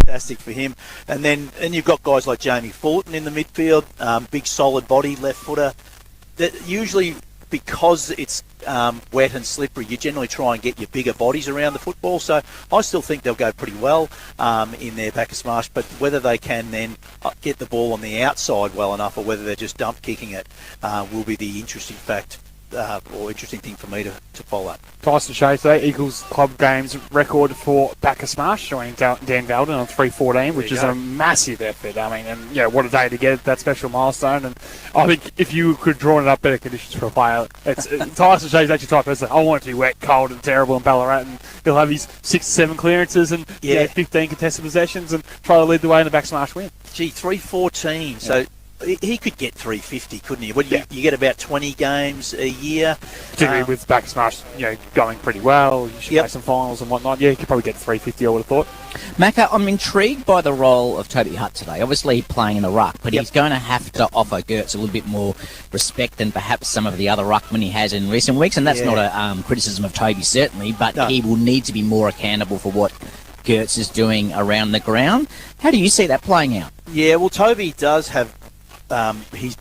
Fantastic for him. And then you've got guys like Jamie Fulton in the midfield, big solid body, left footer. That usually, because it's wet and slippery, you generally try and get your bigger bodies around the football. So I still think they'll go pretty well in their Bacchus Marsh, but whether they can then get the ball on the outside well enough or whether they're just dump kicking it will be the interesting fact. Or interesting thing for me to follow. Tyson Shea today, Eagles club games record for Bacchus Marsh, joining Dan Valden on 3:14, which is a massive effort. I mean, and what a day to get that special milestone. And I think if you could draw it up better conditions for a player, it's Tyson Shea's actually the type of person. I want it to be wet, cold, and terrible in Ballarat, and he'll have his 6-7 clearances and 15 contested possessions and try to lead the way in the Bacchus Marsh win. 3:14. So. He could get 350, couldn't he? You get about 20 games a year. Particularly with Bacchus Marsh, going pretty well. You should play some finals and whatnot. Yeah, he could probably get 350, I would have thought. Macca, I'm intrigued by the role of Toby Hutt today. Obviously playing in the ruck, but he's going to have to offer Gertz a little bit more respect than perhaps some of the other ruckmen he has in recent weeks. And that's not a criticism of Toby, certainly, but he will need to be more accountable for what Gertz is doing around the ground. How do you see that playing out? Yeah, well, Toby does have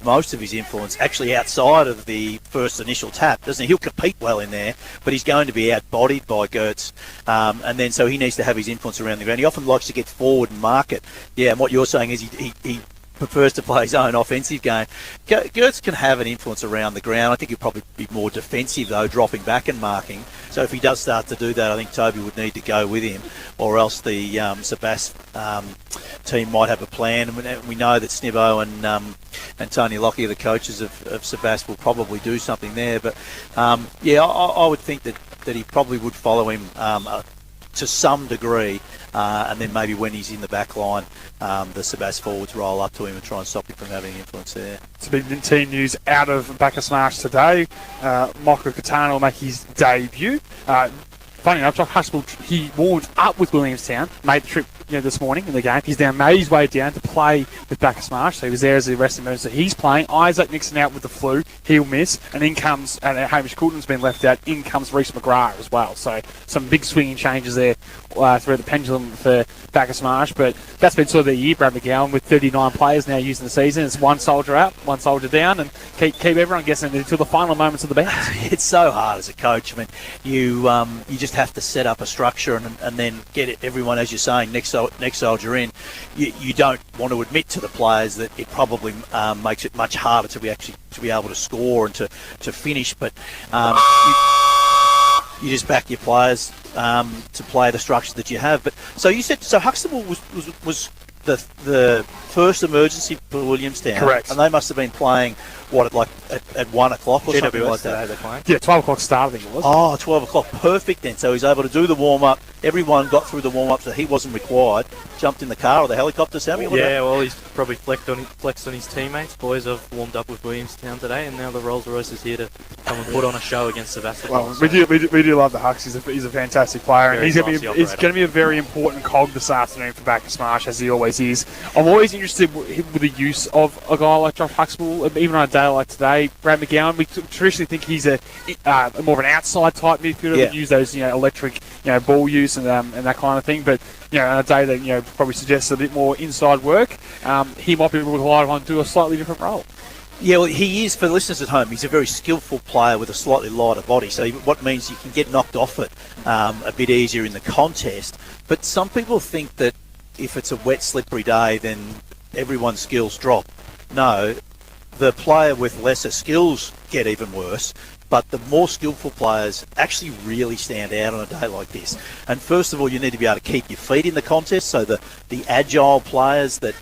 most of his influence actually outside of the first initial tap, doesn't he? He'll compete well in there, but he's going to be outbodied by Gertz, and then so he needs to have his influence around the ground. He often likes to get forward and mark it. Yeah, and what you're saying is he prefers to play his own offensive game. Gertz can have an influence around the ground. I think he'll probably be more defensive, though, dropping back and marking. So if he does start to do that, I think Toby would need to go with him, or else the Sebast team might have a plan. And we know that Snibbo and Tony Lockyer, the coaches of Sebast, will probably do something there. But, I would think that he probably would follow him to some degree, and then maybe when he's in the back line, the Sebast forwards roll up to him and try and stop him from having influence there. It's big team news out of Bacchus Marsh today. Michael Katana will make his debut. Funny enough, Josh Huxtable, he warmed up with Williamstown, made the trip this morning in the game. He's now made his way down to play with Bacchus Marsh, so he was there as the rest emergency. He's playing. Isaac Nixon out with the flu. He'll miss. And in comes, Hamish Coulton's been left out. In comes Reece McGrath as well. So some big swinging changes there through the pendulum for Bacchus Marsh. But that's been sort of the year, Brad McGowan, with 39 players now using the season. It's one soldier out, one soldier down, and keep everyone guessing until the final moments of the bounce. It's so hard as a coach. I mean, you just have to set up a structure and then get everyone, as you're saying, next soldier in. You don't want to admit to the players that it probably makes it much harder to be able to score and to finish, but you just back your players to play the structure that you have. But so you said Huxtable was the first emergency for Williamstown. Correct. And they must have been playing at 1 o'clock or something like that. They're playing. Yeah, 12 o'clock start, I think it was. Oh, 12 o'clock. Perfect then. So he's able to do the warm-up. Everyone got through the warm-up, so he wasn't required. Jumped in the car or the helicopter, Sammy? Yeah, well, he's probably flexed on his teammates. Boys have warmed up with Williamstown today, and now the Rolls Royce is here to come and put on a show against Sebastopol. Well, we do love the Hux. He's a fantastic player, and he's going to be a very important cog this afternoon for Bacchus Marsh, as he always always is. I'm always interested with the use of a guy like Josh Huxtable, even on a day like today. Brad McGowan, we traditionally think he's a more of an outside type midfielder that use those electric ball use and that kind of thing. But on a day that probably suggests a bit more inside work, he might be relied on to do a slightly different role. Yeah, well, he is, for the listeners at home, he's a very skillful player with a slightly lighter body, so what means you can get knocked off it a bit easier in the contest. But some people think that if it's a wet, slippery day, then everyone's skills drop. No, the player with lesser skills get even worse, but the more skillful players actually really stand out on a day like this. And first of all, you need to be able to keep your feet in the contest, so the agile players that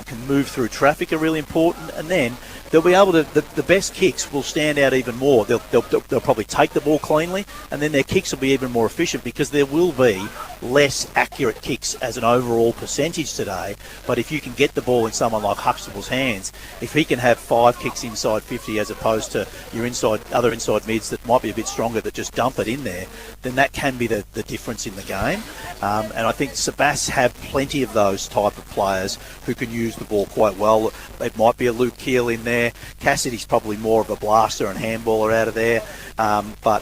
can move through traffic are really important. And then they'll be able to, the best kicks will stand out even more. They'll probably take the ball cleanly, and then their kicks will be even more efficient because there will be less accurate kicks as an overall percentage today. But if you can get the ball in someone like Huxtable's hands, if he can have 5 kicks inside 50 as opposed to your other inside mids that might be a bit stronger that just dump it in there, then that can be the difference in the game. And I think Sebas have plenty of those type of players who can use the ball quite well. It might be a Luke Keel in there. Cassidy's probably more of a blaster and handballer out of there. But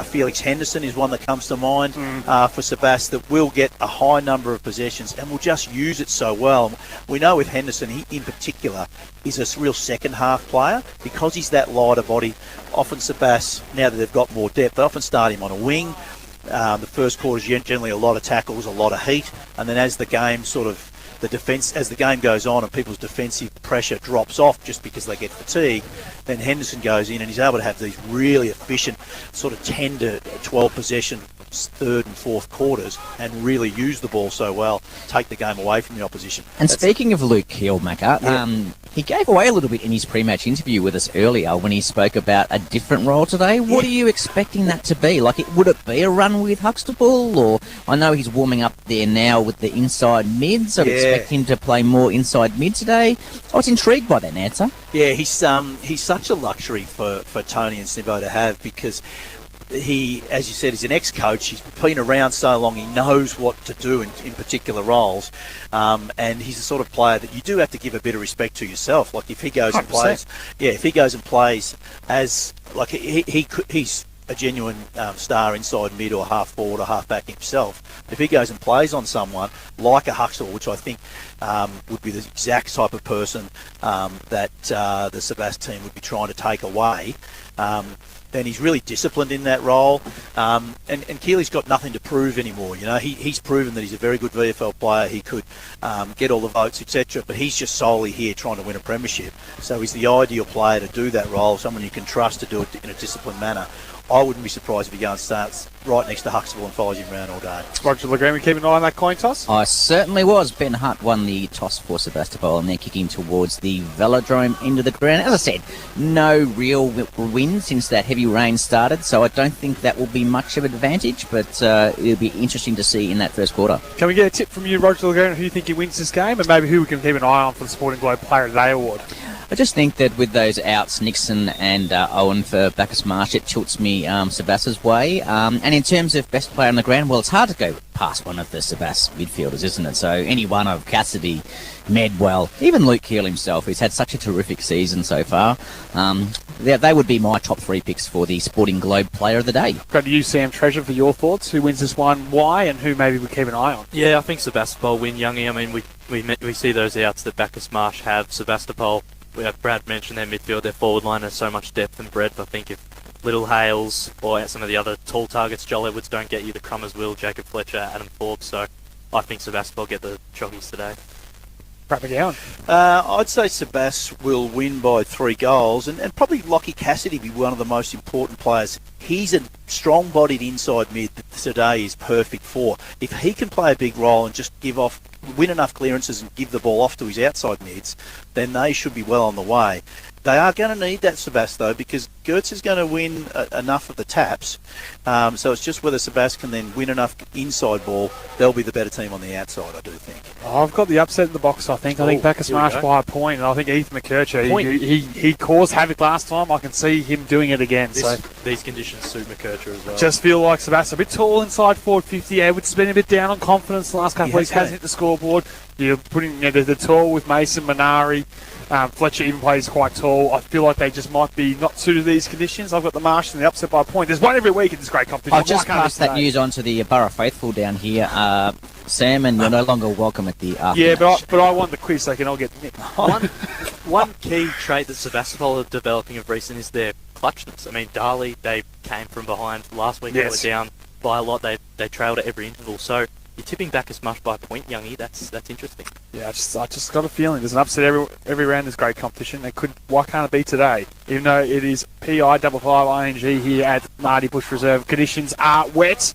Felix Henderson is one that comes to mind for Sebas, that will get a high number of possessions and will just use it so well. We know with Henderson, he in particular is a real second half player because he's that lighter body. Often Sebas, now that they've got more depth, they often start him on a wing. The first quarter is generally a lot of tackles, a lot of heat, and then as the game as the game goes on and people's defensive pressure drops off just because they get fatigued, then Henderson goes in and he's able to have these really efficient sort of 10 to 12 possession third and fourth quarters and really use the ball so well, take the game away from the opposition. And speaking of Luke Keel, Macca, he gave away a little bit in his pre-match interview with us earlier when he spoke about a different role today. What are you expecting that to be? Would it be a run with Huxtable? Or I know he's warming up there now with the inside mids. I'd expect him to play more inside mid today. I was intrigued by that answer. Yeah, he's such a luxury for Tony and Snibbo to have because he, as you said, is an ex-coach. He's been around so long, he knows what to do in particular roles. And he's the sort of player that you do have to give a bit of respect to yourself. Like if he goes 100%. And plays, if he goes and plays as like he's a genuine star inside mid or half forward or half back himself. If he goes and plays on someone like a Huxtable, which I think would be the exact type of person that the Sebas team would be trying to take away, then he's really disciplined in that role. And Keely's got nothing to prove anymore. He's proven that he's a very good VFL player. He could get all the votes, etc. But he's just solely here trying to win a premiership. So he's the ideal player to do that role, someone you can trust to do it in a disciplined manner. I wouldn't be surprised if he goes and starts right next to Huxtable and follows him around all day. Roger Legrand, keeping an eye on that coin toss? I certainly was. Ben Hutt won the toss for Sebastopol and they're kicking towards the velodrome end of the ground. As I said, no real wind since that heavy rain started, so I don't think that will be much of an advantage, but it'll be interesting to see in that first quarter. Can we get a tip from you, Roger Legrand, who you think he wins this game, and maybe who we can keep an eye on for the Sporting Globe Player of the Day award? I just think that with those outs, Nixon and Owen for Bacchus Marsh, it tilts me Sebas's way. And in terms of best player on the ground, well, it's hard to go past one of the Sebas midfielders, isn't it? So any one of Cassidy, Medwell, even Luke Keel himself, who's had such a terrific season so far, they would be my top 3 picks for the Sporting Globe Player of the Day. Go to you, Sam Treasure, for your thoughts. Who wins this one, why, and who maybe we keep an eye on? Yeah, I think Sebastopol win, Youngie. I mean, we see those outs that Bacchus Marsh have. Sebastopol, Brad mentioned their midfield, their forward line has so much depth and breadth. I think if Little Hales or some of the other tall targets, Joel Edwards, don't get you, the Crummers will, Jacob Fletcher, Adam Forbes. So I think Sebastopol get the jockeys today. Brad McGowan. I'd say Sebas will win by 3 goals, and probably Lockie Cassidy be one of the most important players. He's a strong-bodied inside mid that today is perfect for. If he can play a big role and just win enough clearances and give the ball off to his outside mids, then they should be well on the way. They are going to need that, Sebas, though, because Gertz is going to win enough of the taps. So it's just whether Sebas can then win enough inside ball. They'll be the better team on the outside, I do think. I've got the upset in the box, I think. I think Bacchus Marsh by a point, and I think Ethan McKercher, he caused havoc last time. I can see him doing it again. These conditions suit McKercher as well. Just feel like Sebastopol a bit tall inside forward 50. Edwards has been a bit down on confidence the last couple of weeks. Hasn't hit the scoreboard. You're putting the tall with Mason, Minari. Fletcher even plays quite tall. I feel like they just might be not suited to these conditions. I've got the Marsh and the upset by a point. There's one every week in this great competition. I'll just pass that news on to the Borough faithful down here. Sam, and you're no longer welcome at the but I won the quiz, so they can all get nicked. One key trait that Sebastopol are developing of recent is their clutchness. I mean, Darley, they came from behind last week. They were down by a lot. They trailed at every interval. So you're tipping Bacchus Marsh by a point, Youngie. That's interesting. Yeah, I just got a feeling there's an upset every round. This great competition. Why can't it be today? Even though it is PI 55 ING here at Marty Bush Reserve. Conditions are wet.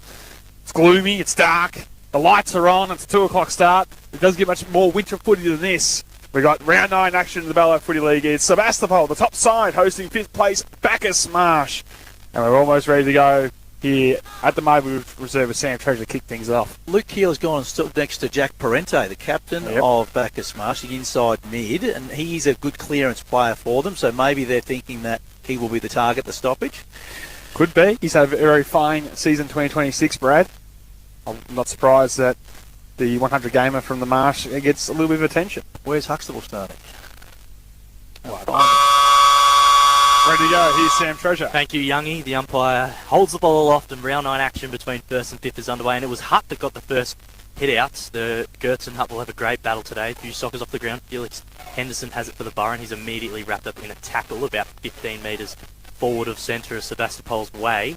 It's gloomy. It's dark. The lights are on. It's a 2 o'clock start. It doesn't get much more winter footy than this. We've got round 9 action in the Ballarat Footy League. It's Sebastopol, the top side, hosting 5th place Bacchus Marsh. And we're almost ready to go here at the Marty Reserve with Sam Treasure to kick things off. Luke Keel has gone and stood next to Jack Parente, the captain of Bacchus Marsh, the inside mid, and he's a good clearance player for them, so maybe they're thinking that he will be the target, the stoppage. Could be. He's had a very fine season 2026, Brad. I'm not surprised that the 100 gamer from the Marsh gets a little bit of attention. Where's Huxtable starting? Ready to go. Here's Sam Treasure. Thank you, Youngie. The umpire holds the ball aloft, and round 9 action between 1st and 5th is underway, and it was Hutt that got the first hit outs. The Gertz and Hutt will have a great battle today. A few sockers off the ground. Felix Henderson has it for the Borough, and he's immediately wrapped up in a tackle about 15 metres forward of centre of Sebastopol's way.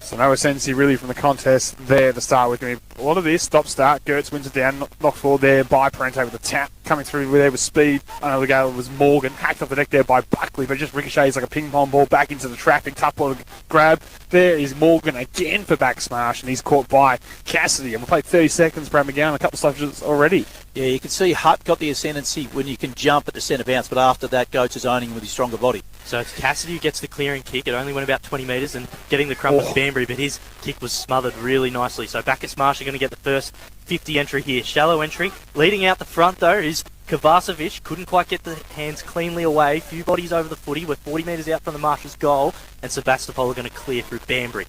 So no ascendancy really from the contest there to start with. A lot of this stop-start. Gertz wins it down, knocked forward there by Parente with a tap. Coming through there with speed. I know the goal was Morgan. Hacked off the deck there by Buckley, but just ricochets like a ping-pong ball back into the traffic. Tough ball to grab. There is Morgan again for Bacchus Marsh, and he's caught by Cassidy. And we'll play 30 seconds, Brad McGowan, a couple of stoppages already. Yeah, you can see Hutt got the ascendancy when you can jump at the centre bounce, but after that, Goats is owning with his stronger body. So it's Cassidy who gets the clearing kick. It only went about 20 metres, and getting the crump of Banbury, but his kick was smothered really nicely. So Bacchus Marsh are going to get the first 50 entry here. Shallow entry. Leading out the front, though, is Kovacevic. Couldn't quite get the hands cleanly away. Few bodies over the footy. We're 40 metres out from the Marsh's goal, and Sebastopol are going to clear through Banbury.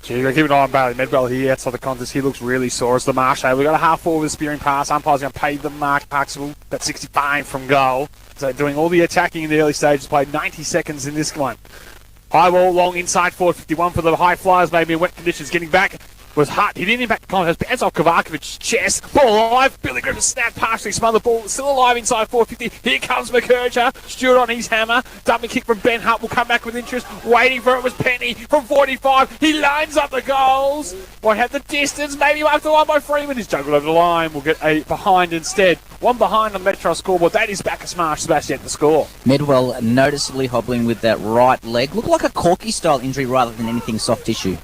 Gee, keep an eye on Bailey Medwell here outside the contest. He looks really sore as the Marsh. We've got a half forward with a spearing pass. Umpire's going to pay the mark. Parksville, about 65 from goal. So doing all the attacking in the early stages. Played 90 seconds in this one. High ball, long inside forward, 51 for the high flyers. Maybe in wet conditions. Getting back was Hutt. He didn't impact the contest. Bounce off Kovakovic's chest. Ball alive. Billy Griffin snapped partially smothered. Ball still alive inside 450. Here comes McKercher. Stewart on his hammer. Dumping kick from Ben Hutt will come back with interest. Waiting for it was Penny from 45. He lines up the goals. Won't have the distance. Maybe after one by Freeman. He's juggled over the line. We'll get a behind instead. One behind on the Metro scoreboard. That is Bacchus Marsh. Sebastian the score. Medwell noticeably hobbling with that right leg. Looked like a Corky-style injury rather than anything soft tissue.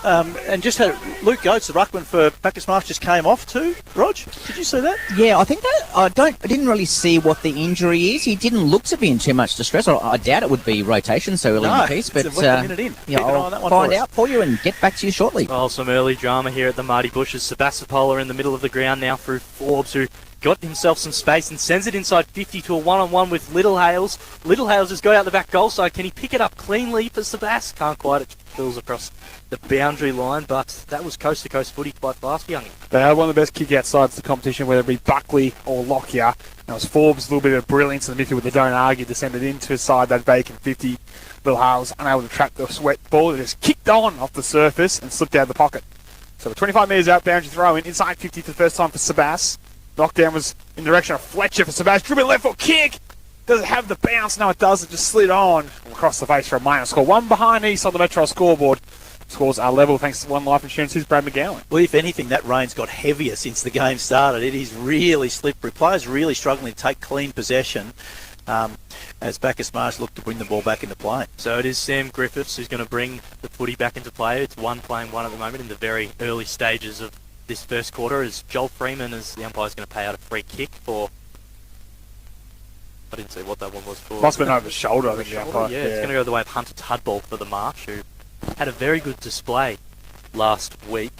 And just had Luke Goetz, the ruckman for Bacchus Marsh, just came off too. Rog, did you see that? Yeah, I think that I didn't really see what the injury is. He didn't look to be in too much distress. I doubt it would be rotation so early in the piece, but it's a minute in. Yeah, I'll find out for you and get back to you shortly. Well, some early drama here at the Marty Bushes. Sebastopol are in the middle of the ground now through Forbes, who got himself some space and sends it inside 50 to a one-on-one with Little Hales. Little Hales has got out the back goal side. Can he pick it up cleanly for Sebas? Can't quite. It fills across the boundary line, but that was coast-to-coast footy quite fast, Youngie. They had one of the best kick-outsides of the competition, whether it be Buckley or Lockyer. And it was Forbes, a little bit of brilliance in the midfield with the don't argue, descended into his side, that vacant 50. Little Hales unable to trap the sweat ball. It just kicked on off the surface and slipped out of the pocket. So we're 25 metres out, boundary throw in, inside 50 for the first time for Sebas. Knockdown was in the direction of Fletcher for Sebas. Dribbling left foot kick. Does it have the bounce? No, it doesn't. Just slid on across the face for a minor score. One behind East on the Metro scoreboard. Scores are level thanks to One Life Insurance. Here's Brad McGowan. Well, if anything, that rain's got heavier since the game started. It is really slippery. Players really struggling to take clean possession as Bacchus Marsh look to bring the ball back into play. So it is Sam Griffiths who's going to bring the footy back into play. It's one playing one at the moment in the very early stages of this first quarter, as Joel Freeman, as the umpire's going to pay out a free kick for I didn't see what that one was for. Must have been over the shoulder, I think, the umpire. Yeah, it's going to go the way of Hunter Tudball for the Marsh, who had a very good display last week.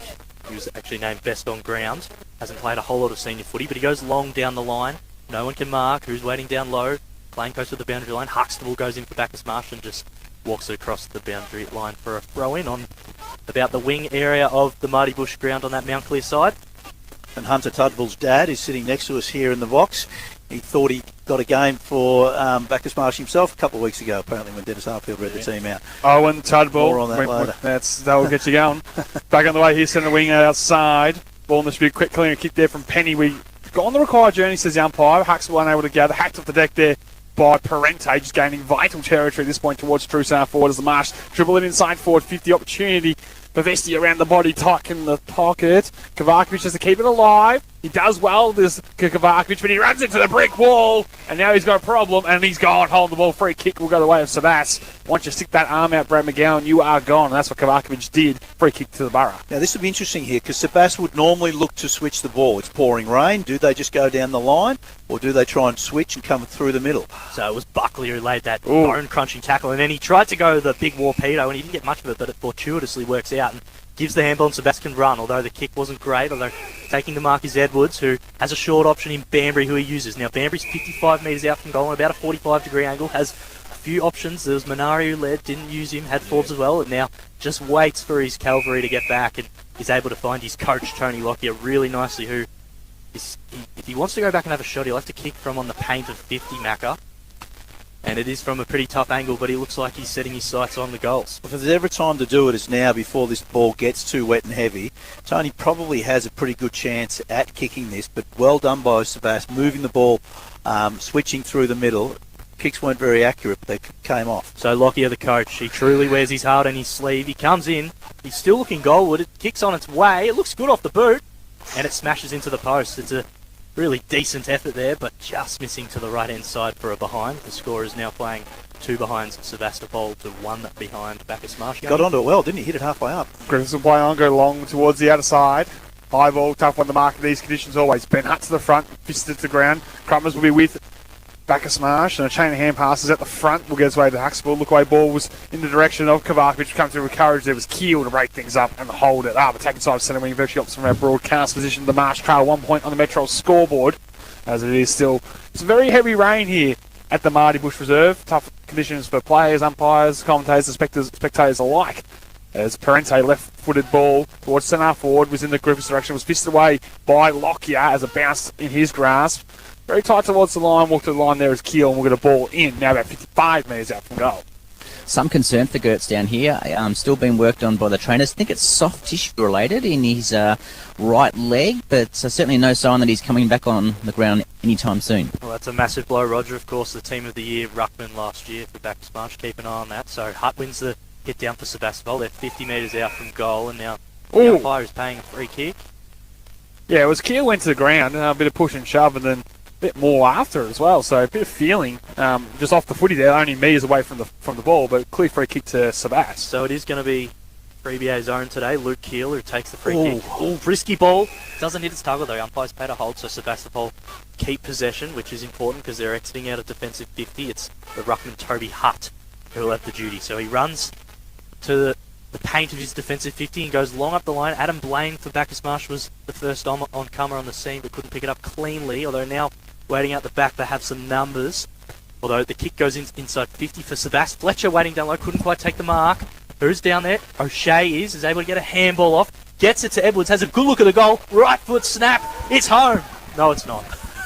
He was actually named best on ground. Hasn't played a whole lot of senior footy, but he goes long down the line. No one can mark. Who's waiting down low? Playing close to the boundary line. Huxtable goes in for Bacchus Marsh and just walks it across the boundary line for a throw-in on about the wing area of the Mardy Bush ground on that Mount Clear side. And Hunter Tudball's dad is sitting next to us here in the box. He thought he got a game for Bacchus Marsh himself a couple of weeks ago, apparently, when Dennis Harfield read the team out. Owen Tudball. More on that later. That will get you going. Back on the way here, centre wing outside. Ball in the dispute, quick clean kick there from Penny. We got on the required journey, says the umpire. Huxtable unable to gather. Hacked off the deck there by Parente, just gaining vital territory at this point towards true centre forward as the Marsh dribble it inside forward. 50 opportunity. Pavesti around the body, tuck in the pocket. Kovacevic has to keep it alive. He does well, this Kovacevic, but he runs into the brick wall, and now he's got a problem, and he's gone. Holding the ball, free kick will go the way of Sebas. Once you stick that arm out, Brad McGowan, you are gone, and that's what Kovacevic did. Free kick to the Borough. Now, this will be interesting here, because Sebas would normally look to switch the ball. It's pouring rain. Do they just go down the line, or do they try and switch and come through the middle? So it was Buckley who laid that bone-crunching tackle, and then he tried to go the big Warpedo, and he didn't get much of it, but it fortuitously works out and gives the handball, and Sebas can run, although the kick wasn't great, although taking the mark is Edwards, who has a short option in Banbury, who he uses. Now, Banbury's 55 metres out from goal on about a 45-degree angle, has a few options. There was Minari who led, didn't use him, had Forbes as well, and now just waits for his cavalry to get back, and is able to find his coach, Tony Lockyer, really nicely, who, if he wants to go back and have a shot, he'll have to kick from on the paint of 50 Macca. And it is from a pretty tough angle, but he looks like he's setting his sights on the goals. If there's ever time to do it, it's now before this ball gets too wet and heavy. Tony probably has a pretty good chance at kicking this, but well done by Sebas, moving the ball, switching through the middle. Kicks weren't very accurate, but they came off. So Lockyer, the coach, he truly wears his heart on his sleeve. He comes in, he's still looking goalward, it kicks on its way, it looks good off the boot, and it smashes into the post. It's a really decent effort there, but just missing to the right-hand side for a behind. The score is now playing 2 behinds Sebastopol to 1 behind Bacchus Marsh. Got onto it well, didn't he? Hit it halfway up. Griffiths will play on, go long towards the outer side. High ball, tough on the mark in these conditions always. Ben Hutt to the front, fisted to the ground. Crummers will be with Bacchus Marsh, and a chain of hand passes at the front will get its way to Huxtable. Look away ball was in the direction of Kovacevic, come through with courage. There was Keel to break things up and hold it up. Attacking side of centre wing, virtually opposite from our broadcast position. The Marsh trail 1 point on the Metro scoreboard, as it is still some very heavy rain here at the Mardy Bush Reserve. Tough conditions for players, umpires, commentators, spectators alike. As Parente left-footed ball towards centre forward was in the Griffiths direction, was fisted away by Lockyer as it bounced in his grasp. Very tight towards the line, walked to the line there as Keel, and we'll get a ball in, now about 55 metres out from goal. Some concern for Gertz down here, still being worked on by the trainers. I think it's soft tissue related in his right leg, but certainly no sign that he's coming back on the ground anytime soon. Well, that's a massive blow, Roger. Of course, the team of the year, Ruckman, last year for Bacchus Marsh. Keep an eye on that. So Hutt wins the hit down for Sebastopol. They're 50 metres out from goal, and now the umpire is paying a free kick. Yeah, it was Keel went to the ground, a bit of push and shove, and then bit more after as well, so a bit of feeling just off the footy there, only metres away from the ball, but clear free kick to Sebas. So it is going to be 3BA's own today, Luke Keel, who takes the free kick. Risky ball, doesn't hit its target though, umpire's paid a hold, so Sebastopol keep possession, which is important because they're exiting out of defensive 50. It's the ruckman Toby Hutt who will have the duty, so he runs to the paint of his defensive 50 and goes long up the line. Adam Blaine for Bacchus Marsh was the first on-comer on the scene, but couldn't pick it up cleanly, although now waiting out the back, they have some numbers. Although the kick goes inside 50 for Sebas. Fletcher waiting down low, couldn't quite take the mark. Who's down there? O'Shea is able to get a handball off. Gets it to Edwards, has a good look at the goal. Right foot snap. It's home. No, it's not.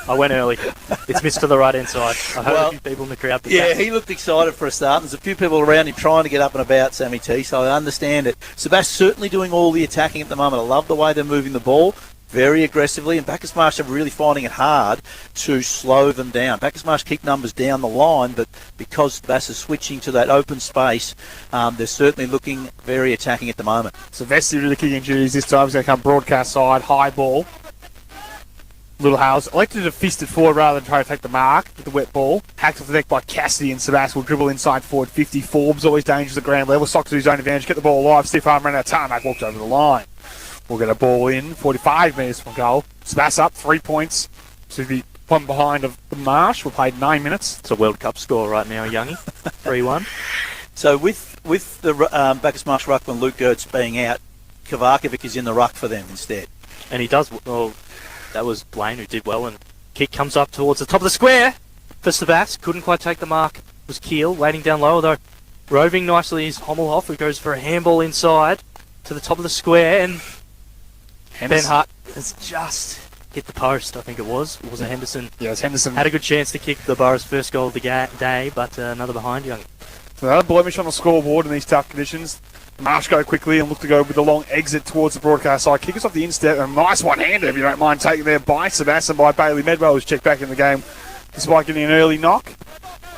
I went early. It's missed to the right-hand side. I heard a few people in the crowd. Yeah, he looked excited for a start. There's a few people around him trying to get up and about, Sammy T, so I understand it. Sebas certainly doing all the attacking at the moment. I love the way they're moving the ball very aggressively, and Bacchus Marsh are really finding it hard to slow them down. Bacchus Marsh keep numbers down the line, but because Bass is switching to that open space, they're certainly looking very attacking at the moment. Sylvester to the kicking duties this time. He's going to come broadcast side, high ball. Little Howes elected to fist it forward rather than try to take the mark with the wet ball. Hacked off the deck by Cassidy, and Sebas will dribble inside forward 50. Forbes always dangerous at ground level. Sock to his own advantage, get the ball alive. Stiff arm, ran out of tarmac, walked over the line. We'll get a ball in, 45 metres from goal. Sebas up, 3 points to the one behind of the Marsh. We played 9 minutes. It's a World Cup score right now, Youngie. 3-1. So with the Bacchus Marsh ruckman Luke Gertz being out, Kovacevic is in the ruck for them instead. And he does, well, that was Blaine who did well, and kick comes up towards the top of the square for Sebast. Couldn't quite take the mark. It was Keel waiting down low, although roving nicely is Hommelhoff, who goes for a handball inside to the top of the square, and Ben Hart has just hit the post, I think it was. Or was it Henderson? Yeah, it's Henderson. Had a good chance to kick the Borough's first goal of the day, but another behind Young. Another blemish on the scoreboard in these tough conditions. Marsh go quickly and look to go with the long exit towards the broadcast side. Kick us off the instep. A nice one-hander, if you don't mind, taken there by Sebastian, by Bailey Medwell, who's checked back in the game despite getting an early knock.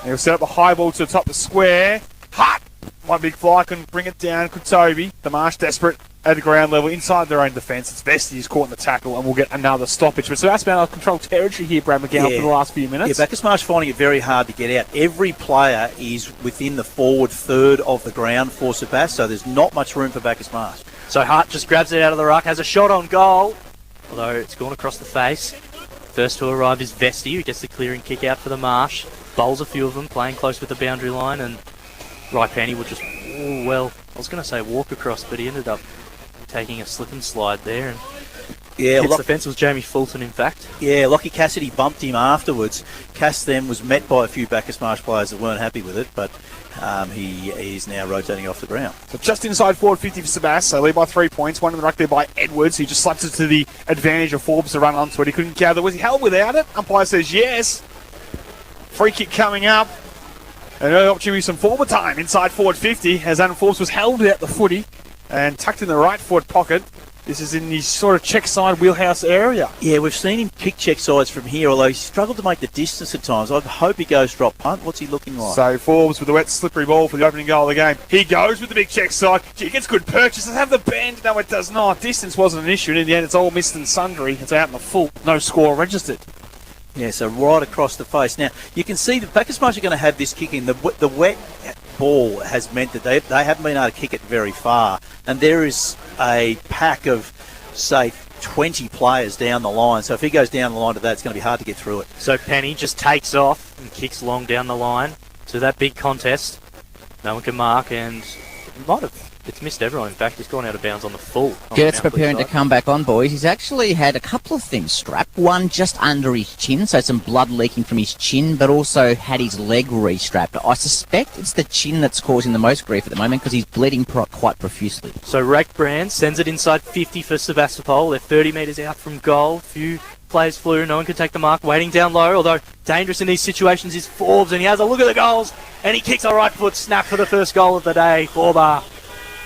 He'll set up a high ball to the top of the square. Hot! One big fly, couldn't bring it down. Could Toby. The Marsh desperate at the ground level inside their own defence. It's Vesti who's caught in the tackle, and we'll get another stoppage. But Sebastian out of control territory here, Brad McGowan, for the last few minutes. Yeah, Bacchus Marsh finding it very hard to get out. Every player is within the forward third of the ground for Sebast, so there's not much room for Bacchus Marsh. So Hart just grabs it out of the ruck, has a shot on goal, although it's gone across the face. First to arrive is Vesti, who gets the clearing kick out for the Marsh. Bowls a few of them, playing close with the boundary line, and Raipanni will just, I was going to say walk across, but he ended up taking a slip and slide there, and hits the fence. Was Jamie Fulton, in fact. Yeah, Lockie Cassidy bumped him afterwards. Cass then was met by a few Bacchus Marsh players that weren't happy with it, but he is now rotating off the ground. So just inside forward 50 for Sebast, so lead by 3 points. One in the ruck there by Edwards, who just slaps it to the advantage of Forbes to run onto it. He couldn't gather. Was he held without it? Umpire says yes. Free kick coming up. An early opportunity, some forward time inside forward 50 as Adam Forbes was held without the footy and tucked in the right foot pocket. This is in the sort of check side wheelhouse area. Yeah, we've seen him kick check sides from here, although he struggled to make the distance at times. I hope he goes drop punt. What's he looking like? So Forbes with the wet, slippery ball for the opening goal of the game. He goes with the big check side. He gets good purchase. Does it have the bend? No, it does not. Distance wasn't an issue, and in the end, it's all missed and sundry. It's out in the full. No score registered. Yeah, so right across the face. Now, you can see that Bacchus Marsh are going to have this kick in. The wet ball has meant that they haven't been able to kick it very far. And there is a pack of, say, 20 players down the line. So if he goes down the line to that, it's going to be hard to get through it. So Penny just takes off and kicks long down the line to that big contest. No one can mark, and it's missed everyone. In fact, he's gone out of bounds on the full. Gert's preparing to come back on, boys. He's actually had a couple of things strapped. One just under his chin, so some blood leaking from his chin, but also had his leg restrapped. I suspect it's the chin that's causing the most grief at the moment because he's bleeding quite profusely. So Rake Brand sends it inside 50 for Sebastopol. They're 30 metres out from goal. Few players flew. No one can take the mark. Waiting down low, although dangerous in these situations is Forbes, and he has a look at the goals, and he kicks a right foot snap for the first goal of the day. Forbar.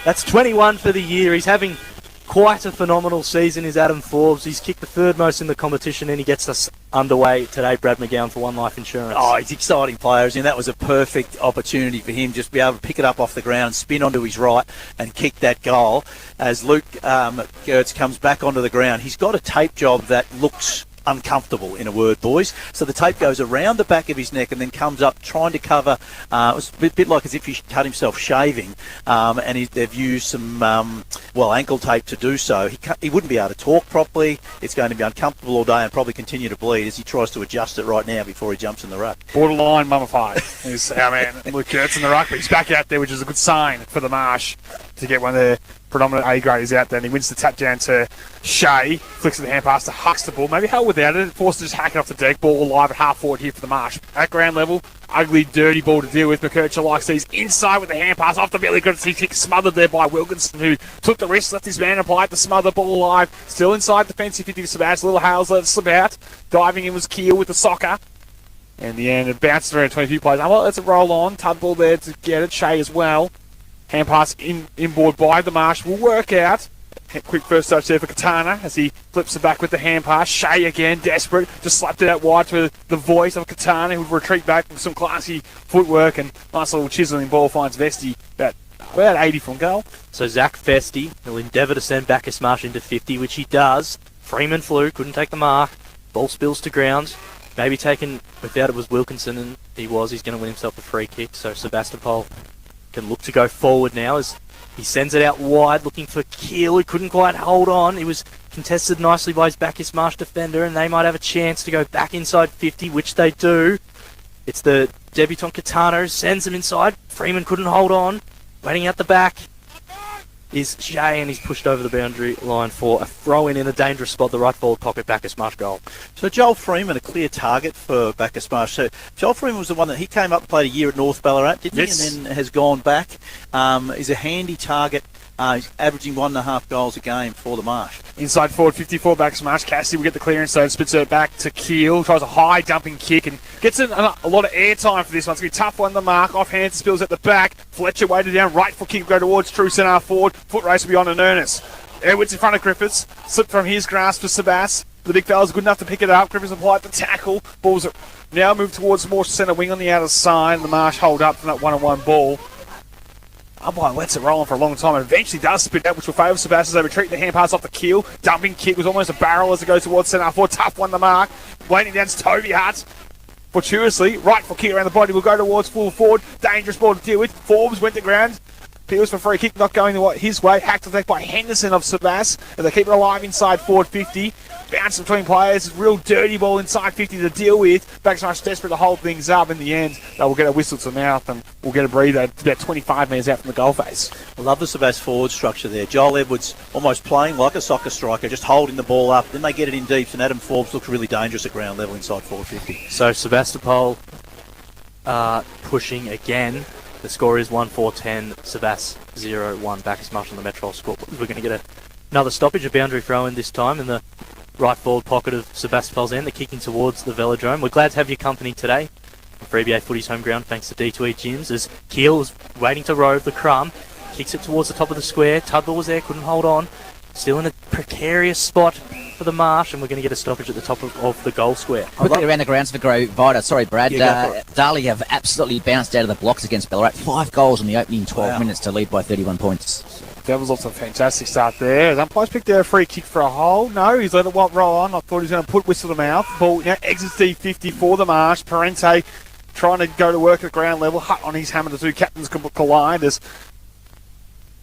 That's 21 for the year. He's having quite a phenomenal season, is Adam Forbes. He's kicked the third most in the competition, and he gets us underway today, Brad McGowan, for One Life Insurance. Oh, he's exciting players, and that was a perfect opportunity for him just to be able to pick it up off the ground and spin onto his right and kick that goal. As Luke Gertz comes back onto the ground, he's got a tape job that looks uncomfortable, in a word, boys. So the tape goes around the back of his neck and then comes up trying to cover. It was a bit like as if he cut himself shaving, and they've used some ankle tape to do so. He wouldn't be able to talk properly. It's going to be uncomfortable all day and probably continue to bleed as he tries to adjust it right now before he jumps in the ruck. Borderline mummified is our man Luke Gertz in the ruck, but he's back out there, which is a good sign for the Marsh to get one of their predominant A-grades out there, and he wins the tap down to Shea, flicks the hand pass to Huxtable, maybe held without it, forced to just hack it off the deck, ball alive at half forward here for the Marsh. At ground level, ugly, dirty ball to deal with. McKercher likes these inside with the hand pass off the belly, good to see kick smothered there by Wilkinson, who took the risk, left his man applied the smother, ball alive, still inside the fence, 50 for Sebastian, Little Hales let it slip out, diving in was Keel with the soccer. In the end, it bounced around 22 players. Well, let's it roll on. Tudball there to get it. Shea as well. Hand pass inboard by the Marsh. Will work out. Quick first touch there for Katana as he flips it back with the hand pass. Shea again, desperate. Just slapped it out wide to the voice of Katana, who would retreat back with some classy footwork, and nice little chiseling ball finds Vesti about 80 from goal. So Zach Vesti will endeavour to send Bacchus Marsh into 50, which he does. Freeman flew, couldn't take the mark. Ball spills to ground. Maybe taken without it was Wilkinson, and he's going to win himself a free kick. So Sebastopol can look to go forward now as he sends it out wide, looking for Keel, who couldn't quite hold on. It was contested nicely by his Bacchus Marsh defender, and they might have a chance to go back inside 50, which they do. It's the debutant Catano, sends them inside. Freeman couldn't hold on. Waiting out the back is Shea, and he's pushed over the boundary line for a throw-in a dangerous spot, the right forward pocket, Bacchus Marsh goal. So Joel Freeman, a clear target for Bacchus Marsh. So Joel Freeman was the one that he came up and played a year at North Ballarat, didn't he? And then has gone back. Is a handy target. He's averaging 1.5 goals a game for the Marsh. Inside forward 54, Bacchus Marsh. Cassidy will get the clearance, so spits it back to Keel. Tries a high jumping kick and gets a lot of airtime for this one. It's going to be tough on the mark. Offhand spills at the back. Fletcher weighted down. Right foot kick will go towards true centre forward. Foot race will be on in earnest. Edwards in front of Griffiths. Slipped from his grasp to Sebas. The big fella's good enough to pick it up. Griffiths applied the tackle. Balls now move towards more centre wing on the outer side. The Marsh hold up from that one-on-one ball. Umpire lets it roll on for a long time and eventually does spit out, which will favour Sebastopol as they retreat the hand pass off the Keel. Dumping kick was almost a barrel as it goes towards centre forward. Tough one to mark. Waiting down to Toby Hart. Fortuitously, right foot kick around the body will go towards full forward. Dangerous ball to deal with. Forbes went to ground. Peels for free kick, not going his way. Hacked attack by Henderson of Sebas as they keep it alive inside forward 50. Bounce between players, real dirty ball inside 50 to deal with. Bacchus Marsh desperate to hold things up. In the end, they will get a whistle to the mouth and we'll get a breather about 25 metres out from the goal face. I love the Sebas forward structure there. Joel Edwards almost playing like a soccer striker, just holding the ball up. Then they get it in deep, and Adam Forbes looks really dangerous at ground level inside 450. So Sebastopol pushing again. The score is 1-4-10, Sebas 0-1, Bacchus Marsh on the Metro score. We're going to get another stoppage, a boundary throw in this time in the right forward pocket of Sebastopol's end. They're kicking towards the velodrome. We're glad to have your company today on 3BA Footy's home ground, thanks to D2E Gyms, as Keel is waiting to rove the crumb. Kicks it towards the top of the square. Tudor was there, couldn't hold on. Still in a precarious spot for the Marsh, and we're going to get a stoppage at the top of the goal square. Quickly around the grounds for Grow Vida. Sorry, Brad. Yeah, Darley have absolutely bounced out of the blocks against Ballarat. 5 goals in the opening 12 minutes to lead by 31 points. Devils off to a fantastic start there. Umpire's picked out a free kick for a hole. No, he's let it roll on. I thought he was going to put whistle to mouth. Ball now exits D50 for the Marsh. Parente trying to go to work at ground level. Hutt on his hammer. The two captains collide as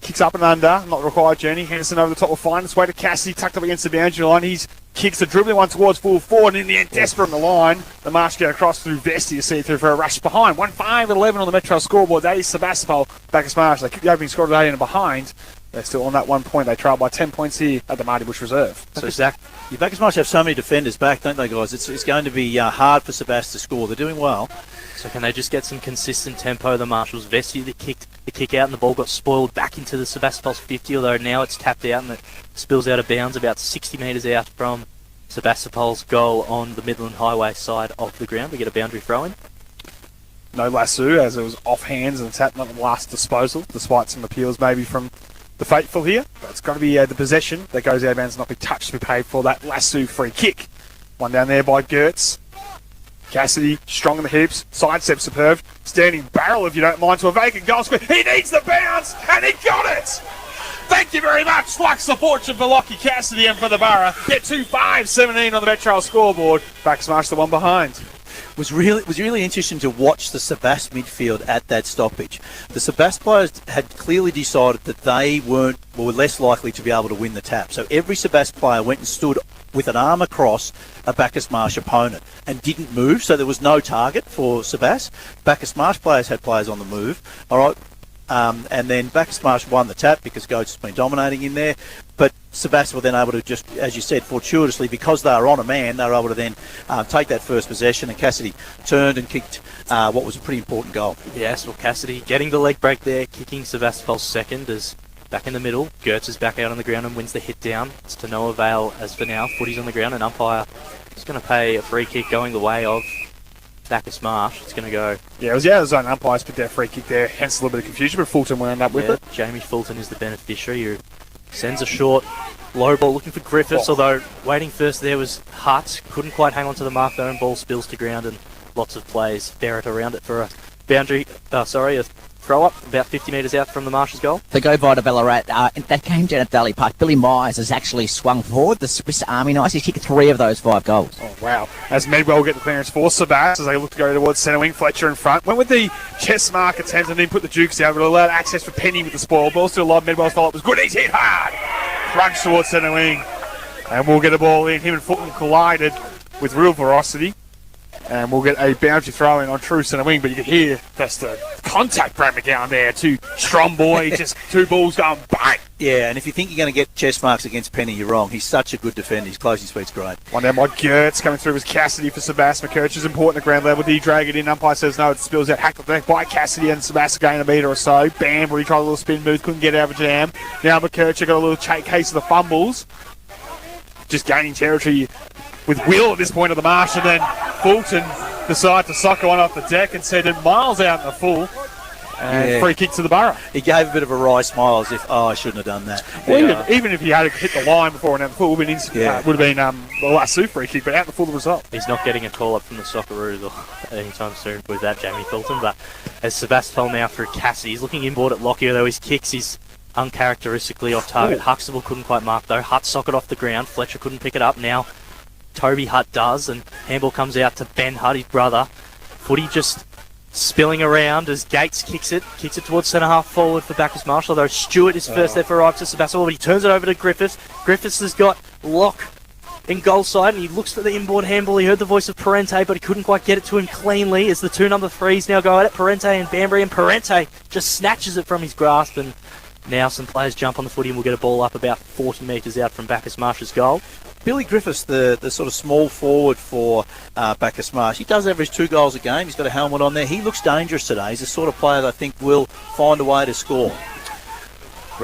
kicks up and under, not required journey. Henderson over the top will find its way to Cassidy, tucked up against the boundary line. He kicks a dribbling one towards full forward, and in the end, desperate on the line. The Marsh get across through Vesti to see it through for a rush behind. 1-5-11 on the Metro scoreboard. That is Sebastopol. Bacchus Marsh. They kick the opening score today and behind. They're still on that 1 point. They trail by 10 points here at the Marty Bush Reserve. So Zach, the Bacchus Marsh have so many defenders back, don't they, guys? It's going to be hard for Sebastopol to score. They're doing well. So can they just get some consistent tempo? The Marshals, Vesti that kicked the kick out and the ball got spoiled back into the Sebastopol's 50, although now it's tapped out and it spills out of bounds about 60 metres out from Sebastopol's goal on the Midland Highway side of the ground. We get a boundary throw in. No lasso as it was off hands and it's at not the last disposal, despite some appeals maybe from the faithful here. But it's got to be the possession that goes out of bounds and not be touched to be paid for that lasso free kick. One down there by Gertz. Cassidy, strong in the hips, sidestep superb, standing barrel if you don't mind to a vacant goal square. He needs the bounce, and he got it! Thank you very much, Flux the fortune for Lockie Cassidy and for the Borough. Get 2-5-17 on the Metro scoreboard. Bacchus Marsh the one behind. Was really interesting to watch the Sebas midfield at that stoppage. The Sebas players had clearly decided that they were less likely to be able to win the tap. So every Sebas player went and stood with an arm across a Bacchus Marsh opponent and didn't move, so there was no target for Sebas. Bacchus Marsh players had players on the move. All right. And then Bacchus Marsh won the tap because Goats has been dominating in there. But Sebastopol were then able to just, as you said, fortuitously, because they were on a man, they were able to then take that first possession, and Cassidy turned and kicked what was a pretty important goal. Yes, well, Cassidy getting the leg break there, kicking Sebastopol's second as back in the middle. Gertz is back out on the ground and wins the hit down. It's to no avail as for now. Footy's on the ground and umpire is going to pay a free kick going the way of Bacchus Marsh. It's going to go. Yeah, it was out of the zone. Umpires picked that free kick there, hence a little bit of confusion, but Fulton will end up with it. Jamie Fulton is the beneficiary who sends a short low ball looking for Griffiths, although waiting first there was Hutt. Couldn't quite hang on to the mark though, and ball spills to ground and lots of players ferret around it for a boundary, a throw up about 50 metres out from the Marsh's goal. The go by to Ballarat, that came down at Daly Park. Billy Myers has actually swung forward. The Swiss Army Knights, he's kicked 3 of those 5 goals. Oh, wow. As Medwell will get the clearance for Sebas as they look to go towards centre wing. Fletcher in front. Went with the chest mark attempt and then put the Dukes down, but allowed access for Penny with the spoil ball. Still alive. Medwell's follow-up was good. He's hit hard. Crunch towards centre wing. And we'll get a ball in. Him and Fulton collided with real velocity. And we'll get a boundary throw in on true centre wing. But you can hear that's the contact Brad McGowan there. Two strong boys, just two balls going bang. Yeah, and if you think you're going to get chest marks against Penny, you're wrong. He's such a good defender. His closing speed's great. One down by Gertz, coming through was Cassidy for Sebastopol. McCurch is important at ground level. Did he drag it in? Umpire says no. It spills out. Hacked back by Cassidy and Sebastopol gained a metre or so. Bam, where he tried a little spin move. Couldn't get out of a jam. Now McCurch got a little case of the fumbles. Just gaining territory with Will at this point of the marsh. And then Fulton decided to soccer one off the deck and send it miles out in the full. And free kick to the Borough. He gave a bit of a wry smile as if, I shouldn't have done that. Well, even if he had hit the line before and out the full, would have been the last free kick, but out the full the result. He's not getting a call up from the Socceroos anytime soon with that, Jamie Fulton. But as Sebastopol now through Cassidy, he's looking inboard at Lockyer, though his kicks is uncharacteristically off target. Huxtable couldn't quite mark, though. Hutt socket off the ground. Fletcher couldn't pick it up. Now Toby Hutt does, and handball comes out to Ben Hutt, his brother. Footy just spilling around as Gates kicks it towards centre half forward for Bacchus Marsh, although Stewart is first there for arrives to Sebastopol, but he turns it over to Griffiths. Griffiths has got Locke in goal side, and he looks at the inboard handball. He heard the voice of Parente, but he couldn't quite get it to him cleanly as the two number threes now go at it, Parente and Banbury, and Parente just snatches it from his grasp, and now some players jump on the footy and we'll get a ball up about 40 metres out from Bacchus Marsh's goal. Billy Griffiths, the sort of small forward for Bacchus Marsh, he does average 2 goals a game. He's got a helmet on there. He looks dangerous today. He's the sort of player that I think will find a way to score.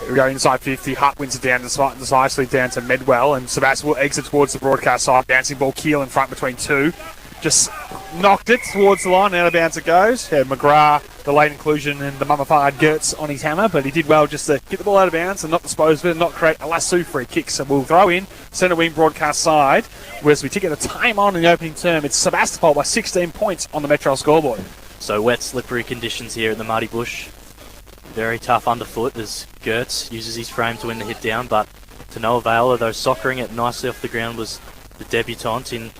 We go inside 50. Hutt wins it down decisively down to Medwell, and Sebastopol exits towards the broadcast side. Bouncing ball, Keel in front between two. Just knocked it towards the line, out of bounds it goes. Yeah, McGrath, the late inclusion, and the mummified Gertz on his hammer, but he did well just to get the ball out of bounds and not dispose of it and not create a lasso free kick. So we'll throw in centre wing broadcast side, whereas we ticket a time on in the opening term. It's Sebastopol by 16 points on the Metro scoreboard. So wet, slippery conditions here at the Muddy Bush. Very tough underfoot as Gertz uses his frame to win the hit down, but to no avail, although soccering it nicely off the ground was the debutant in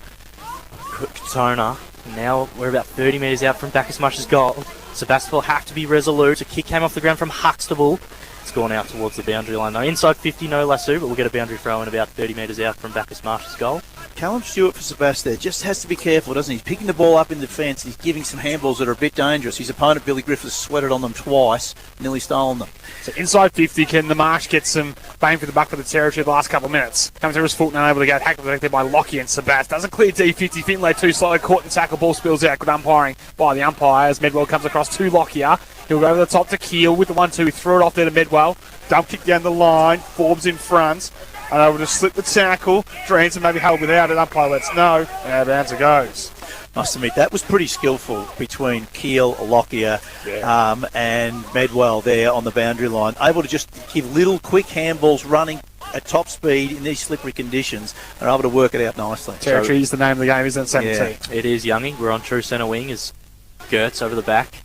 Katona. Now we're about 30 metres out from Bacchus Marsh's goal. Sebastopol have to be resolute. A kick came off the ground from Huxtable. It's gone out towards the boundary line though. Inside 50, no lasso, but we'll get a boundary throw in about 30 metres out from Bacchus Marsh's goal. Callum Stewart for Sebastopol there just has to be careful, doesn't he? He's picking the ball up in defence. He's giving some handballs that are a bit dangerous. His opponent, Billy Griffiths, sweated on them twice, nearly stolen them. So inside 50, can the Marsh get some bang for the buck for the territory the last couple of minutes? Comes through his foot and unable to get hackled there by Lockie and Sebast. Doesn't clear D50. Finlay too slow, caught in the tackle, ball spills out. Good umpiring by the umpires. Medwell comes across to Lockyer. He'll go over the top to Keel with the 1-2. He threw it off there to Medwell. Dump kick down the line. Forbes in front. And able to slip the tackle. Dranson maybe held without it. Umpire lets know. And out of bounds it goes. Must admit, that was pretty skillful between Keel, Lockyer, and Medwell there on the boundary line. Able to just give little quick handballs running at top speed in these slippery conditions. They're able to work it out nicely. Territory is the name of the game, isn't it? 17. Yeah, it is, Youngie. We're on true centre wing as Gertz over the back.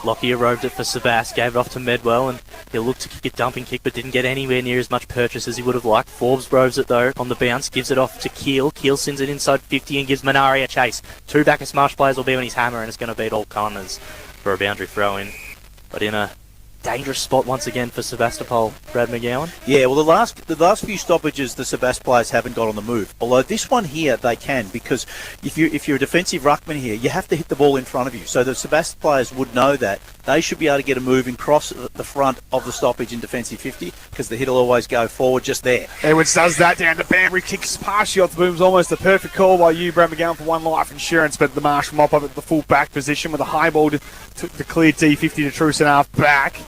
Lockyer roved it for Sebast, gave it off to Medwell, and he'll look to kick a dumping kick, but didn't get anywhere near as much purchase as he would have liked. Forbes roves it, though, on the bounce, gives it off to Keel. Keel sends it inside 50 and gives Minari a chase. 2 Bacchus Marsh players will be on his hammer, and it's going to beat all corners for a boundary throw-in. But in a dangerous spot once again for Sebastopol, Brad McGowan. Yeah, well, the last few stoppages the Sebast players haven't got on the move. Although this one here they can, because if you're a defensive ruckman here, you have to hit the ball in front of you. So the Sebast players would know that. They should be able to get a move across the front of the stoppage in defensive 50, because the hit will always go forward just there. Edwards does that down to Banbury, kicks partially off the booms, almost a perfect call by you, Brad McGowan, for one life insurance, but the Marsh mop up at the full back position with a high ball to clear D50 to true centre half back.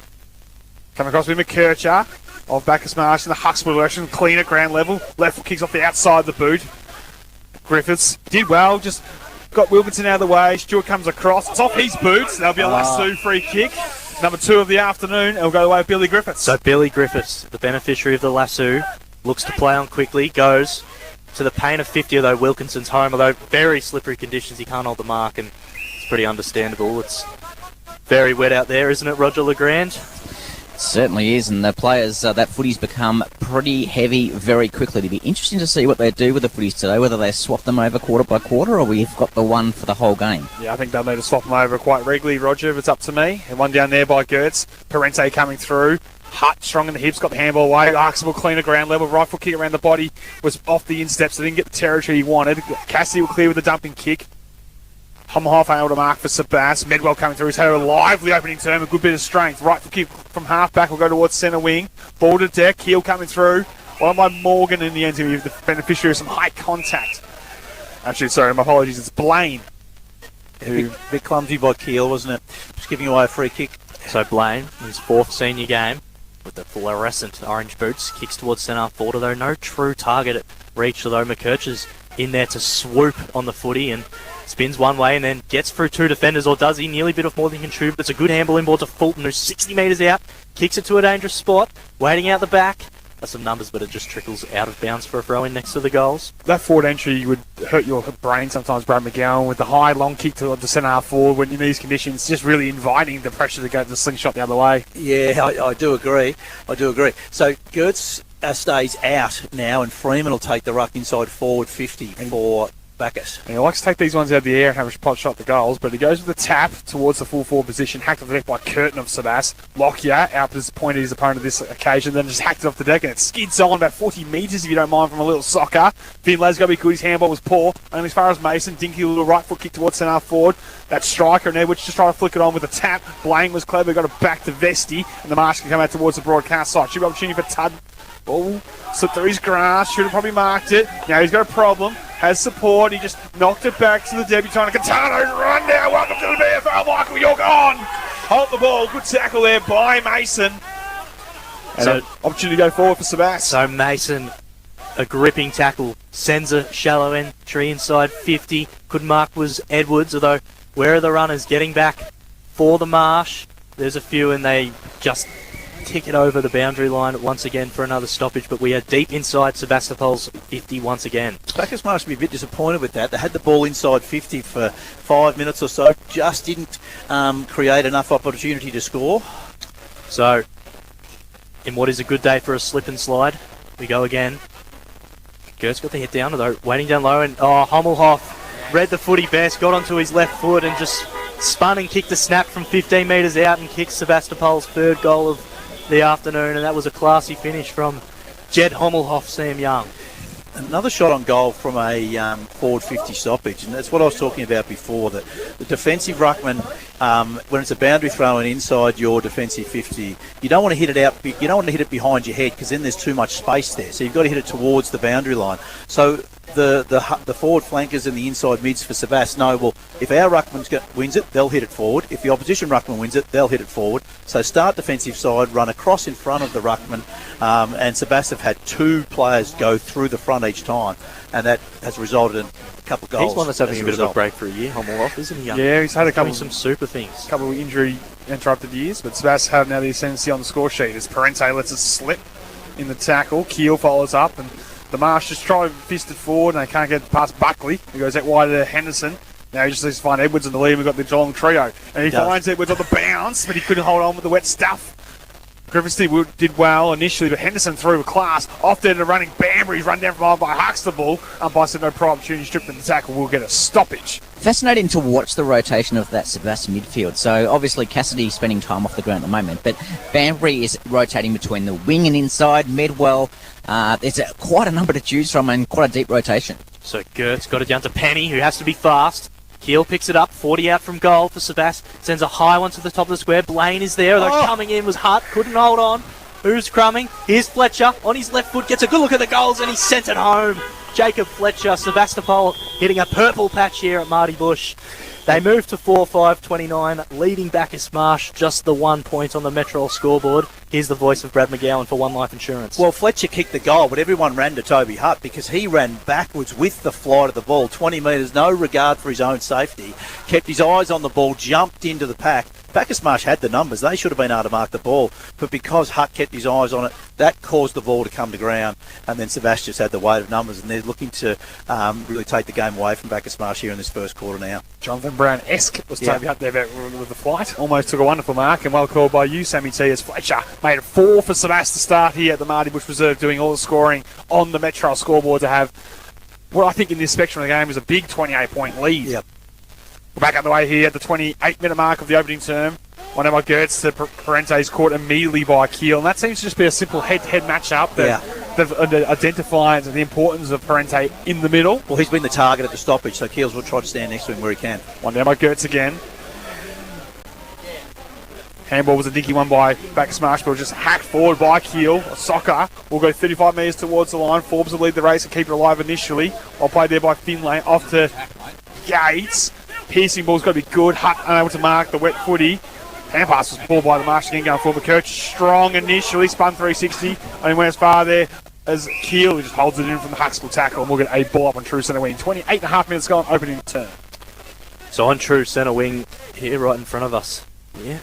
Coming across with McKercher of Bacchus Marsh in the Huxtable direction, clean at ground level. Left foot kicks off the outside of the boot. Griffiths did well, just got Wilkinson out of the way. Stewart comes across. It's off his boots. There'll be a lasso free kick. Number 2 of the afternoon. It'll go the way of Billy Griffiths. So Billy Griffiths, the beneficiary of the lasso, looks to play on quickly, goes to the paint of 50, although Wilkinson's home, although very slippery conditions, he can't hold the mark, and it's pretty understandable. It's very wet out there, isn't it, Roger Legrand? Certainly is, and the players, that footy's become pretty heavy very quickly. It'll be interesting to see what they do with the footies today, whether they swap them over quarter by quarter or we've got the one for the whole game. Yeah, I think they'll need to swap them over quite regularly, Roger, if it's up to me. And one down there by Gertz. Parente coming through. Hutt strong in the hips, got the handball away. Huxtable clean at ground level. Right foot kick around the body was off the instep, so didn't get the territory he wanted. Cassidy will clear with the dumping kick. Hummelhoff able to mark for Sebas. Medwell coming through. He's had a lively opening term, a good bit of strength. Right foot kick from half back will go towards centre wing. Ball to deck. Heel coming through. One by Morgan in the end to be the beneficiary of some high contact. Actually, sorry, my apologies. It's Blaine. A bit clumsy by Keel, wasn't it? Just giving away a free kick. So Blaine, in his 4th senior game, with the fluorescent orange boots, kicks towards centre forward, although no true target at reach, although McKircher's in there to swoop on the footy and spins one way and then gets through 2 defenders, or does he? Nearly bit off more than he can chew, but it's a good handball in ball to Fulton, who's 60 metres out, kicks it to a dangerous spot, waiting out the back. That's some numbers, but it just trickles out of bounds for a throw in next to the goals. That forward entry would hurt your brain sometimes, Brad McGowan, with the high long kick to the centre half forward when in these conditions, just really inviting the pressure to go to the slingshot the other way. Yeah, I do agree. So Gertz stays out now, and Freeman will take the ruck inside forward 50 for Bacchus. And he likes to take these ones out of the air and have a pot shot the goals, but he goes with the tap towards the full forward position, hacked off the deck by Curtin of Sebas. Lockyer outdisappointed his opponent this occasion, then just hacked it off the deck and it skids on about 40 metres if you don't mind from a little soccer. Finlay's got to be good, his handball was poor. Only as far as Mason, dinky little right foot kick towards centre forward. That striker and Edwards just trying to flick it on with a tap. Blaine was clever, got it back to Vesti, and the Marsh can come out towards the broadcast side. Should be opportunity for Tud. Ball slipped through his grass, should have probably marked it. Now he's got a problem, has support, he just knocked it back to the debutant. Catano's run now, welcome to the BFL, Michael, you're gone. Hold the ball, good tackle there by Mason. And So- an opportunity to go forward for Sebas. So Mason, a gripping tackle, sends a shallow entry inside 50. Good mark was Edwards, although where are the runners getting back for the Marsh? There's a few and they just tick it over the boundary line once again for another stoppage, but we are deep inside Sebastopol's 50 once again. Bacchus Marsh will be a bit disappointed with that. They had the ball inside 50 for 5 minutes or so, just didn't create enough opportunity to score. So, in what is a good day for a slip and slide, we go again. Gert's got the hit down, though, waiting down low, and Hummelhoff read the footy best, got onto his left foot and just spun and kicked a snap from 15 metres out and kicked Sebastopol's 3rd goal of the afternoon, and that was a classy finish from Jed Hummelhoff, Sam Young. Another shot on goal from a forward 50 stoppage, and that's what I was talking about before, that the defensive ruckman, when it's a boundary throw and inside your defensive 50, you don't want to hit it out, you don't want to hit it behind your head because then there's too much space there, so you've got to hit it towards the boundary line. So the forward flankers and the inside mids for Sebas know, well, if our ruckman wins it, they'll hit it forward. If the opposition ruckman wins it, they'll hit it forward. So start defensive side, run across in front of the ruckman, and Sebas have had 2 players go through the front each time, and that has resulted in a couple of goals. He's one that's having as a bit of a result. breakthrough year, Hummelhoff, isn't he? Young? Yeah, he's had a couple Doing some super things. of injury interrupted years, but Sebas have now the ascendancy on the score sheet as Parente lets it slip in the tackle. Keel follows up, and the Marsh just try to fist it forward, and they can't get past Buckley, who goes out wide to Henderson. Now he just needs to find Edwards in the lead. We've got the Geelong trio, and he finds Edwards on the bounce, but he couldn't hold on with the wet stuff. Griffiths did well initially, but Henderson threw with class. Off there to running Bambury. He's run down from behind by Huxtable. Umpire said no prior opportunity, stripped in the tackle. We'll get a stoppage. Fascinating to watch the rotation of that Sebas midfield. So obviously Cassidy spending time off the ground at the moment, but Banbury is rotating between the wing and inside. Medwell, there's quite a number to choose from and quite a deep rotation. So Gert's got it down to Penny, who has to be fast. Keel picks it up, 40 out from goal for Sebas. Sends a high one to the top of the square. Blaine is there, although coming in was Hutt. Couldn't hold on. Who's crumbing? Here's Fletcher on his left foot. Gets a good look at the goals and he sent it home. Jacob Fletcher, Sebastopol hitting a purple patch here at Marty Bush. They move to 4-5-29, leading Bacchus Marsh just the 1 point on the Metro scoreboard. Here's the voice of Brad McGowan for One Life Insurance. Well, Fletcher kicked the goal, but everyone ran to Toby Hutt because he ran backwards with the flight of the ball, 20 metres, no regard for his own safety, kept his eyes on the ball, jumped into the pack. Bacchus Marsh had the numbers. They should have been able to mark the ball, but because Hutt kept his eyes on it, that caused the ball to come to ground, and then Sebastian's had the weight of numbers, and they're looking to really take the game away from Bacchus Marsh here in this first quarter now. Jonathan Brown-esque was Toby Hutt there with the flight. Almost took a wonderful mark, and well called by you, Sammy T, as Fletcher made it 4 for Sebas to start here at the Marty Bush Reserve, doing all the scoring on the Metro scoreboard to have what I think in this section of the game is a big 28-point lead. Yep. We're back up the way here at the 28-minute mark of the opening term. One of my Gertz to Parente's caught immediately by Keel, and that seems to just be a simple head-to-head match-up that they've identified the importance of Parente in the middle. Well, he's been the target at the stoppage, so Keels will try to stand next to him where he can. One down by Gertz again. Handball was a dinky one by Bacchus Marsh, but just hacked forward by Keel. Soccer will go 35 metres towards the line. Forbes will lead the race and keep it alive initially. Well played there by Finlay. Off to Gates. Piercing ball's got to be good. Hutt unable to mark the wet footy. Hand pass was pulled by the Marsh again going forward. Kirch strong initially. Spun 360. Only went as far there as Keel, who just holds it in from the Huxtable tackle. And we'll get a ball up on true centre wing. 28.5 minutes gone. Opening turn. So on true centre wing here right in front of us. Yeah.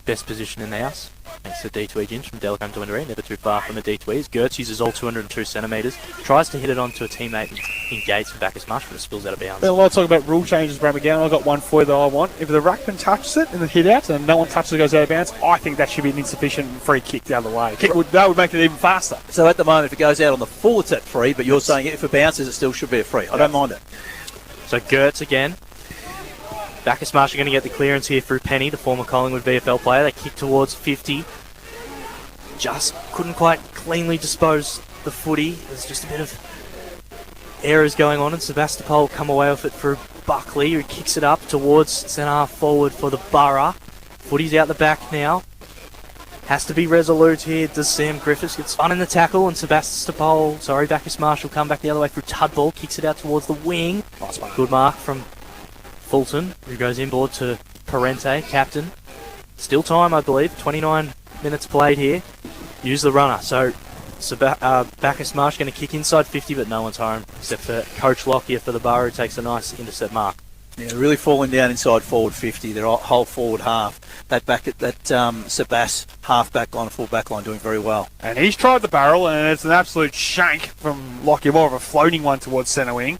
Best position in the house. Thanks to D2E Ginge from Delcombe to Windermere. Never too far from the D2Es. Gertz uses all 202 centimetres. Tries to hit it onto a teammate in Gates for Bacchus Marsh, but it spills out of bounds. Been a lot of talk about rule changes, Bram, again. I've got one for you that I want. If the ruckman touches it in the hit out and no one touches it, goes out of bounds, I think that should be an insufficient free kick the other way. That would make it even faster. So at the moment, if it goes out on the full, it's at free, but you're saying if it bounces, it still should be a free. I don't mind it. So Gertz again. Bacchus Marsh are going to get the clearance here through Penny, the former Collingwood VFL player. They kick towards 50. Just couldn't quite cleanly dispose the footy. There's just a bit of errors going on, and Sebastopol come away with it through Buckley, who kicks it up towards centre half forward for the Borough. Footy's out the back now. Has to be resolute here. Does Sam Griffiths get spun in the tackle, and Bacchus Marsh will come back the other way through Tudball, kicks it out towards the wing. Nice one. Good mark from Fulton, who goes inboard to Parente, captain. Still time, I believe. 29 minutes played here. Use the runner. So Bacchus Marsh going to kick inside 50, but no one's home except for Coach Lockyer for the Borough, who takes a nice intercept mark. Yeah, really falling down inside forward 50. Their whole forward half. That Sebas half back line, full back line, doing very well. And he's tried the barrel, and it's an absolute shank from Lockyer, more of a floating one towards centre wing.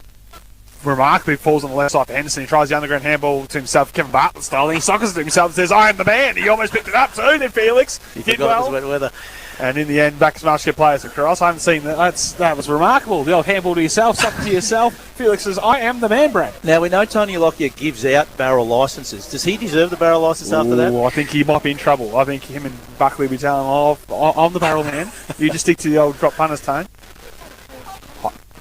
Remarkably falls on the left side for Henderson. He tries the underground handball to himself, Kevin Bartlett style. He soccers it to himself and says, "I am the man." He almost picked it up too. Then Felix did well. It was wet weather. And in the end, Bacchus Marsh get players across. I haven't seen that. That was remarkable. The old handball to yourself, sucker to yourself. Felix says, "I am the man, Brad." Now we know Tony Lockyer gives out barrel licences. Does he deserve the barrel licence after that? I think he might be in trouble. I think him and Buckley will be telling him, "Oh, I'm the barrel man. You just stick to the old drop punters tone."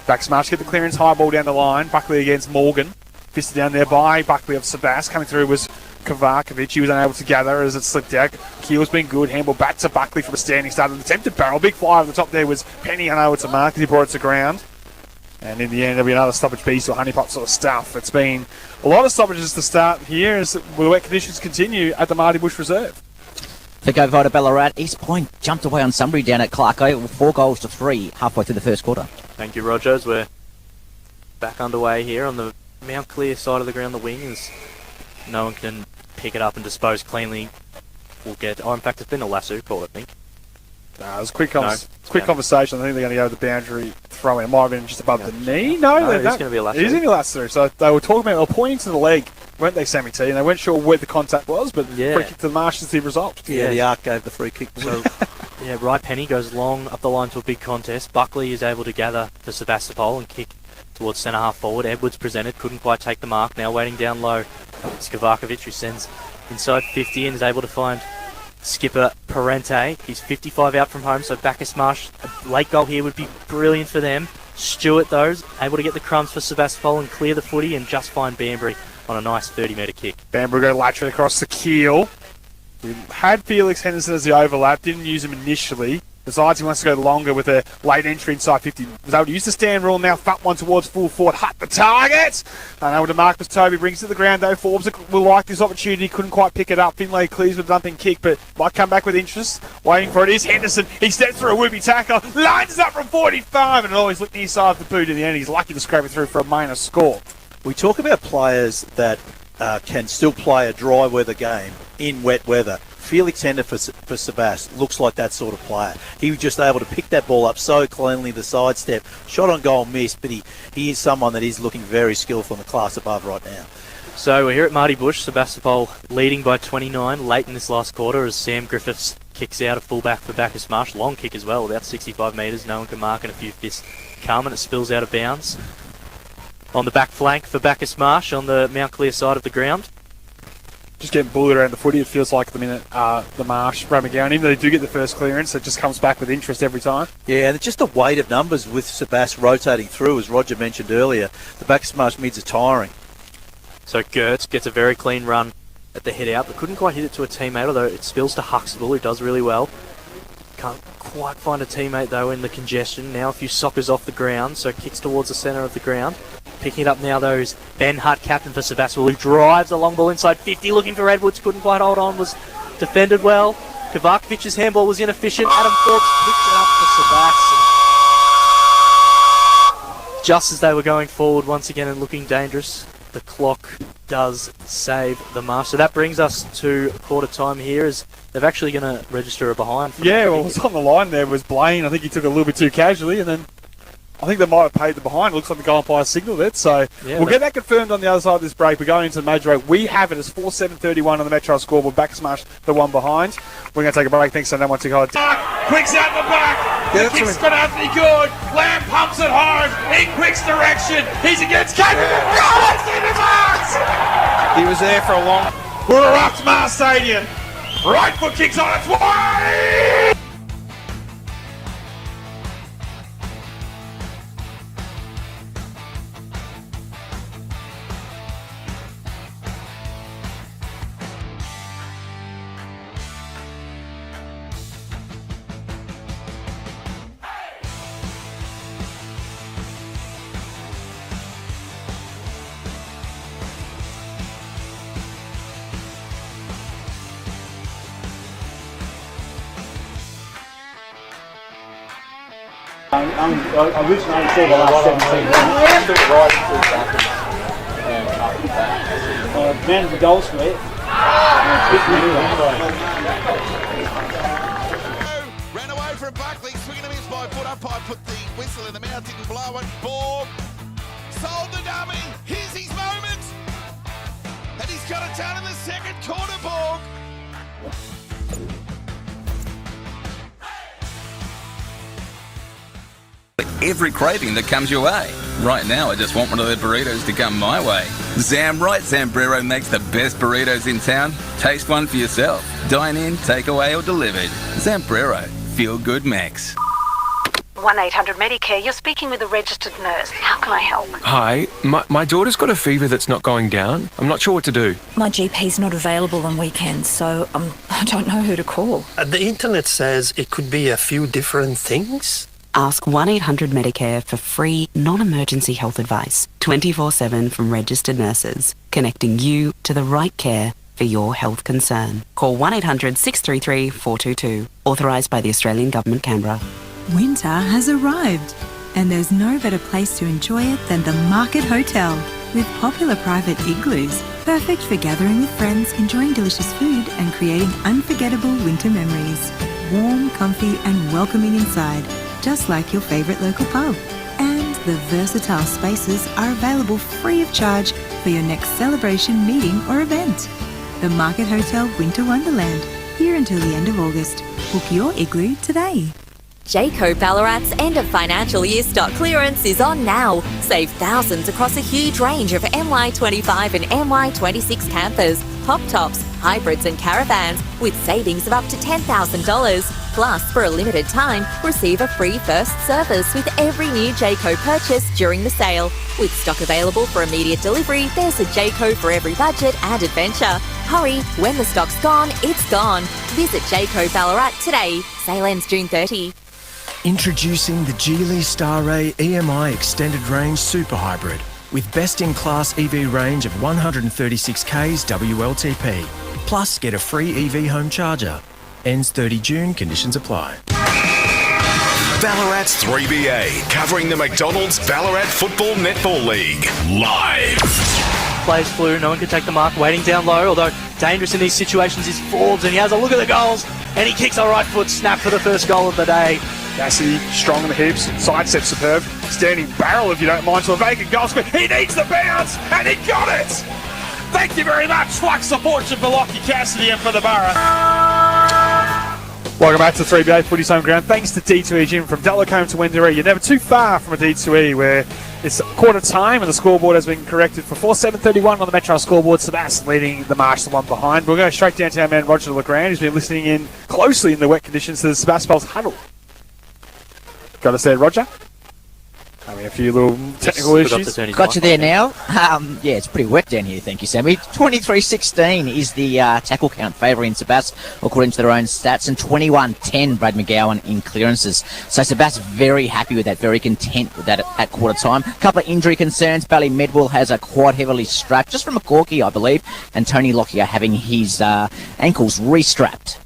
Bacchus Marsh get the clearance, high ball down the line. Buckley against Morgan. Fisted down there by Buckley of Sebas. Coming through was Kovakovic. He was unable to gather as it slipped out. Keel's been good. Handball back to Buckley from a standing start. An attempted barrel. Big fly over the top there was Penny unable to mark as he brought it to ground. And in the end, there'll be another stoppage piece or honeypot sort of stuff. It's been a lot of stoppages to start here as the wet conditions continue at the Marty Bush Reserve. To go via Ballarat, East Point jumped away on Sunbury down at Clarko, 4 goals to 3 halfway through the first quarter. Thank you, Rogers. We're back underway here on the Mount Clear side of the ground. The wings, no one can pick it up and dispose cleanly. We'll get. Oh, in fact, it's been a lasso call, I think. It was a quick conversation. I think they're going to go to the boundary throw in. It might have been just above the knee. No, it's going to be a lasso. It is going to be a lasso. So they were talking about, they were pointing to the leg, weren't they, Sammy T? And they weren't sure where the contact was, but free kick to the Marsh is the result. Yeah, the Arc gave the free kick. So, yeah, Right Penny goes long up the line to a big contest. Buckley is able to gather for Sebastopol and kick towards centre half forward. Edwards presented, couldn't quite take the mark. Now waiting down low. It's Kovakovic who sends inside 50 and is able to find skipper Parente. He's 55 out from home, so Bacchus Marsh, a late goal here would be brilliant for them. Stewart, though, able to get the crumbs for Sebastopol and clear the footy and just find Banbury on a nice 30-metre kick. Banbury go lateral across the keel. We had Felix Henderson as the overlap, didn't use him initially. Decides he wants to go longer with a late entry inside 50. Was able to use the stand rule, now front one towards full forward. Hutt the target! Unable to mark as Toby brings it to the ground though. Forbes will like this opportunity, couldn't quite pick it up. Finlay clears with a dumping kick, but might come back with interest. Waiting for it is Henderson. He steps through a whoopie tackle, lines up from 45, and always looked near side of the boot in the end. He's lucky to scrape it through for a minor score. We talk about players that can still play a dry weather game in wet weather. Felix Hender for Sebas looks like that sort of player. He was just able to pick that ball up so cleanly, the sidestep, shot on goal missed, but he is someone that is looking very skillful in the class above right now. So we're here at Marty Bush, Sebastopol leading by 29 late in this last quarter as Sam Griffiths kicks out a fullback for Bacchus Marsh. Long kick as well, about 65 metres. No one can mark and a few fists come and it spills out of bounds. On the back flank for Bacchus Marsh on the Mount Clear side of the ground. just getting bullied around the footy, it feels like, the minute the Marsh run McGowan. Even though they do get the first clearance, it just comes back with interest every time. Yeah, and just the weight of numbers with Sebas rotating through, as Roger mentioned earlier. The Bacchus Marsh mids are tiring. So Gertz gets a very clean run at the head out, but couldn't quite hit it to a teammate, although it spills to Huxtable, who does really well. Can't quite find a teammate, though, in the congestion. Now a few sockers off the ground, so kicks towards the centre of the ground. Picking it up now, though, is Ben Hutt, captain for Sebastopol, who drives a long ball inside 50, looking for Edwards, couldn't quite hold on, was defended well. Kovakovic's handball was inefficient. Adam Forbes picked it up for Sebastopol. Just as they were going forward once again and looking dangerous, the clock does save the Marsh. So that brings us to quarter time here, as they're actually going to register a behind. Yeah, well, what's on the line there was Blaine. I think he took it a little bit too casually, and then I think they might have paid the behind. It looks like the goal umpire signalled it. So Yeah, we'll get that confirmed on the other side of this break. We're going into the major break. We have it as 4:7:31 on the Metro scoreboard. Bacchus Marsh, the one behind. We're going to take a break. Thanks, and then once again. Quick's out the back. The kick's going to have to be good. Lamb pumps it hard in Quick's direction. He's against Kevin. It's in the box. He was there for a long. We're at Roxmar Stadium. Right foot kicks on its way. I originally only saw the last 17 minutes. Man of the goal square. Ran away from Buckley, swinging a miss by foot. Umpire put the whistle in the mouth, didn't blow it. Borg sold the dummy. Here's his moment. And he's got it done in the second quarter, Borg. Every craving that comes your way. Right now, I just want one of their burritos to come my way. Zambrero makes the best burritos in town. Taste one for yourself. Dine in, take away, or delivered. Zambrero. Feel good Max. 1-800-Medicare, you're speaking with a registered nurse. How can I help? Hi, my daughter's got a fever that's not going down. I'm not sure what to do. My GP's not available on weekends, so I don't know who to call. The internet says it could be a few different things. Ask 1-800-Medicare for free, non-emergency health advice, 24/7 from registered nurses, connecting you to the right care for your health concern. Call 1-800-633-422, authorised by the Australian Government, Canberra. Winter has arrived, and there's no better place to enjoy it than the Market Hotel, with popular private igloos, perfect for gathering with friends, enjoying delicious food, and creating unforgettable winter memories. Warm, comfy, and welcoming inside, just like your favourite local pub. And the versatile spaces are available free of charge for your next celebration, meeting, or event. The Market Hotel Winter Wonderland, here until the end of August. Book your igloo today. Jayco Ballarat's end of financial year stock clearance is on now. Save thousands across a huge range of MY25 and MY26 campers, pop tops, hybrids and caravans with savings of up to $10,000. Plus, for a limited time, receive a free first service with every new Jayco purchase during the sale. With stock available for immediate delivery, there's a Jayco for every budget and adventure. Hurry, when the stock's gone, it's gone. Visit Jayco Ballarat today. Sale ends June 30. Introducing the Geely Starray EMI Extended Range Super Hybrid with best-in-class EV range of 136 Ks WLTP. Plus, get a free EV home charger. Ends 30 June, conditions apply. Ballarat's 3BA, covering the McDonald's Ballarat Football Netball League, live. Plays flew, no one can take the mark, waiting down low, although dangerous in these situations is Forbes, and he has a look at the goals, and he kicks a right foot snap for the first goal of the day. Cassidy, strong in the hips, sidestep superb, standing barrel if you don't mind to a vacant goal square. He needs the bounce, and he got it! Thank you very much, Flux support for Lockie Cassidy and for the Borough. Welcome back to 3BA Footy's home ground. Thanks to D2E Gym from Delacombe to Wendouree. You're never too far from a D2E where It's quarter time, and the scoreboard has been corrected for 4:7:31 on the Metro scoreboard. Sebastopol leading the Marsh, the one behind. We'll go straight down to our man Roger Legrand, who's been listening in closely in the wet conditions to the Sebastopol's huddle. Got us there, Roger? Having a few little technical issues. Got you there now. Yeah, it's pretty wet down here, thank you, Sammy. 23-16 is the tackle count favouring Sebastopol, according to their own stats, and 21-10 Brad McGowan in clearances. So Sebastopol very happy with that, very content with that at quarter time. A couple of injury concerns. Ballymedwell has a quite heavily strapped, just from a corky, I believe, and Tony Lockyer having his ankles restrapped.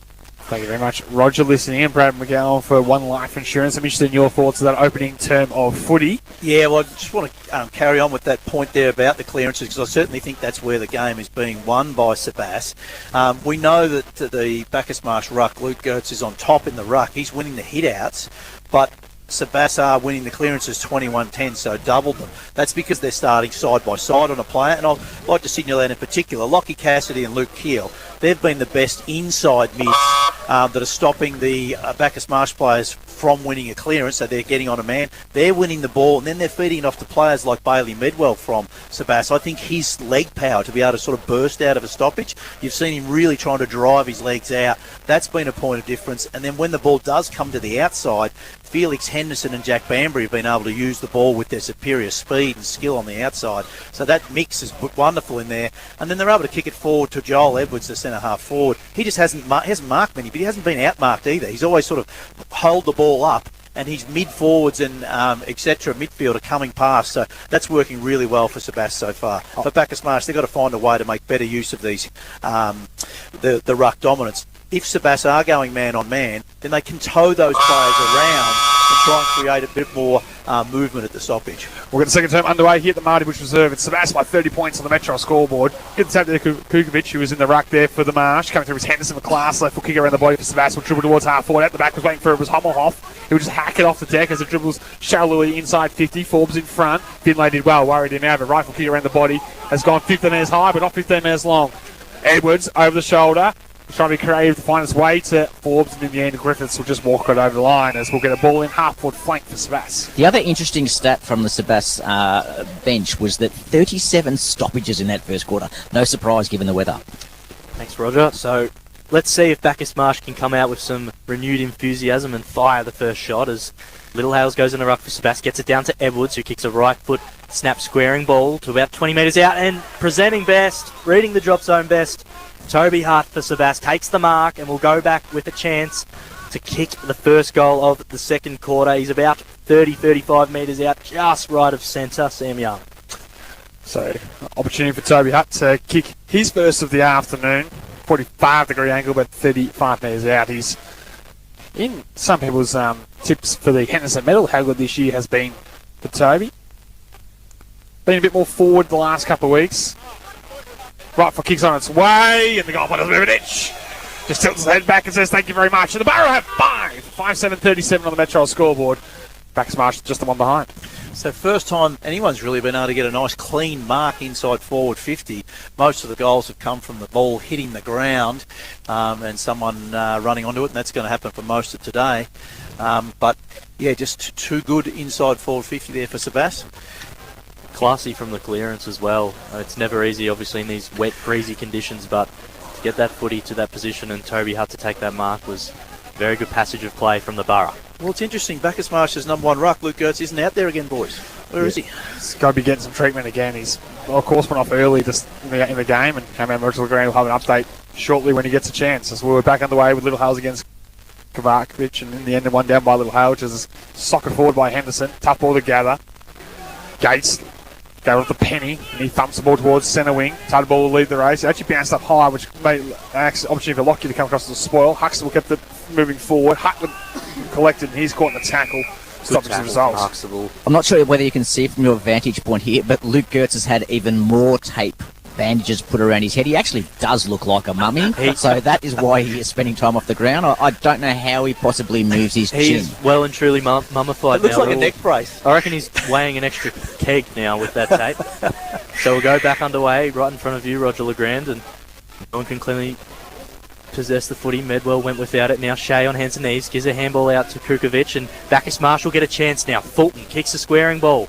Thank you very much, Roger, listening in. Brad McGowan for One Life Insurance. I'm interested in your thoughts of that opening term of footy. Yeah, well, I just want to carry on with that point there about the clearances, because I certainly think that's where the game is being won by Sebastopol. We know that the Bacchus Marsh ruck, Luke Gertz, is on top in the ruck. He's winning the hit-outs, but Sebastopol are winning the clearances 21-10, so doubled them. That's because they're starting side by side on a player, and I'd like to signal that in particular. Lockie Cassidy and Luke Keel, they've been the best inside mids that are stopping the Bacchus Marsh players from winning a clearance, so they're getting on a man. They're winning the ball, and then they're feeding it off to players like Ballymedwell from Sebastopol. I think his leg power to be able to sort of burst out of a stoppage, you've seen him really trying to drive his legs out. That's been a point of difference. And then when the ball does come to the outside, Felix Henderson and Jack Banbury have been able to use the ball with their superior speed and skill on the outside. So that mix is wonderful in there. And then they're able to kick it forward to Joel Edwards, the centre-half forward. He just hasn't marked many, but he hasn't been out-marked either. He's always sort of hold the ball up, and his mid-forwards and etc. midfield are coming past. So that's working really well for Sebastopol so far. For Bacchus Marsh, they've got to find a way to make better use of these the ruck dominance. If Sebastopol are going man-on-man, then they can tow those players around and try and create a bit more movement at the stoppage. We'll get the second term underway here at the Marty Bush Reserve. It's Sebastopol by 30 points on the Metro scoreboard. Get the tap there, Kukovic, who was in the ruck there for the Marsh. Coming through his Henderson with class, left foot kick around the body for Sebastopol. Dribble towards half forward. At the back was waiting for it was Hommelhoff. He would just hack it off the deck as it dribbles shallowly inside 50. Forbes in front. Finlay did well, worried him out. A rifle kick around the body has gone 15 metres high, but not 15 metres long. Edwards over the shoulder. Trying to be creative to find its way to Forbes, and in the end Griffiths will just walk it over the line as we'll get a ball in half-forward flank for Sebastopol. The other interesting stat from the Sebastopol bench was that 37 stoppages in that first quarter. No surprise given the weather. Thanks, Roger. So let's see if Bacchus Marsh can come out with some renewed enthusiasm and fire the first shot as Little Hales goes in the ruck for Sebastopol, gets it down to Edwards, who kicks a right foot snap squaring ball to about 20 metres out, and presenting best, reading the drop zone best, Toby Hutt for Sebastopol takes the mark and will go back with a chance to kick the first goal of the second quarter. He's about 30-35 metres out, just right of centre, Sam Young. So, opportunity for Toby Hutt to kick his first of the afternoon. 45-degree angle, but 35 metres out. He's in some people's tips for the Henderson medal. How good this year has been for Toby. Been a bit more forward the last couple of weeks. Right for kicks on its way, and the goal doesn't move an inch. Just tilts his head back and says thank you very much. And the Barrow have 5-7-37 on the Metro scoreboard. Bacchus Marsh just the one behind. So first time anyone's really been able to get a nice clean mark inside forward 50. Most of the goals have come from the ball hitting the ground and someone running onto it, and that's going to happen for most of today. But yeah, just too good inside forward 50 there for Sebastopol. Classy from the clearance as well. It's never easy, obviously, in these wet, breezy conditions, but to get that footy to that position and Toby Hutt to take that mark was a very good passage of play from the Borough. Well, it's interesting. Bacchus Marsh's number one ruck, Luke Gertz, isn't out there again, boys. Where is he? He's got to be getting some treatment again. He's, of course, went off early just in the game, and Cameron Merchant will have an update shortly when he gets a chance. As we're back underway with Little Hales against Kovacevic, and in the end, one down by Little Hales, which is soccer forward by Henderson. Tough ball to gather. Gates go with the penny, and he thumps the ball towards centre wing. Tight ball will lead the race. He actually bounced up high, which made an opportunity for Lockyer to come across the spoil. Huxtable kept it moving forward. Hutt collected, and he's caught in the tackle. Stopping the results. Huxtable. I'm not sure whether you can see from your vantage point here, but Luke Gertz has had even more tape bandages put around his head. He actually does look like a mummy, so that is why he is spending time off the ground. I don't know how he possibly moves his chin. He's well and truly mummified now. It looks like a neck brace. I reckon he's weighing an extra keg now with that tape. So we'll go back underway right in front of you, Roger Legrand, and no one can clearly possess the footy. Medwell went without it. Now Shea on hands and knees gives a handball out to Kukovic, and Bacchus Marsh will get a chance now. Fulton kicks a squaring ball.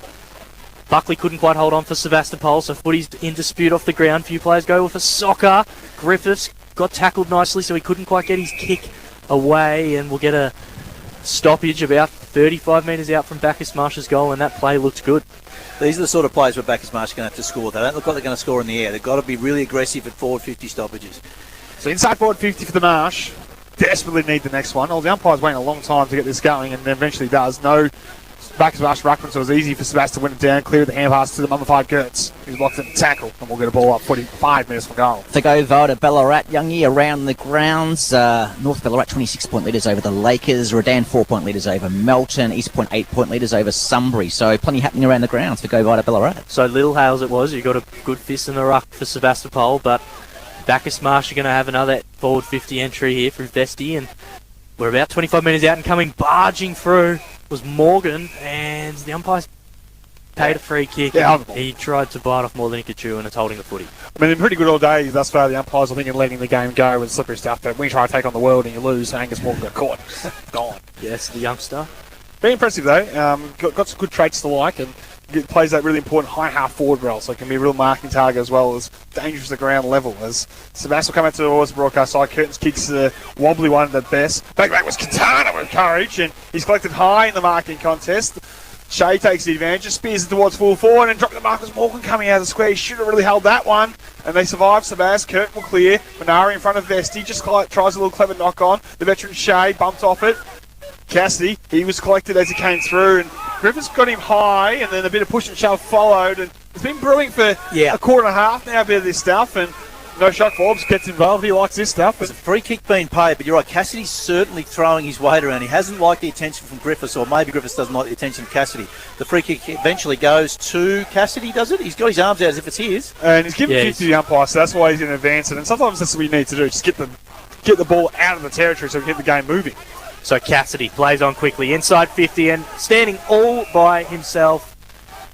Buckley couldn't quite hold on for Sebastopol, so footy's in dispute off the ground. Few players go with a soccer. Griffiths got tackled nicely, so he couldn't quite get his kick away, and we'll get a stoppage about 35 metres out from Bacchus Marsh's goal, and that play looked good. These are the sort of plays where Bacchus Marsh are going to have to score. They don't look like they're going to score in the air. They've got to be really aggressive at forward 50 stoppages. So inside forward 50 for the Marsh. Desperately need the next one. The umpire's waiting a long time to get this going, and then eventually does. No Bacchus Marsh ruckman, so it was easy for Sebastopol to win it down, clear the hand pass to the mummified Gertz, who's blocked it and tackle, and we'll get a ball up 45 minutes from goal. To go via Ballarat, Youngie around the grounds. North Ballarat 26-point leaders over the Lakers, Redan 4-point leaders over Melton, East Point 8-point leaders over Sunbury. So plenty happening around the grounds for go via Ballarat. So Little Hales it was. You got a good fist in the ruck for Sebastopol, but Bacchus Marsh are going to have another forward 50 entry here from Vesti, and we're about 25 metres out and coming, barging through was Morgan, and the umpire's paid a free kick. Yeah, he tried to bite off more than he could chew, and it's holding the footy. I mean, they're pretty good all day thus far, the umpires, I think, in letting the game go and slippery stuff, but when you try to take on the world and you lose, Angus Morgan got caught. Gone. Yes, the youngster. Very impressive, though. Got some good traits to like, and plays that really important high half forward role, so it can be a real marking target as well as dangerous at the ground level. As Sebastopol come out towards the broadcast side, Curtin's kicks a wobbly one at best. Back was Katana with courage, and he's collected high in the marking contest. Shea takes the advantage, spears it towards full forward, and dropped the Marcus Morgan coming out of the square. He should have really held that one, and they survive. Sebas, Curtin will clear. Manari in front of Vesti, just tries a little clever knock on. The veteran Shea bumped off it. Cassidy, he was collected as he came through, and Griffiths got him high, and then a bit of push and shove followed, and it's been brewing for a quarter and a half now, a bit of this stuff, and no shock Forbes gets involved. He likes this stuff. There's a free kick being paid, but you're right, Cassidy's certainly throwing his weight around. He hasn't liked the attention from Griffiths, or maybe Griffiths doesn't like the attention of Cassidy. The free kick eventually goes to Cassidy, does it? He's got his arms out as if it's his. And he's giving kick to the umpire, so that's why he's going to advance it, and sometimes that's what you need to do, just get the ball out of the territory so we can get the game moving. So Cassidy plays on quickly, inside 50, and standing all by himself,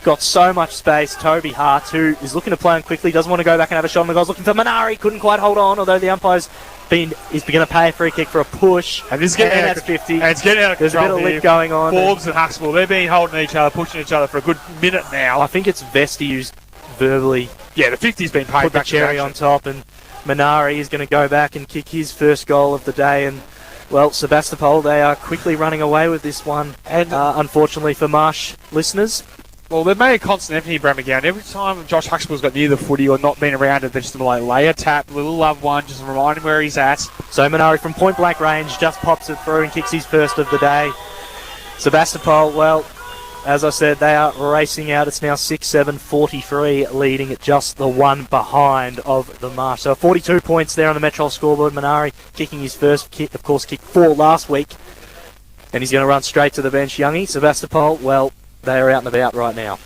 got so much space. Toby Hart, who is looking to play on quickly, doesn't want to go back and have a shot on the goals, looking for Manari, couldn't quite hold on, although the umpire's going to pay a free kick for a push. And this is getting out of 50. And it's getting out of There's control. There's a bit of lip going on. Forbes and Huxtable, they're being holding each other, pushing each other for a good minute now. I think it's Vesti who's verbally the 50's been paid put the cherry on top, and Manari is going to go back and kick his first goal of the day, and well, Sebastopol, they are quickly running away with this one, and unfortunately for Marsh listeners. Well, they've made a constant effort here, Brad McGowan. Every time Josh Huxtable's got near the footy or not been around it, they're just like lay a tap, little love one, just remind him where he's at. So Manari from point blank range just pops it through and kicks his first of the day. Sebastopol, well, as I said, they are racing out. It's now 6-7-43, leading at just the one behind of the Marsh. So 42 points there on the Metro scoreboard. Manari kicking his first kick, of course, kicked 4 last week. And he's going to run straight to the bench. Youngie, Sebastopol, well, they are out and about right now.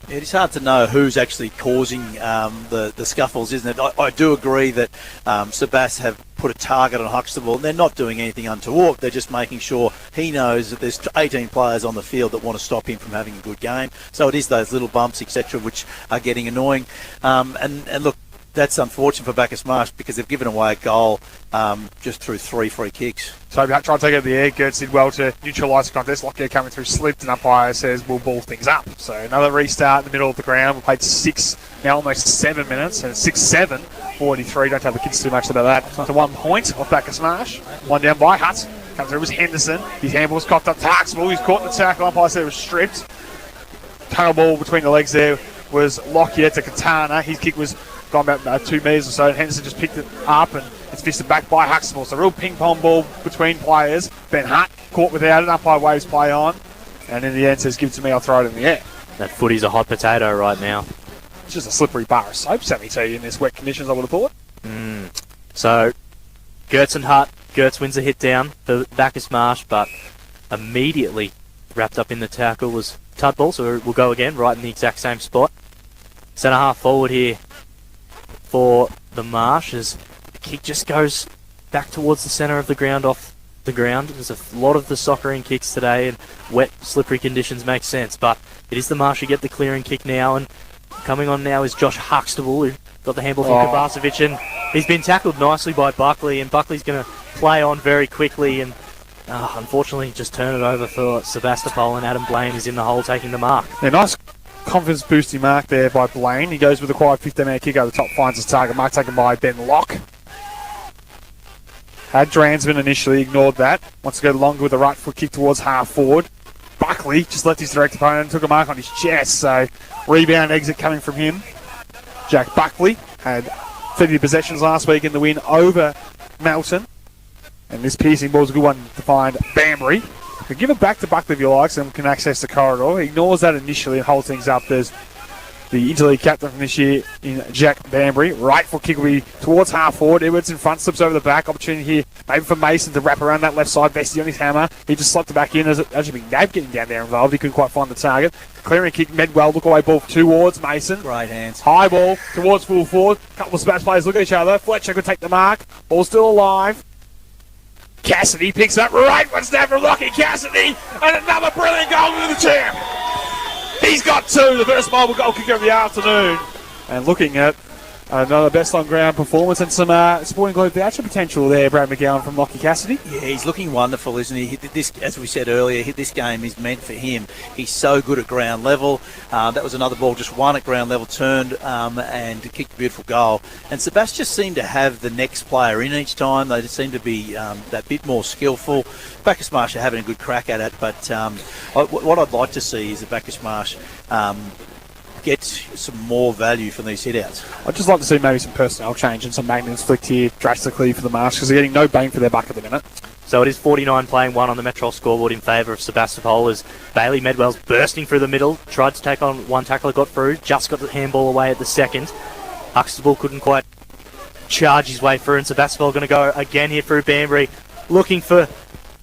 It is hard to know who's actually causing the scuffles, isn't it? I do agree that Sebas have put a target on Huxtable, and they're not doing anything untoward. They're just making sure he knows that there's 18 players on the field that want to stop him from having a good game. So it is those little bumps, etc., which are getting annoying. And look, that's unfortunate for Bacchus Marsh because they've given away a goal just through 3 free kicks. So try to take out the air. Gertz did well to neutralise the contest. Lockyer coming through, slipped, and umpire says we'll ball things up. So another restart in the middle of the ground. We played 6, now almost 7 minutes, and 6-7-43. Don't tell the kids too much about that. So 1 point off Bacchus Marsh. One down by Hutt. Comes through was Henderson. His handball was cocked up to Huxtable. He's caught in the tackle. Umpire said it was stripped. Tunnel ball between the legs there was Lockyer to Katana. His kick was gone about 2 metres or so, and Henderson just picked it up and it's fisted back by Huxtable. So real ping-pong ball between players. Ben Hutt caught without it, umpire waves play on, and in the end says, give it to me, I'll throw it in the air. That footy's a hot potato right now. It's just a slippery bar of soap, Sammy T, in this wet conditions, I would have thought. So, Gertz and Hutt. Gertz wins a hit down for Bacchus Marsh, but immediately wrapped up in the tackle was Tudball, so we'll go again, right in the exact same spot. Centre half forward here for the Marsh as the kick just goes back towards the centre of the ground, off the ground. There's a lot of the soccering kicks today, and wet, slippery conditions make sense, but it is the Marsh who get the clearing kick now, and coming on now is Josh Huxtable, who got the handball from Kovacevic, and he's been tackled nicely by Buckley, and Buckley's going to play on very quickly, and unfortunately just turn it over for Sebastopol, and Adam Blaine is in the hole taking the mark. Yeah, nice confidence boosting mark there by Blaine. He goes with a quiet 15-metre kick over the top, finds his target. Mark taken by Ben Locke. Had Dransman initially, ignored that. Wants to go longer with the right foot kick towards half forward. Buckley just left his direct opponent and took a mark on his chest, so rebound exit coming from him. Jack Buckley had 30 possessions last week in the win over Melton. And this piercing ball is a good one to find Banbury. Can give it back to Buckley if you like, so can access the corridor. He ignores that initially and holds things up. There's the interleague captain from this year in Jack Banbury. Right foot kick will be towards half forward. Edwards in front, slips over the back. Opportunity here maybe for Mason to wrap around that left side. Bestie on his hammer. He just slapped it back in. As actually McNabb getting down there involved. He couldn't quite find the target. Clearing kick, Medwell, look away ball towards Mason. Great hands. High ball towards full forward. Couple of Sebastopol players look at each other. Fletcher could take the mark. Ball still alive. Cassidy picks up right one snap from Lockie Cassidy, and another brilliant goal to the champ. He's got two, the first mobile goal kicker of the afternoon. And looking at another best on ground performance and some Sporting Globe voucher potential there, Brad McGowan from Lockie Cassidy. Yeah, he's looking wonderful, isn't he? This, as we said earlier, this game is meant for him. He's so good at ground level. That was another ball, just one at ground level, turned and kicked a beautiful goal. And Sebastopol just seeed to have the next player in each time. They just seem to be that bit more skillful. Bacchus Marsh are having a good crack at it, but what I'd like to see is that Bacchus Marsh get some more value from these hit-outs. I'd just like to see maybe some personnel change and some maintenance flicked here drastically for the Marsh, because they're getting no bang for their buck at the minute. So it is 49 playing 1 on the Metro scoreboard in favour of Sebastopol as Bailey Medwell's bursting through the middle, tried to take on one tackler, got through, just got the handball away at the second. Huxtable couldn't quite charge his way through, and Sebastopol going to go again here through Banbury, looking for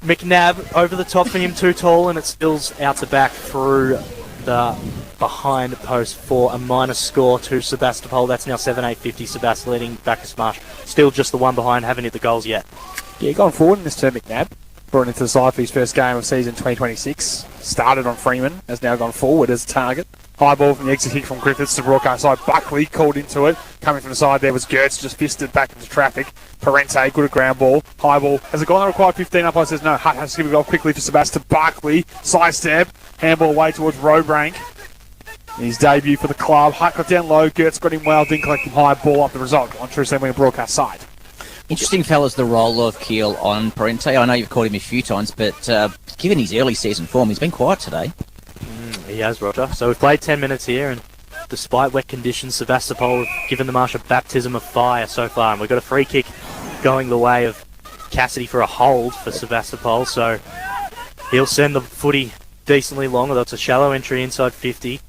McNabb over the top for him, too tall, and it spills out to back through the behind post for a minus score to Sebastopol. That's now 7-8-50. Sebastopol leading Bacchus Marsh. Still just the one behind, haven't hit the goals yet. Yeah, gone forward in this turn, McNabb. Brought into the side for his first game of season 2026. Started on Freeman, has now gone forward as a target. High ball from the exit kick from Griffiths to broadcast side. Buckley called into it. Coming from the side there was Gertz, just fisted back into traffic. Parente, good at ground ball. High ball. Has it gone required 15 up? I says no. Hutt has to give it off quickly for Sebastopol. Buckley, side step. Handball away towards Rowbrank. His debut for the club. Hutt got down low. Gertz got him well. Didn't collect him high. Ball up the result. On true assembly and broadcast side. Interesting, fellas, the role of Keel on Parente. I know you've called him a few times, but given his early season form, he's been quiet today. He has, Roger. So we've played 10 minutes here, and despite wet conditions, Sebastopol have given the Marsh a baptism of fire so far. And we've got a free kick going the way of Cassidy for a hold for Sebastopol. So he'll send the footy decently long, although it's a shallow entry inside 50.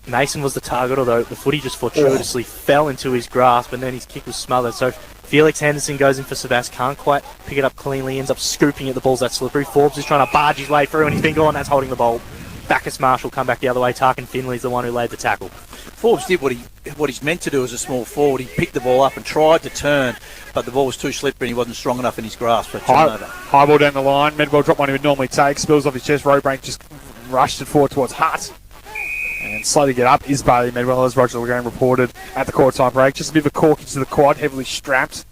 Mason was the target, although the footy just fortuitously fell into his grasp, and then his kick was smothered. So Felix Henderson goes in for Sebastopol, can't quite pick it up cleanly, ends up scooping at the ball's that slippery. Forbes is trying to barge his way through, and he's been gone. That's holding the ball. Bacchus Marsh will come back the other way. Tarkin Finley's the one who laid the tackle. Forbes did what he's meant to do as a small forward. He picked the ball up and tried to turn, but the ball was too slippery and he wasn't strong enough in his grasp for a turnover. High ball down the line. Medwell dropped one he would normally take. Spills off his chest. Rowbrank just rushed it forward towards Hutt. And slow to get up is Bailey Medwell, as Roger Legrand reported at the quarter time break. Just a bit of a cork into the quad, heavily strapped.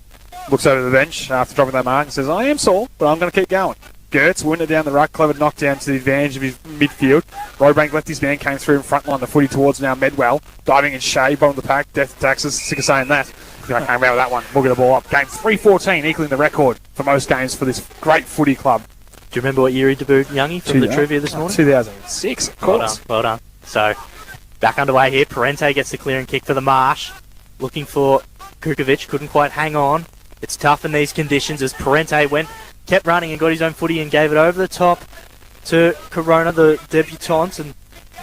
Looks over the bench after dropping that mark and says, I am sore, but I'm going to keep going. Gertz went it down the ruck, clever knockdown to the advantage of his midfield. Rowbrank left his man, came through in front line, the footy towards now Medwell. Diving in Shea, bottom of the pack, death taxes, sick of saying that. I came around with that one, we'll get the ball up. Game 3-14, equaling the record for most games for this great footy club. Do you remember what year he debuted, Youngie, from the trivia this morning? 2006, of course. Well done. So, back underway here. Parente gets the clearing kick for the Marsh. Looking for Kukovic, couldn't quite hang on. It's tough in these conditions as Parente kept running and got his own footy and gave it over the top to Corona, the debutante, and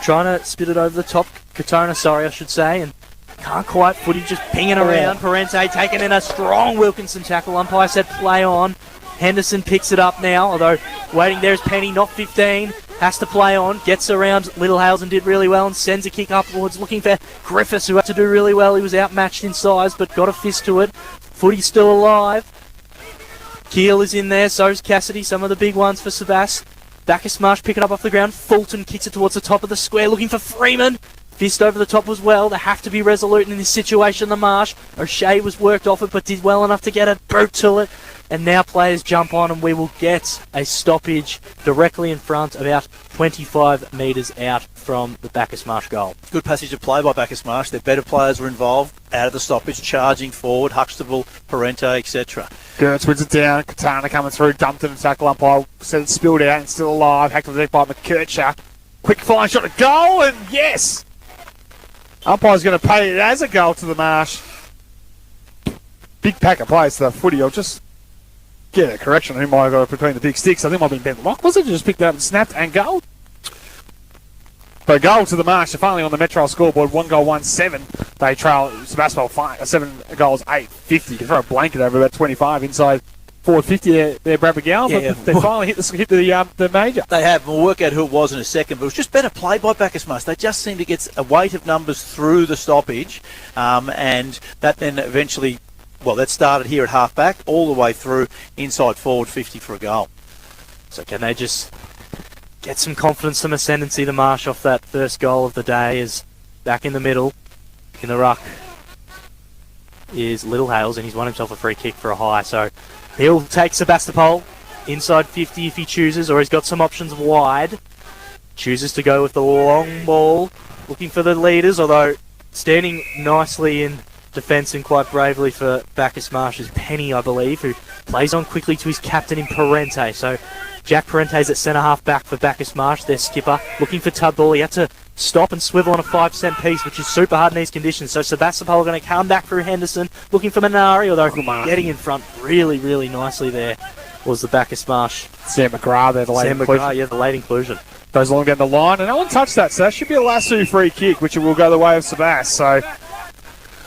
trying to spit it over the top. Katona, sorry, I should say, and can't quite. Footy just pinging around. Parente taking in a strong Wilkinson tackle. Umpire said play on. Henderson picks it up now, although waiting there is Penny, not 15. Has to play on, gets around Little Hales and did really well and sends a kick upwards looking for Griffiths, who had to do really well. He was outmatched in size but got a fist to it. Footy's still alive. Keel is in there, so's Cassidy, some of the big ones for Sebas. Bacchus Marsh pick it up off the ground. Fulton kicks it towards the top of the square looking for Freeman. Fist over the top as well. They have to be resolute in this situation, the Marsh. O'Shea was worked off it but did well enough to get a boot to it. and now players jump on, and we will get a stoppage directly in front, about 25 metres out from the Bacchus Marsh goal. Good passage of play by Bacchus Marsh. Their better players were involved out of the stoppage, charging forward, Huxtable, Parente, etc. Gertz wins it down. Katana coming through, dumped it and tackle umpire. Said it spilled out and still alive. Hacked to the deck by McKercher. Quick flying shot to goal, and yes! Umpire's going to pay it as a goal to the Marsh. Big pack of players to the footy. I'll just get a correction on who might have got between the big sticks. I think it might have been Ben Locke, was it? Just picked it up and snapped and goal. But a goal to the Marsh. They're finally on the Metro scoreboard. 1 goal, 1-7. They trail Sebastopol 7 goals, 8-50. You can throw a blanket over about 25 inside forward 50 there, Brad McGowan. Yeah. But they finally hit the major. They have. We'll work out who it was in a second, but it was just better play by Bacchus Marsh. They just seem to get a weight of numbers through the stoppage, and that then eventually, well, that started here at half-back, all the way through inside forward 50 for a goal. So can they just get some confidence, some ascendancy, the Marsh, off that first goal of the day? Is back in the middle, in the ruck, is Little Hales, and he's won himself a free kick for a high. So he'll take Sebastopol inside 50 if he chooses, or he's got some options wide. Chooses to go with the long ball, looking for the leaders, although standing nicely in defence and quite bravely for Bacchus Marsh is Penny, I believe, who plays on quickly to his captain in Parente. So Jack Parente's at centre-half back for Bacchus Marsh, their skipper, looking for Tubdall. He had to stop and swivel on a 5-cent piece, which is super hard in these conditions. So Sebastopol are going to come back through Henderson, looking for Minari, although getting in front really, really nicely there was the Bacchus Marsh. Sam McGrath there, the late inclusion. Yeah, the late inclusion. Goes along down the line, and no one touched that, so that should be a lasso free kick, which will go the way of Sebas. So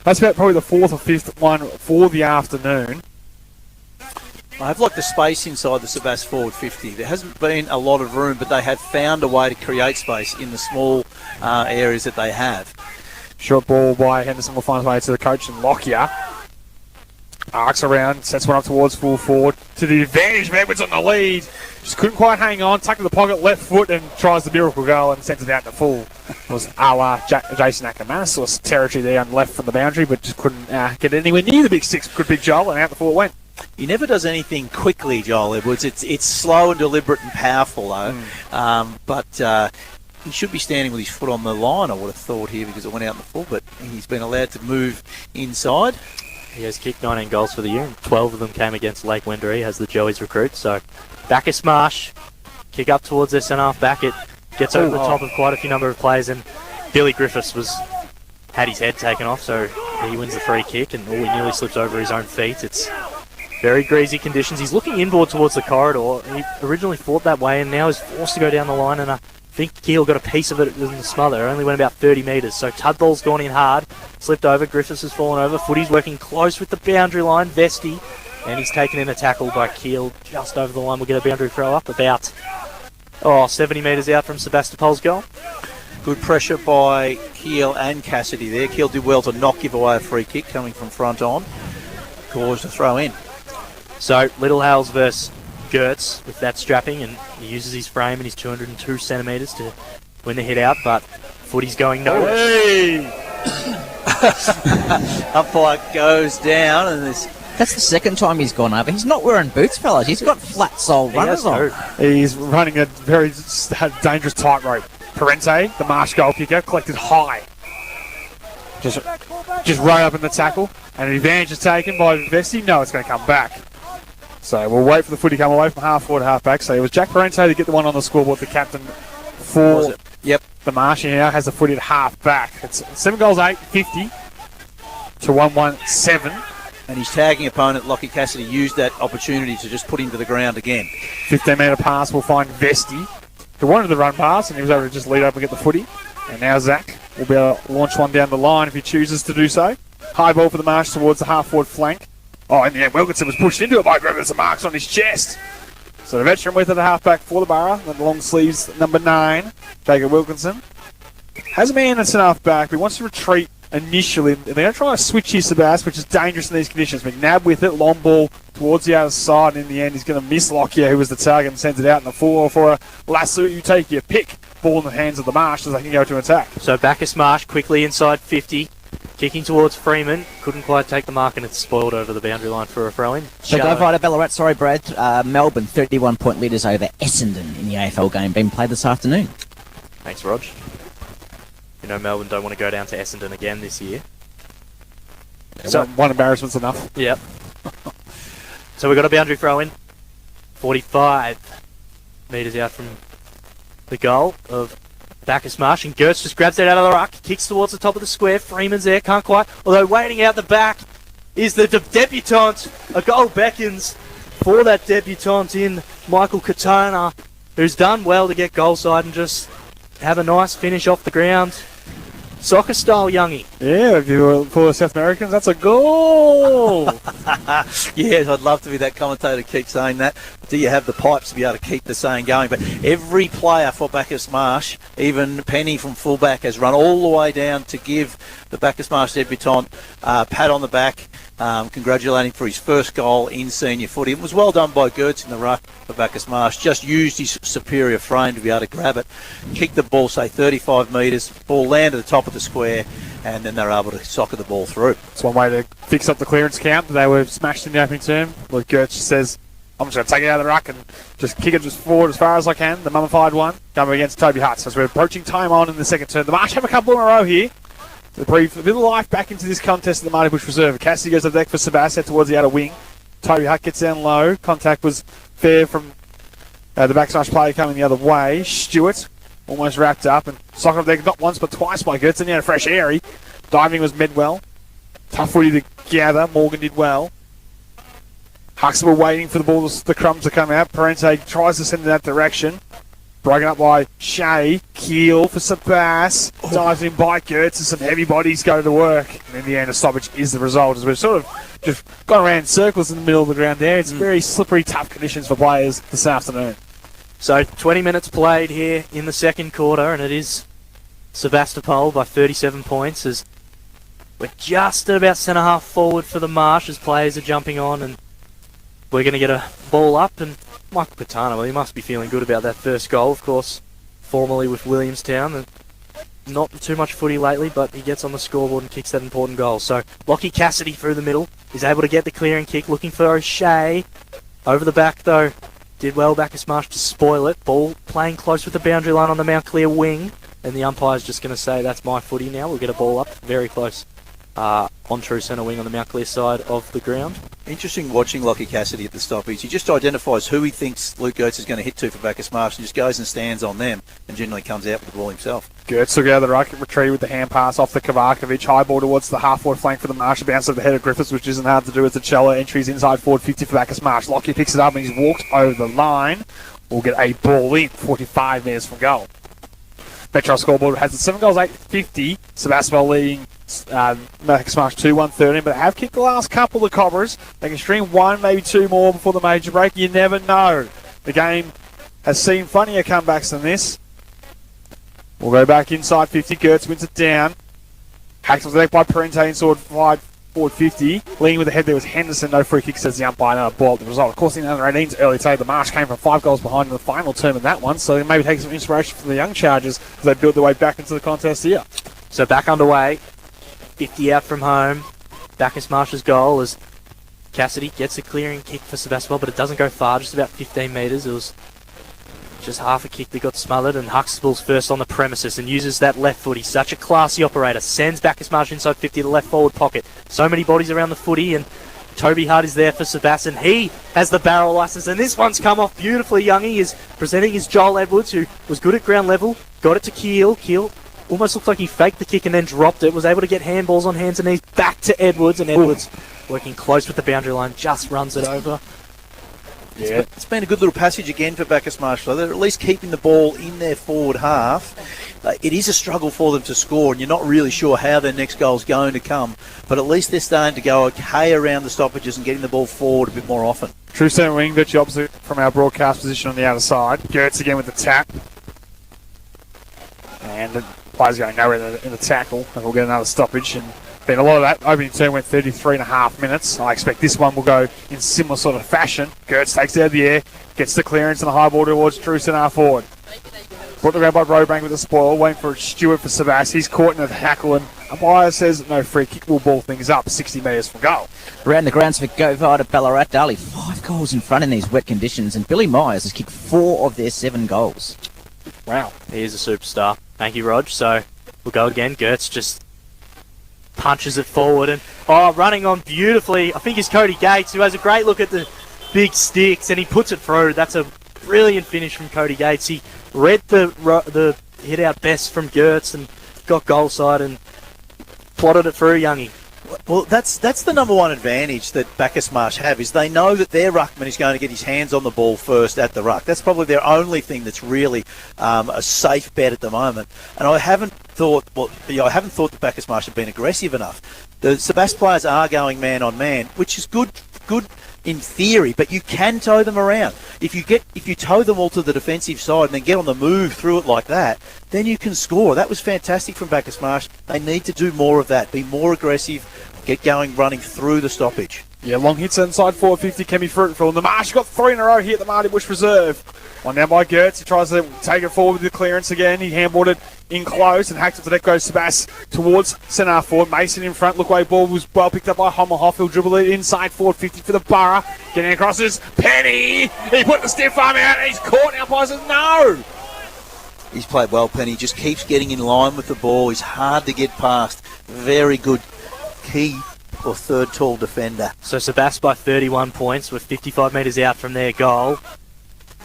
that's about probably the 4th or 5th one for the afternoon. I have liked the space inside the Sebas forward 50. There hasn't been a lot of room, but they have found a way to create space in the small areas that they have. Short ball by Henderson will find his way to the coach and Lockyer. Arcs around, sets one up towards full forward. To the advantage, Edwards on the lead. Just couldn't quite hang on, tucked in the pocket, left foot, and tries the miracle goal and sends it out to full. It was a la Jason Ackermanis, was territory there on left from the boundary, but just couldn't get anywhere near the big six. Good big Joel, and out the full it went. He never does anything quickly, Joel Edwards. It's slow and deliberate and powerful, though. But he should be standing with his foot on the line, I would have thought, here, because it went out in the full, but he's been allowed to move inside. He has kicked 19 goals for the year, and 12 of them came against Lake Wendouree as the Joey's recruit. So Bacchus Marsh, kick up towards their centre-half back. It gets over the top of quite a few number of players, and Billy Griffiths had his head taken off, so he wins the free kick, and he nearly slips over his own feet. It's very greasy conditions. He's looking inboard towards the corridor. He originally fought that way, and now is forced to go down the line, and I think Keel got a piece of it in the smother. It only went about 30 metres, so Tudball's gone in hard, slipped over, Griffiths has fallen over, Footy's working close with the boundary line, Vesti, and he's taken in a tackle by Keel just over the line. We'll get a boundary throw up about 70 metres out from Sebastopol's goal. Good pressure by Keel and Cassidy there. Keel did well to not give away a free kick coming from front on. Caused a throw in. So Little Hales versus Gertz with that strapping, and he uses his frame and his 202 centimetres to win the hit out, but Footy's going nowhere. Hey! Umpire goes down, and there's... That's the second time he's gone over. He's not wearing boots, fellas. He's got flat-sole runners on. He's running a very dangerous tightrope. Parente, the Marsh goal kicker, collected high. Just right up in the tackle, and an advantage is taken by Vesti. No, it's going to come back. So we'll wait for the footy to come away from half forward, half back. So it was Jack Parente to get the one on the scoreboard, the captain for the Marsh. He now has the footy at half back. It's 7 goals, 8-50 to 1-1-7. And his tagging opponent, Lockie Cassidy, used that opportunity to just put him to the ground again. 15-metre pass will find Vesti, who wanted the run pass, and he was able to just lead up and get the footy. And now Zach will be able to launch one down the line if he chooses to do so. High ball for the Marsh towards the half-forward flank. Oh, in the end, Wilkinson was pushed into it by Griffiths and marks on his chest. So the veteran with it, the half-back for the Borough. And the long sleeves, number 9, Jacob Wilkinson. Has a man that's an half-back, but he wants to retreat initially. And they're going to try to switch here, Sebas, which is dangerous in these conditions. McNabb with it, long ball towards the other side. And in the end, he's going to miss Lockyer, who was the target, and sends it out in the full for a lasso. You take your pick. Ball in the hands of the Marsh as they can go to attack. So Bacchus Marsh quickly inside 50. Kicking towards Freeman, couldn't quite take the mark, and it's spoiled over the boundary line for a throw-in. So go right to Ballarat. Sorry, Brad. Melbourne 31-point leaders over Essendon in the AFL game being played this afternoon. Thanks, Rog. You know Melbourne don't want to go down to Essendon again this year. So one embarrassment's enough. Yep. So we've got a boundary throw-in. 45 metres out from the goal of Bacchus Marsh, and Gertz just grabs it out of the ruck, kicks towards the top of the square. Freeman's there, can't quite. Although waiting out the back is the debutant. A goal beckons for that debutant in Michael Katona, who's done well to get goal side and just have a nice finish off the ground. Soccer style, youngie. Yeah, if you for the South Americans, that's a goal. Yeah, I'd love to be that commentator keep saying that. Do you have the pipes to be able to keep the saying going? But every player for Bacchus Marsh, even Penny from fullback, has run all the way down to give the Bacchus Marsh debutant pat on the back, congratulating for his first goal in senior footy. It was well done by Gertz in the ruck for Bacchus Marsh. Just used his superior frame to be able to grab it, kick the ball, say 35 metres, ball land at the top of the square, and then they're able to soccer the ball through. It's one way to fix up the clearance count. They were smashed in the opening term. Well, Gertz says, I'm just going to take it out of the ruck and just kick it just forward as far as I can. The mummified one coming against Toby Hutz as we're approaching time on in the second term. The Marsh have a couple in a row here to breathe a bit of life back into this contest at the Marty Bush Reserve. Cassidy goes to the deck for Sebastopol towards the outer wing. Toby Hutt gets down low. Contact was fair from the back smash player coming the other way. Stewart almost wrapped up and soccer up there not once but twice by Gertz, and he had a fresh airy. Diving was Medwell. Tough footy to gather. Morgan did well. Huxtable waiting for the ball, the crumbs to come out. Parente tries to send in that direction. Broken up by Shea. Keel for Sebas. Dives in by Gertz, and some heavy bodies go to work. And in the end, a stoppage is the result, as we've sort of just gone around in circles in the middle of the ground there. It's very slippery, tough conditions for players this afternoon. So 20 minutes played here in the second quarter, and it is Sebastopol by 37 points as we're just at about centre-half forward for the Marsh as players are jumping on, and we're going to get a ball up. And Michael Katana, well, he must be feeling good about that first goal, of course, formerly with Williamstown. And not too much footy lately, but he gets on the scoreboard and kicks that important goal. So Lockie Cassidy through the middle is able to get the clearing kick, looking for O'Shea. Over the back, though, did well Bacchus Marsh to spoil it. Ball playing close with the boundary line on the Mount Clear wing. And the umpire's just going to say, that's my footy now. We'll get a ball up very close on true centre wing on the Mount Clear side of the ground. Interesting watching Lockie Cassidy at the stoppage. He just identifies who he thinks Luke Gertz is going to hit to for Bacchus Marsh and just goes and stands on them and generally comes out with the ball himself. Gertz took out the ruck, retrieved with the hand pass off the Kavakovic. High ball towards the half-forward flank for the Marsh. Bounce over the head of Griffiths, which isn't hard to do as the Chella entries inside forward 50 for Bacchus Marsh. Lockie picks it up and he's walked over the line. We'll get a ball in 45 metres from goal. Metro scoreboard has it 7 goals, 8-50. Sebastopol leading Bacchus Marsh 2-1-13, but have kicked the last couple of Cobbers. They can string one, maybe two more before the major break. You never know. The game has seen funnier comebacks than this. We'll go back inside 50. Gertz wins it down. Hacked off the deck by Parente inside forward 50. Leading with the head there was Henderson. No free kick, says the umpire. No ball. The result, of course, in the under 18s early today, the Marsh came from 5 goals behind in the final term in that one, so they maybe take some inspiration from the young Chargers as they build their way back into the contest here. So back underway. 50 out from home. Bacchus Marsh's goal as Cassidy gets a clearing kick for Sebastopol, but it doesn't go far, just about 15 metres. It was just half a kick that got smothered, and Huxtable's first on the premises and uses that left foot. He's such a classy operator. Sends Bacchus Marsh inside 50 to the left forward pocket. So many bodies around the footy, and Toby Hutt is there for Sebastopol. He has the barrel license, and this one's come off beautifully. Youngie is presenting his Joel Edwards, who was good at ground level. Got it to Keel. Keel almost looked like he faked the kick and then dropped it. Was able to get handballs on hands and knees back to Edwards, and Edwards working close with the boundary line just runs it over. Yeah. It's been a good little passage again for Bacchus Marsh. They're at least keeping the ball in their forward half. It is a struggle for them to score, and you're not really sure how their next goal is going to come. But at least they're starting to go okay around the stoppages and getting the ball forward a bit more often. True centre wing, virtually opposite from our broadcast position on the outer side. Gertz again with the tap. And the players going nowhere in the tackle, and we'll get another stoppage. And been a lot of that. Opening term went 33.5 minutes. I expect this one will go in similar sort of fashion. Gertz takes it out of the air, gets the clearance and the high ball towards true centre forward. Brought the ground by Robank with the spoil, waiting for Stewart for Sebas. He's caught in a tackle, and umpire says no free kick will ball things up 60 metres from goal. Around the grounds for Go Vita Ballarat, Daly 5 goals in front in these wet conditions, and Billy Myers has kicked 4 of their 7 goals. Wow. He is a superstar. Thank you, Rog. So we'll go again. Gertz just punches it forward and running on beautifully. I think it's Cody Gates, who has a great look at the big sticks, and he puts it through. That's a brilliant finish from Cody Gates. He read the hit out best from Gertz and got goal side and plotted it through, Youngie. Well, that's the number one advantage that Bacchus Marsh have, is they know that their ruckman is going to get his hands on the ball first at the ruck. That's probably their only thing that's really a safe bet at the moment. And I haven't thought that Bacchus Marsh have been aggressive enough. The Sebastopol players are going man on man, which is good in theory, but you can tow them around. If you tow them all to the defensive side and then get on the move through it like that, then you can score. That was fantastic from Bacchus Marsh. They need to do more of that. Be more aggressive. Get going, running through the stoppage. Yeah, long hits inside 450 can be fruitful. And the Marsh got 3 in a row here at the Marty Bush Reserve. One down by Gertz. He tries to take it forward with the clearance again. He handballed it in close and hacked it to that goes Sebas towards centre forward. Mason in front. Look away ball was well picked up by Homerhoff. He'll dribble it inside 450 for the Borough. Getting across is Penny. He put the stiff arm out and he's caught. Now Umpire says no. He's played well, Penny. Just keeps getting in line with the ball. He's hard to get past. Very good key or third tall defender. So Sebas by 31 points with 55 metres out from their goal.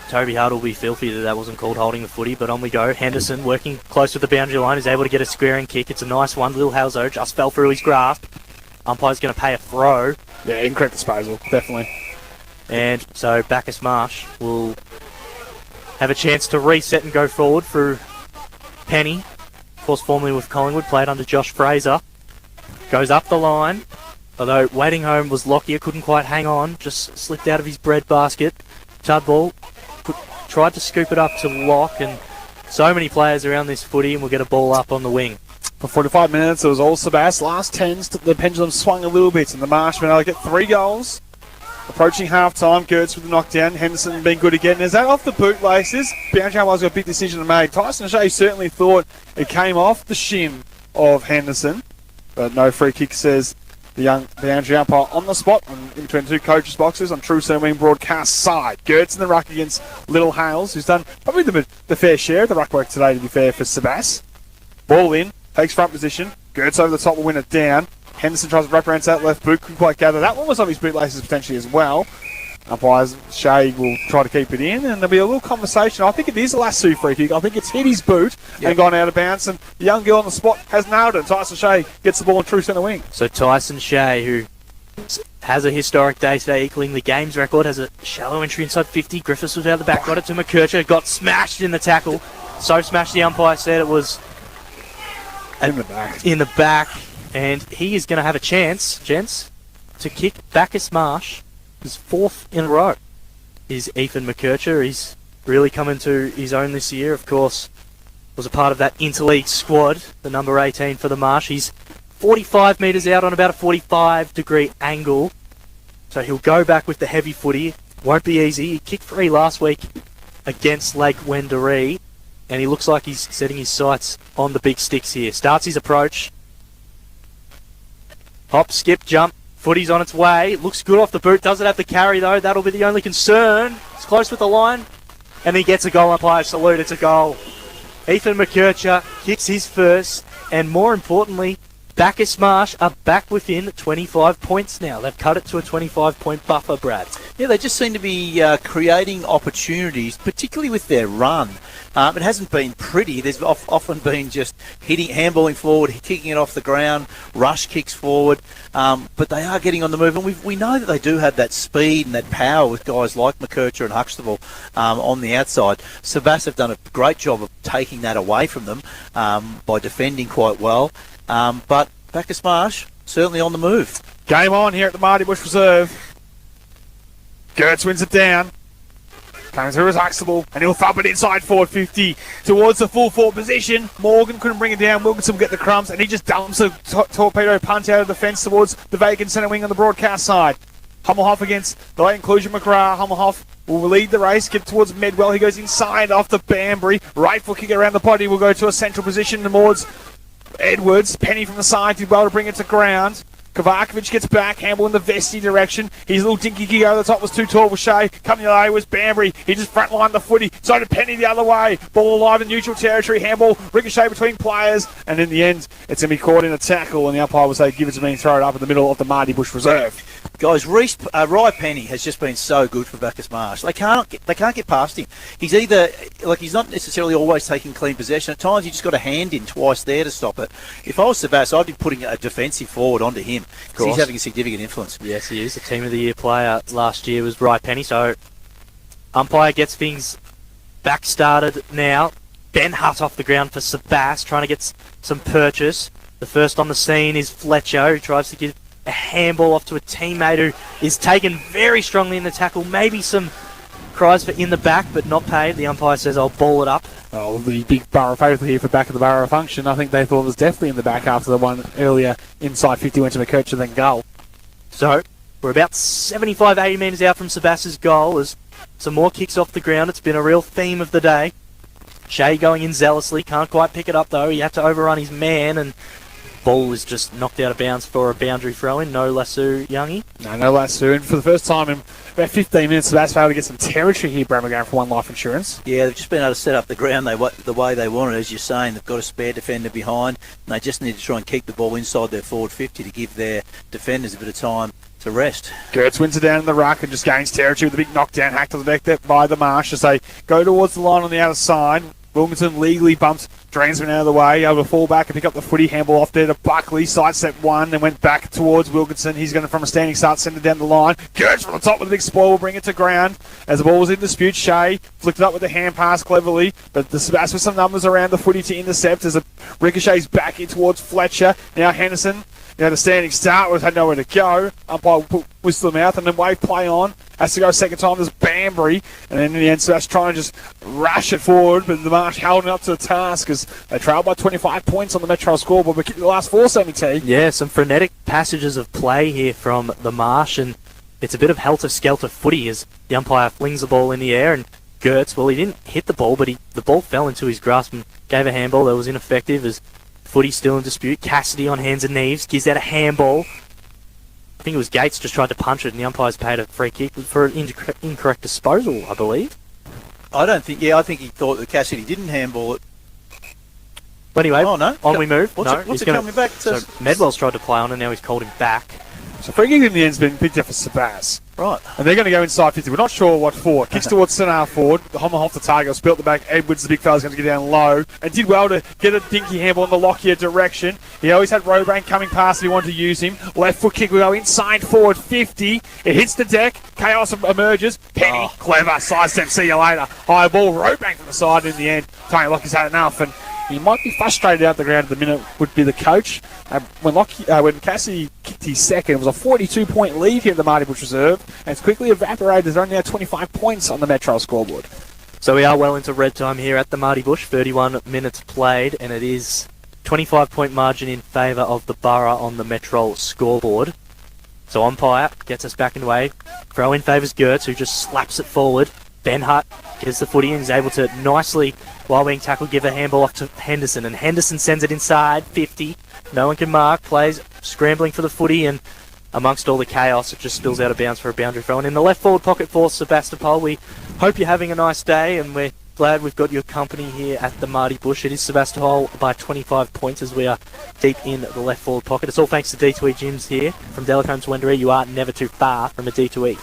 Toby Hart will be filthy that wasn't called holding the footy, but on we go. Henderson working close with the boundary line is able to get a squaring kick. It's a nice one. Lil Halzo just fell through his grasp. Umpire's going to pay a throw. Yeah, incorrect disposal, definitely. And so Bacchus Marsh will have a chance to reset and go forward through Penny. Of course, formerly with Collingwood, played under Josh Fraser. Goes up the line, although waiting home was Lockyer, couldn't quite hang on, just slipped out of his bread basket. Chudball tried to scoop it up to Lock, and so many players around this footy, and we'll get a ball up on the wing. For 45 minutes, it was all Sebas. Last 10s, the pendulum swung a little bit, and the Marsh went able to get 3 goals. Approaching half-time, Gertz with the knockdown. Henderson being good again. Is that off the bootlaces? Boundary umpires got a big decision to make. Tyson O'Shea certainly thought it came off the shin of Henderson. But no free kick, says the young boundary umpire on the spot in between 2 coaches' boxes on True Wing broadcast side. Gertz in the ruck against Little Hales, who's done probably the fair share of the ruck work today, to be fair, for Sebas. Ball in, takes front position. Gertz over the top will win it down. Henderson tries to wrap around that left boot, couldn't quite gather. That one was on his bootlaces potentially as well. Umpires, Shea will try to keep it in, and there'll be a little conversation. I think it is a lasso free kick. I think it's hit his boot and gone out of bounds, and the young girl on the spot has nailed it. Tyson Shea gets the ball in true centre wing. So Tyson Shea, who has a historic day today, equaling the game's record, has a shallow entry inside 50. Griffiths was out the back, got it to McKercher, got smashed in the tackle. So smashed, the umpire said it was in the back. In the back, and he is going to have a chance, gents, to kick Bacchus Marsh. His 4th in a row is Ethan McKercher. He's really come into his own this year. Of course, was a part of that interleague squad, the number 18 for the Marsh. He's 45 metres out on about a 45-degree angle. So he'll go back with the heavy footy. Won't be easy. He kicked 3 last week against Lake Wendouree, and he looks like he's setting his sights on the big sticks here. Starts his approach. Hop, skip, jump. Footy's on its way. Looks good off the boot. Doesn't have the carry, though. That'll be the only concern. It's close with the line. And he gets a goal. Umpire salute. It's a goal. Ethan McKercher kicks his first. And more importantly, Bacchus Marsh are back within 25 points now. They've cut it to a 25-point buffer, Brad. Yeah, they just seem to be creating opportunities, particularly with their run. It hasn't been pretty. There's often been just handballing forward, kicking it off the ground, rush kicks forward. But they are getting on the move, and we know that they do have that speed and that power with guys like McKercher and Huxtable on the outside. Sebas have done a great job of taking that away from them by defending quite well. But Bacchus Marsh certainly on the move. Game on here at the Marty Bush Reserve. Gertz wins it down. Comes through as Huxtable, and he'll thump it inside 450 towards the full forward position. Morgan couldn't bring it down. Wilkinson will get the crumbs, and he just dumps a torpedo punt out of the fence towards the vacant centre wing on the broadcast side. Hummelhoff against the late inclusion McGrath. Hummelhoff will lead the race, get towards Medwell. He goes inside off the Banbury. Right foot kick around the body. Will go to a central position towards Edwards. Penny from the side to be able to bring it to ground. Kovakovic gets back, handball in the Vesty direction. His little dinky kick over the top was too tall for Shea. Coming the other way was Banbury. He just frontlined the footy. So did Penny the other way. Ball alive in neutral territory. Handball ricochet between players. And in the end, it's going to be caught in a tackle. And the umpire will say, give it to me and throw it up in the middle of the Marty Bush Reserve. Guys, Rye Penny has just been so good for Bacchus Marsh. They can't get past him. He's either he's not necessarily always taking clean possession. At times, he just got a hand in twice there to stop it. If I was Sebastopol, I'd be putting a defensive forward onto him. He's having a significant influence. Yes, he is. The Team of the Year player last year was Rye Penny. So umpire gets things back started now. Ben Hutt off the ground for Sebas, trying to get some purchase. The first on the scene is Fletcher, who tries to give a handball off to a teammate who is taken very strongly in the tackle. Maybe some cries for in the back, but not paid. The umpire says, I'll ball it up. Oh, the big Borough faithful here for back of the Borough function. I think they thought it was definitely in the back after the one earlier inside 50 went to McKercher, then goal. So, we're about 75, 80 metres out from Sebas's goal as some more kicks off the ground. It's been a real theme of the day. Shea going in zealously, can't quite pick it up though. He had to overrun his man and ball is just knocked out of bounds for a boundary throw-in. No lasso, Youngie. No lasso. And for the first time in about 15 minutes, Sebastopol able to get some territory here, Brammer, going for One Life Insurance. Yeah, they've just been able to set up the ground the way they wanted. As you're saying, they've got a spare defender behind, and they just need to try and keep the ball inside their forward 50 to give their defenders a bit of time to rest. Gertz wins it down in the ruck and just gains territory with a big knockdown hacked on the deck there by the Marsh as they go towards the line on the outer side. Wilkinson legally bumps Dransman out of the way, able to fall back and pick up the footy, handball off there to Buckley, sidestep one and went back towards Wilkinson. He's going to, from a standing start, send it down the line. Gertz from the top with a big spoil will bring it to ground. As the ball was in dispute, Shea flicked it up with the hand pass cleverly, but the Sebas with some numbers around the footy to intercept as it ricochets back in towards Fletcher. Now Henderson, the standing start was had nowhere to go. Umpire put whistle mouth and then wave play on. Has to go second time. There's Banbury. And then in the end, Sebas trying to just rush it forward, but the Marsh held it up to the task as they trailed by 25 points on the Metro scoreboard. But kicked the last 4-70. Yeah, some frenetic passages of play here from the Marsh, and it's a bit of helter-skelter footy as the umpire flings the ball in the air, and Gertz, well, he didn't hit the ball, but the ball fell into his grasp and gave a handball that was ineffective as footy still in dispute. Cassidy on hands and knees gives out a handball. I think it was Gates just tried to punch it, and the umpire's paid a free kick for an incorrect disposal, I believe. I think he thought that Cassidy didn't handball it. But anyway, no. On we move. What's it coming back to? So Medwell's tried to play on, and now he's called him back. So free kick in the end's been picked up for Sebas. Right. And they're going to go inside 50. We're not sure what for. Kicks towards centre forward. The Hummelhoff the target. Spilt the back. Edwards, the big fella's going to get down low. And did well to get a dinky handball in the Lockyer direction. He always had Robank coming past if he wanted to use him. Left foot kick will go inside forward 50. It hits the deck. Chaos emerges. Penny, clever. Sidestep, see you later. High ball. Robank from the side in the end. Tony Lockyer's had enough. And he might be frustrated out the ground at the minute, would be the coach. When Cassidy kicked his second, it was a 42-point lead here at the Marty Bush Reserve, and it's quickly evaporated. There's only now 25 points on the Metro scoreboard. So we are well into red time here at the Marty Bush. 31 minutes played, and it is 25-point margin in favour of the Borough on the Metro scoreboard. So umpire gets us back in the way. Throw in favours Gertz, who just slaps it forward. Ben Hutt gets the footy and is able to nicely, while being tackled, give a handball off to Henderson. And Henderson sends it inside 50. No one can mark. Plays scrambling for the footy, and amongst all the chaos, it just spills out of bounds for a boundary throw. And in the left forward pocket for Sebastopol, we hope you're having a nice day, and we're glad we've got your company here at the Marty Bush. It is Sebastopol by 25 points as we are deep in the left forward pocket. It's all thanks to D2E Gyms here. From Delacombe to Wendouree, you are never too far from a D2E.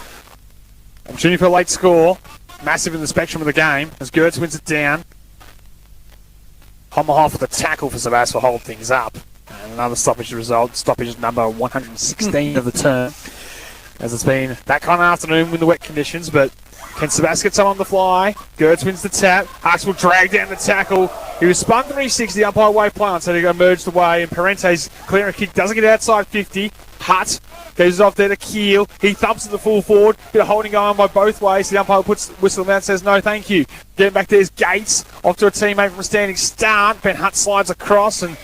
I'm shooting for a late score. Massive in the spectrum of the game as Gertz wins it down. Hummelhoff with a tackle for Sebastopol to hold things up. And another stoppage result. Stoppage number 116 of the term. As it's been that kind of afternoon with the wet conditions, but can Sebastopol get some on the fly? Gertz wins the tap. Hux will drag down the tackle. He was spun 360, umpire wave play on, so he emerged away, and Parente's clearing a kick, doesn't get outside 50. Hutt goes off there to Keel. He thumps to the full forward. Bit of holding going by both ways. The umpire puts whistle him out and says, no, thank you. Getting back there's Gates. Off to a teammate from a standing start. Ben Hutt slides across and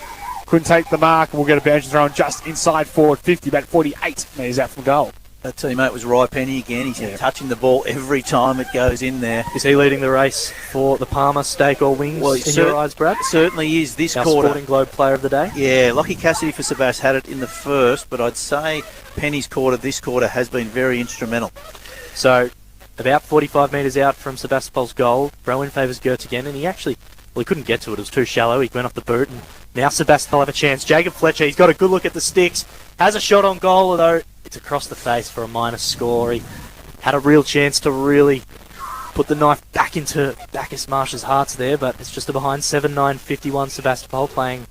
couldn't take the mark. We'll get a boundary throw just inside forward 50, about 48 metres out from goal. That teammate was Rye Penny again. He's touching the ball every time it goes in there. Is he leading the race for the Palmer steak or wings in your eyes, Brad? Certainly is this Our quarter. Sporting Globe Player of the Day? Yeah, Lockie Cassidy for Sebas had it in the first, but I'd say Penny's quarter, this quarter, has been very instrumental. So, about 45 metres out from Sebastopol's goal, throw-in favours Gertz again, and he couldn't get to it. It was too shallow. He went off the boot, and now Sebastopol have a chance. Jacob Fletcher, he's got a good look at the sticks, has a shot on goal, although it's across the face for a minus score. He had a real chance to really put the knife back into Bacchus Marsh's hearts there, but it's just a behind 7-9-51 Sebastopol playing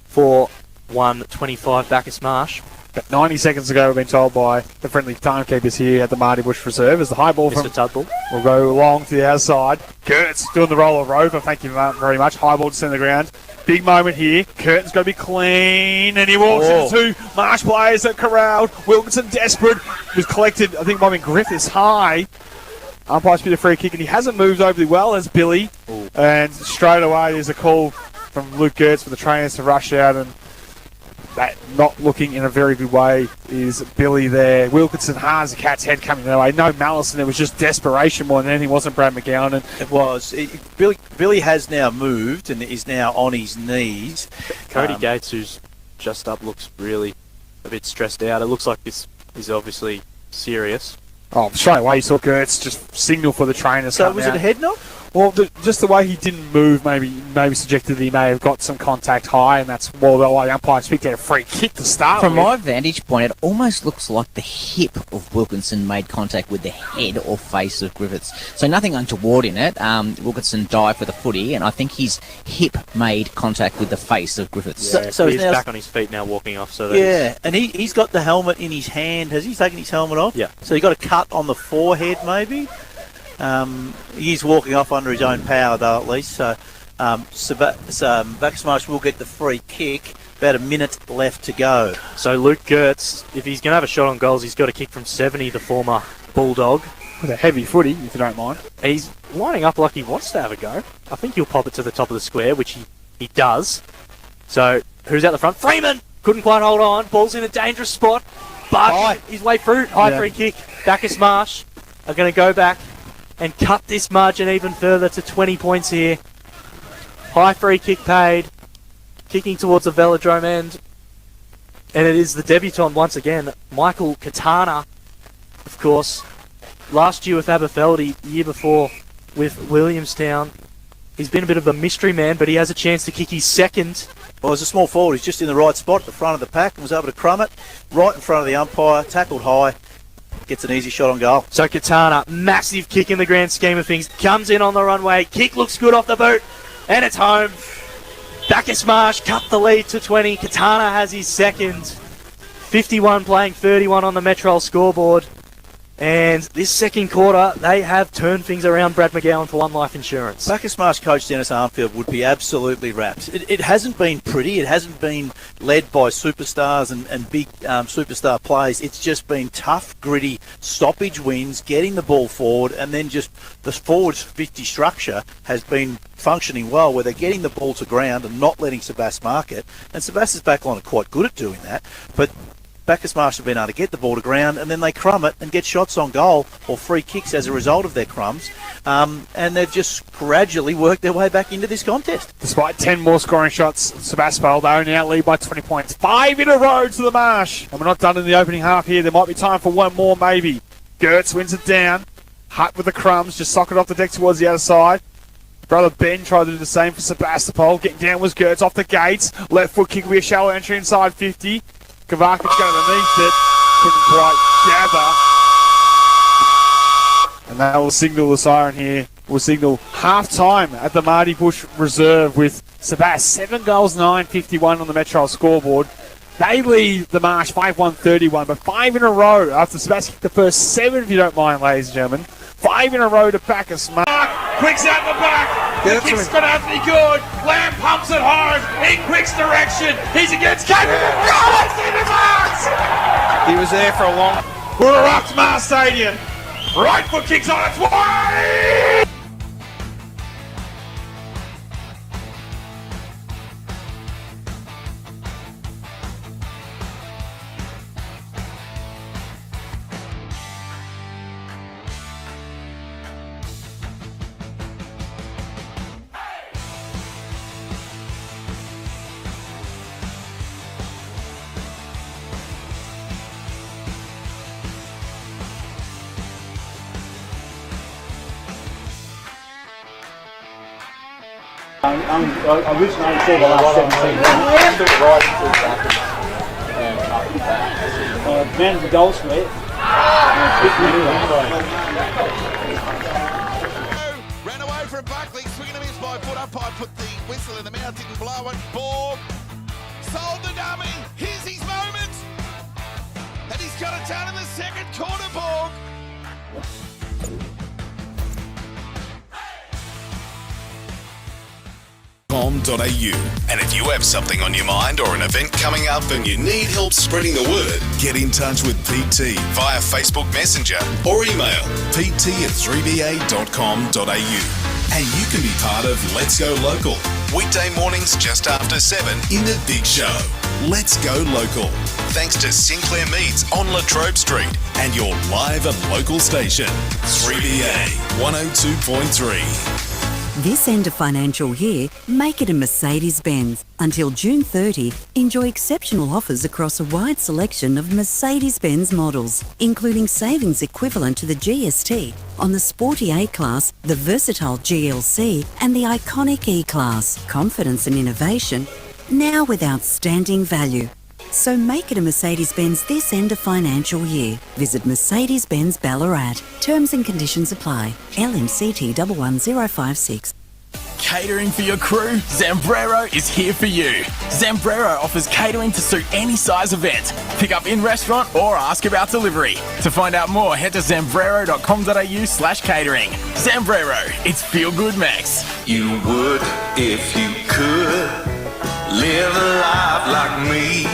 for 1-25 Bacchus Marsh. But 90 seconds ago, we've been told by the friendly timekeepers here at the Marty Bush Reserve as the high ball from Tutbull will go along to the outside. Gertz doing the roll of rover. Thank you very much. High ball to centre ground. Big moment here. Curtin's got to be clean, and he walks into two Marsh players that corralled. Wilkinson desperate. Was collected, I think, by Griffiths high. Umpire's bit of free kick, and he hasn't moved overly well as Billy. Ooh. And straight away, there's a call from Luke Gertz for the trainers to rush out, and that not looking in a very good way is Billy there. Wilkinson has a cat's head coming their way. No malice, and it was just desperation more than anything. It wasn't Brad McGowan. It was. Billy has now moved and is now on his knees. Cody Gates, who's just up, looks really a bit stressed out. It looks like this is obviously serious. Oh, straight away you saw Gertz just signal for the trainers. So was it a head knock? Well, just the way he didn't move maybe suggested that he may have got some contact high, and that's why the umpire picked out a free kick to start From with. my vantage point, it almost looks like the hip of Wilkinson made contact with the head or face of Griffiths. So nothing untoward in it. Wilkinson dived for the footy, and I think his hip made contact with the face of Griffiths. Yeah, so he's back on his feet now, walking off. So and he's got the helmet in his hand. Has he taken his helmet off? Yeah. So he got a cut on the forehead, maybe. He's walking off under his own power, though, at least. So Bacchus Marsh will get the free kick. About a minute left to go. So Luke Gertz, if he's going to have a shot on goals, he's got to kick from 70, the former Bulldog. With a heavy footy, if you don't mind. He's lining up like he wants to have a go. I think he'll pop it to the top of the square, which he does. So, who's out the front? Freeman! Couldn't quite hold on. Ball's in a dangerous spot. But his way through. High free kick. Bacchus Marsh are going to go back and cut this margin even further to 20 points here. High free kick paid. Kicking towards the velodrome end. And it is the debutant once again, Michael Katana, of course. Last year with Aberfeldy, the year before with Williamstown. He's been a bit of a mystery man, but he has a chance to kick his second. Well, as a small forward, he's just in the right spot at the front of the pack and was able to crumb it right in front of the umpire, tackled high. Gets an easy shot on goal. So Katana, massive kick in the grand scheme of things. Comes in on the runway. Kick looks good off the boot. And it's home. Bacchus Marsh cut the lead to 20. Katana has his second. 51 playing 31 on the Metro scoreboard. And this second quarter, they have turned things around. Brad McGowan for One Life Insurance. Bacchus Marsh coach Dennis Armfield would be absolutely rapt. It hasn't been pretty. It hasn't been led by superstars and big superstar plays. It's just been tough, gritty, stoppage wins, getting the ball forward, and then just the forward 50 structure has been functioning well, where they're getting the ball to ground and not letting Sebas mark it. And Sebas's backline are quite good at doing that, but Bacchus Marsh have been able to get the ball to ground, and then they crumb it and get shots on goal or free kicks as a result of their crumbs. And they've just gradually worked their way back into this contest. Despite 10 more scoring shots, Sebastopol, they only out lead by 20 points. 5 in a row to the Marsh. And we're not done in the opening half here. There might be time for one more, maybe. Gertz wins it down. Hutt with the crumbs, just sock it off the deck towards the other side. Brother Ben tried to do the same for Sebastopol. Getting down was Gertz off the gates. Left foot kick will be a shallow entry inside 50. Kavakic going underneath it. Couldn't quite gather. And that will signal the siren here. Will signal half-time at the Marty Bush Reserve with Sebas. 7 goals, 9-51 on the Metro scoreboard. They lead the Marsh 5-1-31, but 5 in a row after Sebas kicked the first 7, if you don't mind, ladies and gentlemen. 5 in a row to Bacchus Marsh. Quick's out the back. The kick's going to have to be good. Lamb pumps it hard in Quick's direction. He's against Cameron. Oh, it's in the box. He was there for a long. Ballarat Mars Stadium. Right foot kicks on its way. I originally only saw the last 17. Man of the goal square. Ran away from Buckley, swinging a miss by foot. Umpire put the whistle in the mouth, didn't blow it. Borg sold the dummy. Here's his moment. And he's got it done in the second quarter, Borg. And if you have something on your mind or an event coming up and you need help spreading the word, get in touch with PT via Facebook Messenger or email pt@3ba.com.au. And you can be part of Let's Go Local, weekday mornings just after 7 in the Big Show. Let's Go Local. Thanks to Sinclair Meats on Latrobe Street and your live and local station, 3BA 102.3. This end of financial year, make it a Mercedes-Benz. Until June 30, enjoy exceptional offers across a wide selection of Mercedes-Benz models, including savings equivalent to the GST on the sporty A-Class, the versatile GLC, and the iconic E-Class. Confidence and innovation, now with outstanding value. So make it a Mercedes-Benz this end of financial year. Visit Mercedes-Benz Ballarat. Terms and conditions apply. LMCT 11056. Catering for your crew? Zambrero is here for you. Zambrero offers catering to suit any size event. Pick up in restaurant or ask about delivery. To find out more, head to zambrero.com.au/catering. Zambrero, it's feel good, Max. You would if you could live a life like me,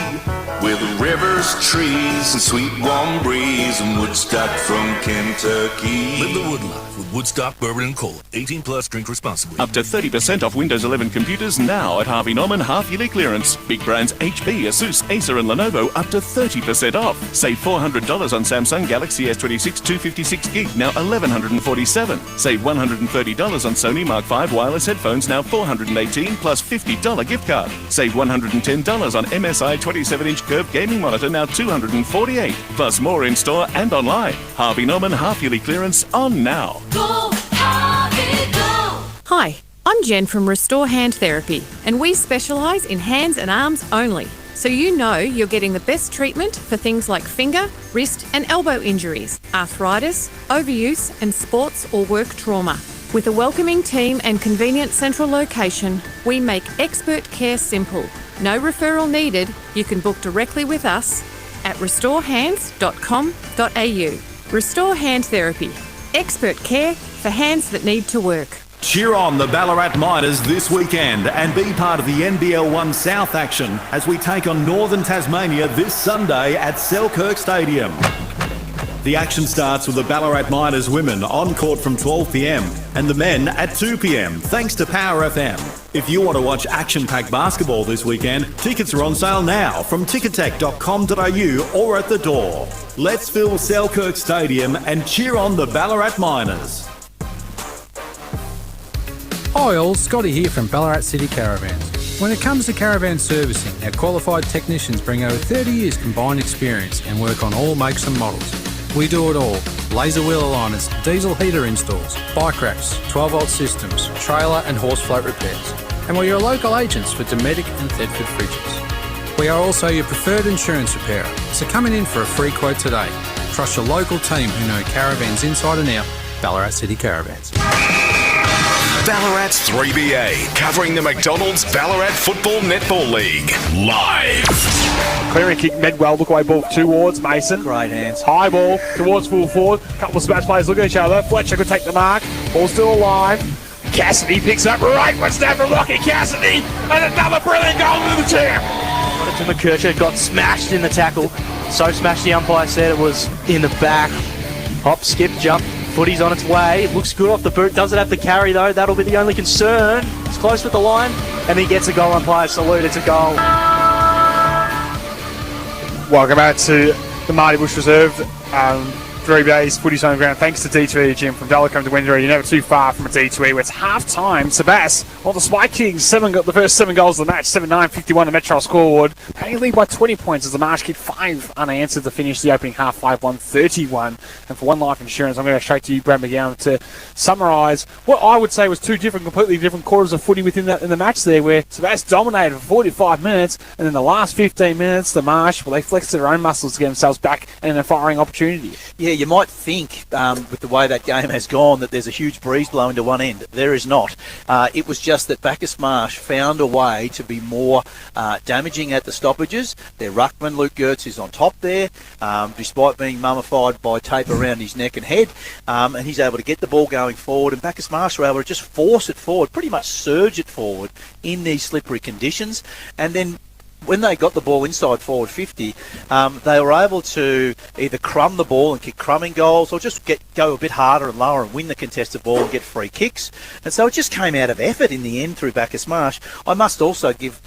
with rivers, trees, and sweet warm breeze, and Woodstock from Kentucky. Live the wood life with Woodstock Bourbon and Cola. 18 plus, drink responsibly. Up to 30% off Windows 11 computers now at Harvey Norman half-yearly clearance. Big brands HP, Asus, Acer and Lenovo up to 30% off. Save $400 on Samsung Galaxy S26 256GB, now $1,147. Save $130 on Sony Mark V wireless headphones, now $418 plus $50 gift card. Save $110 on MSI 27-inch curved gaming monitor, now $248. Plus more in store and online. Harvey Norman half-yearly clearance on now. Go, Harvey, go! Hi, I'm Jen from Restore Hand Therapy, and we specialise in hands and arms only. So you know you're getting the best treatment for things like finger, wrist and elbow injuries, arthritis, overuse and sports or work trauma. With a welcoming team and convenient central location, we make expert care simple. No referral needed. You can book directly with us at restorehands.com.au. Restore Hand Therapy. Expert care for hands that need to work. Cheer on the Ballarat Miners this weekend and be part of the NBL 1 South action as we take on Northern Tasmania this Sunday at Selkirk Stadium. The action starts with the Ballarat Miners women on court from 12 p.m. and the men at 2 p.m. thanks to Power FM. If you want to watch action-packed basketball this weekend, tickets are on sale now from ticketek.com.au or at the door. Let's fill Selkirk Stadium and cheer on the Ballarat Miners. Hi all, Scotty here from Ballarat City Caravans. When it comes to caravan servicing, our qualified technicians bring over 30 years combined experience and work on all makes and models. We do it all. Laser wheel aligners, diesel heater installs, bike racks, 12-volt systems, trailer and horse float repairs. And we're your local agents for Dometic and Thetford fridges. We are also your preferred insurance repairer, so come in for a free quote today. Trust your local team who know caravans inside and out. Ballarat City Caravans. Ballarat's 3BA, covering the McDonald's Ballarat Football Netball League, live. Clearing kick, Medwell, look away ball towards Mason. Great hands. High ball towards full forward. Couple of smash players look at each other. Fletcher could take the mark. Ball still alive. Cassidy picks up right one snap from Lockie Cassidy. And another brilliant goal to the champ. Got it to McKercher, got smashed in the tackle. So smashed the umpire said it was in the back. Hop, skip, jump. Footy's on its way. It looks good off the boot. Doesn't have to carry though. That'll be the only concern. It's close with the line. And he gets a goal. Umpire salute. It's a goal. Welcome back to the Marty Bush Reserve. days footy's on the ground. Thanks to D2E Jim from Dulwich to Windsor. You're never too far from a D2E where it's half time. Sebas on the Spike Kings. The first 7 goals of the match. 7-9-51 the Metro scoreboard. They lead by 20 points as the Marsh kicked 5 unanswered to finish the opening half 5-1-31. And for One Life Insurance, I'm going to go straight to you, Brad McGowan, to summarise what I would say was 2 completely different quarters of footy in the match there, where Sebas dominated for 45 minutes, and then the last 15 minutes, the Marsh, they flexed their own muscles to get themselves back in a firing opportunity. Yeah, you might think with the way that game has gone that there's a huge breeze blowing to one end. There is not. It was just that Bacchus Marsh found a way to be more damaging at the stoppages. Their ruckman, Luke Gertz, is on top there, despite being mummified by tape around his neck and head, and he's able to get the ball going forward, and Bacchus Marsh were able to just force it forward, pretty much surge it forward in these slippery conditions, and then when they got the ball inside forward 50, they were able to either crumb the ball and kick crumbing goals, or just go a bit harder and lower and win the contested ball and get free kicks. And so it just came out of effort in the end through Bacchus Marsh. I must also give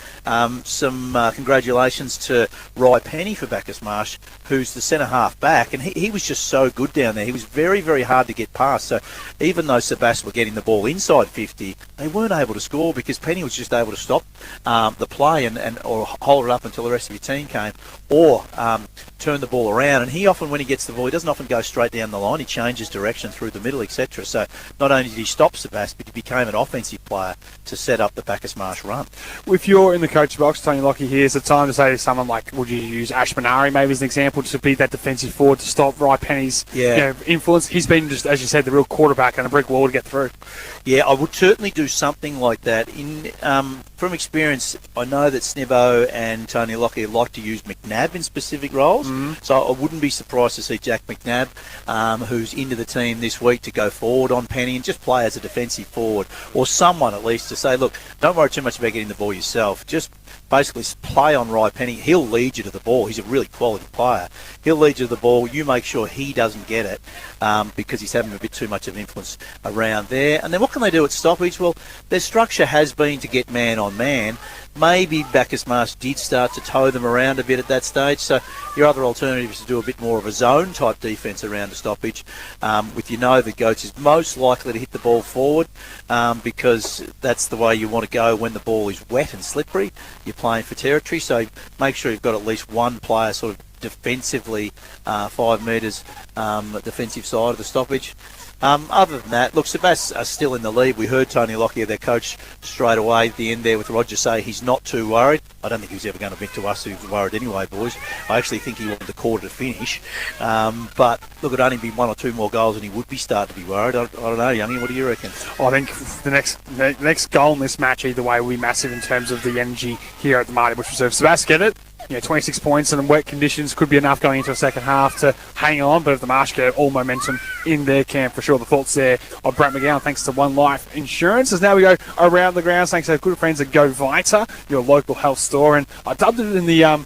some congratulations to Rye Penny for Bacchus Marsh, who's the centre half back, and he was just so good down there. He was very, very hard to get past. So even though Sebastopol were getting the ball inside 50, they weren't able to score because Penny was just able to stop the play or hold it up until the rest of your team came, or turn the ball around. And he often, when he gets the ball, he doesn't often go straight down the line. He changes direction through the middle, etc. So not only did he stop Sebastopol, but he became an offensive player to set up the Bacchus Marsh run. If you're in the coach box, Tony Lockie here, is it time to say to someone like, would you use Ash Manari maybe as an example to be that defensive forward to stop Rye Penny's influence? He's been, just as you said, the real quarterback and a brick wall to get through. Yeah, I would certainly do something like that. From experience, I know that Snibbo and Tony Lockyer like to use McNabb in specific roles, so I wouldn't be surprised to see Jack McNabb, who's into the team this week, to go forward on Penny and just play as a defensive forward, or someone at least to say, look, don't worry too much about getting the ball yourself, just basically play on Rye Penny. He'll lead you to the ball. He's a really quality player. He'll lead you to the ball. You make sure he doesn't get it because he's having a bit too much of influence around there. And then what can they do at stoppage? Well, their structure has been to get man on man. Maybe Bacchus Marsh did start to tow them around a bit at that stage. So your other alternative is to do a bit more of a zone-type defence around a stoppage. The Goats is most likely to hit the ball forward because that's the way you want to go when the ball is wet and slippery. You're playing for territory, so make sure you've got at least one player sort of defensively 5 metres defensive side of the stoppage. Other than that, look, Sebas are still in the lead. We heard Tony Lockyer, their coach, straight away at the end there with Roger say he's not too worried. I don't think he was ever going to admit to us he was worried anyway, boys. I actually think he wanted the quarter to finish. But look, it'd only be 1 or 2 more goals and he would be starting to be worried. I don't know, Youngie, what do you reckon? I think the next goal in this match either way will be massive in terms of the energy here at the Marty Bush Reserve. Sebas get it. 26 points and in wet conditions could be enough going into a second half to hang on, but if the Marsh get all momentum in their camp, for sure. The thoughts there of Brad McGowan, thanks to One Life Insurance. As now we go around the grounds, thanks to our good friends at Go Vita, your local health store. And I dubbed it in the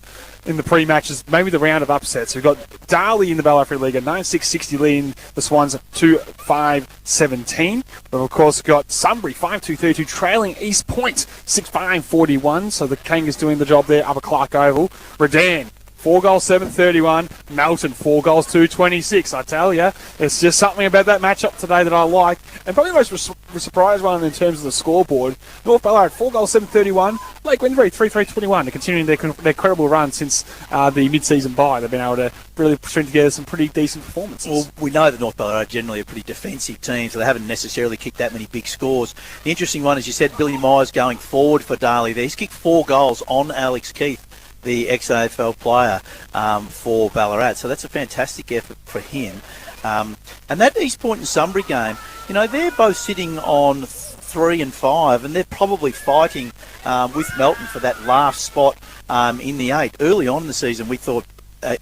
pre-matches, maybe the round of upsets. We've got Darley in the Ballarat League at 9-6-60 leading the Swans 2-5-17. We've of course got Sunbury 5-2-32 trailing East Point 6-5-41. So the King is doing the job there. Upper Clark Oval. Redan 4 goals, 7-31. Melton, 4 goals, 2-26. I tell you, it's just something about that matchup today that I like. And probably the most surprise one in terms of the scoreboard, North Ballarat, 4 goals, 7-31. Lake Windermere, 3-3-21. They're continuing their incredible run since the mid-season bye. They've been able to really string together some pretty decent performances. Well, we know that North Ballarat are generally a pretty defensive team, so they haven't necessarily kicked that many big scores. The interesting one, as you said, Billy Myers going forward for Darley there. He's kicked 4 goals on Alex Keith, the ex-AFL player for Ballarat. So that's a fantastic effort for him. And that East Point and Sunbury game, they're both sitting on 3 and 5, and they're probably fighting with Melton for that last spot in the 8. Early on in the season, we thought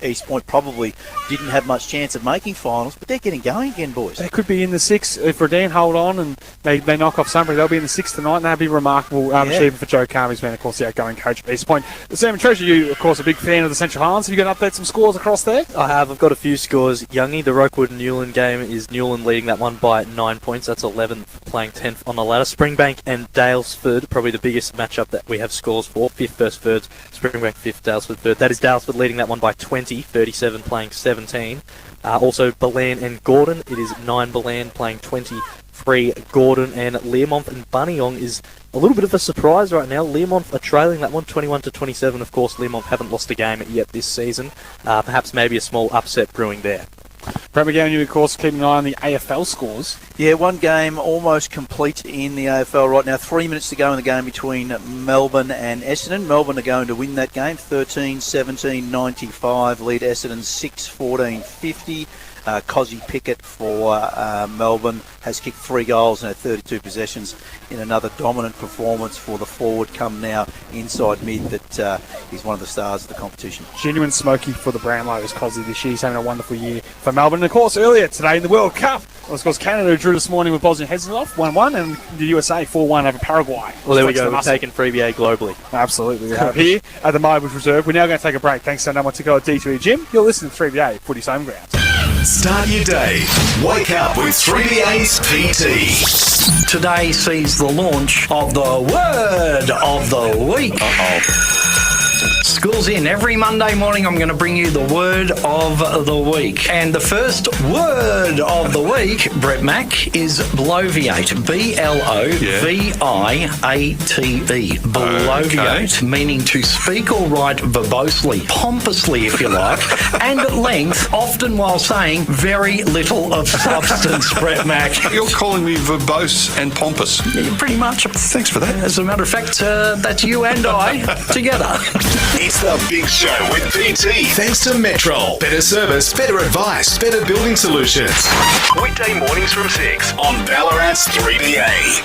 East Point probably didn't have much chance of making finals, but they're getting going again, boys. They could be in the 6 if Redan hold on and they knock off Sunbury. They'll be in the 6 tonight, and that'd be remarkable achievement for Joe Carr, who's been, of course, the outgoing coach of East Point. Sam Treasure, you, of course, a big fan of the Central Highlands. Have you got to update some scores across there? I have. I've got a few scores. Youngie, the Rokewood and Newland game is Newland leading that one by 9 points. That's 11th, playing 10th on the ladder. Springbank and Dalesford, probably the biggest matchup that we have scores for. 5th versus 3rd. Springbank 5th, Dalesford 3rd. That is Dalesford leading that one by 20, 37 playing 17. Also, Ballan and Gordon. It is 9 Ballan playing 23 Gordon. And Learmonth and Buninyong is a little bit of a surprise right now. Learmonth are trailing that one 21-27. Of course, Learmonth haven't lost a game yet this season. Perhaps maybe a small upset brewing there. Brad McGowan, you of course keeping an eye on the AFL scores. Yeah, one game almost complete in the AFL right now. 3 minutes to go in the game between Melbourne and Essendon. Melbourne are going to win that game, 13-17-95. Lead Essendon 6-14-50. Cozzy Pickett for Melbourne has kicked 3 goals and had 32 possessions in another dominant performance for the forward come now inside mid that he's one of the stars of the competition. Genuine smoky for the Brownlows, Cozzy this year. He's having a wonderful year for Melbourne. And of course, earlier today in the World Cup, of course, Canada drew this morning with Bosnia-Herzegovina 1-1, and the USA 4-1 over Paraguay. Well, there we go. We're taking 3BA globally. Absolutely. We have here at the Marbush Reserve. We're now going to take a break. Thanks to our number 2 at D2E Gym. You're listening to 3BA Footy's Home Ground. Start your day. Wake up with 3BA's PT. Today sees the launch of the Word of the Week. School's in. Every Monday morning I'm going to bring you the Word of the Week. And the first Word of the Week, Brett Mack, is bloviate. B-L-O-V-I-A-T-E. Bloviate, meaning to speak or write verbosely, pompously if you like, and at length, often while saying very little of substance, Brett Mack. You're calling me verbose and pompous. Yeah, pretty much. Thanks for that. As a matter of fact, that's you and I together. It's the Big Show with PT. Thanks to Metro. Better service, better advice, better building solutions. Weekday mornings from 6 on Ballarat's 3BA.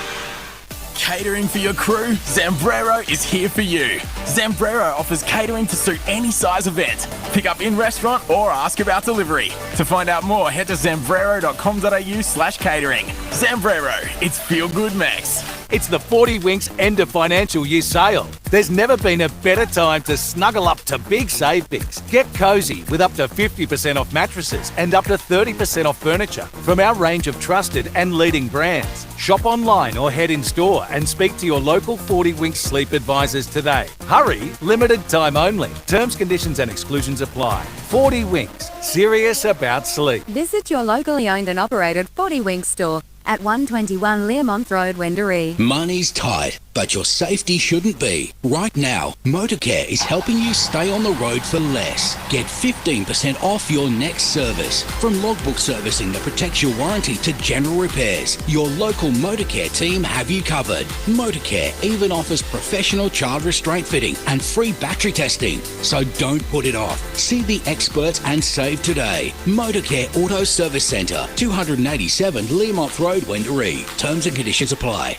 Catering for your crew? Zambrero is here for you. Zambrero offers catering to suit any size event. Pick up in restaurant or ask about delivery. To find out more, head to zambrero.com.au/catering. Zambrero, it's feel good, Max. It's the 40 Winks end of financial year sale. There's never been a better time to snuggle up to big savings. Get cosy with up to 50% off mattresses and up to 30% off furniture from our range of trusted and leading brands. Shop online or head in store and speak to your local 40 Winks sleep advisors today. Hurry, limited time only. Terms, conditions and exclusions apply. 40 Winks, serious about sleep. Visit your locally owned and operated 40 Winks store at 121 Learmonth Road, Wendouree. Money's tight, but your safety shouldn't be. Right now, Motorcare is helping you stay on the road for less. Get 15% off your next service. From logbook servicing that protects your warranty to general repairs, your local Motorcare team have you covered. Motorcare even offers professional child restraint fitting and free battery testing. So don't put it off. See the experts and save today. Motorcare Auto Service Centre, 287 Learmonth Road, Wendouree. Terms and conditions apply.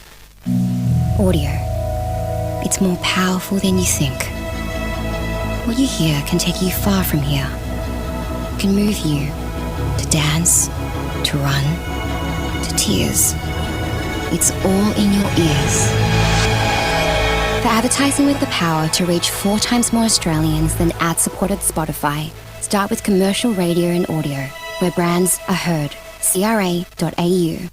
Audio. It's more powerful than you think. What you hear can take you far from here. It can move you to dance, to run, to tears. It's all in your ears. For advertising with the power to reach 4 times more Australians than ad-supported Spotify, start with commercial radio and audio, where brands are heard. CRA.au.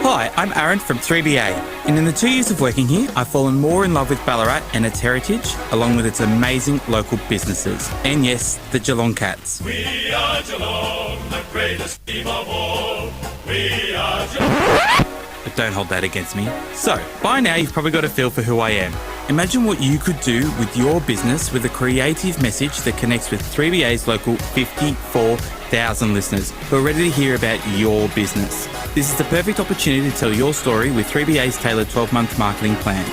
Hi, I'm Aaron from 3BA, and in the 2 years of working here, I've fallen more in love with Ballarat and its heritage, along with its amazing local businesses. And yes, the Geelong Cats. We are Geelong, the greatest team of all. We are Geelong. But don't hold that against me. So, by now you've probably got a feel for who I am. Imagine what you could do with your business with a creative message that connects with 3BA's local 54,000 listeners who are ready to hear about your business. This is the perfect opportunity to tell your story with 3BA's tailored 12-month marketing plan.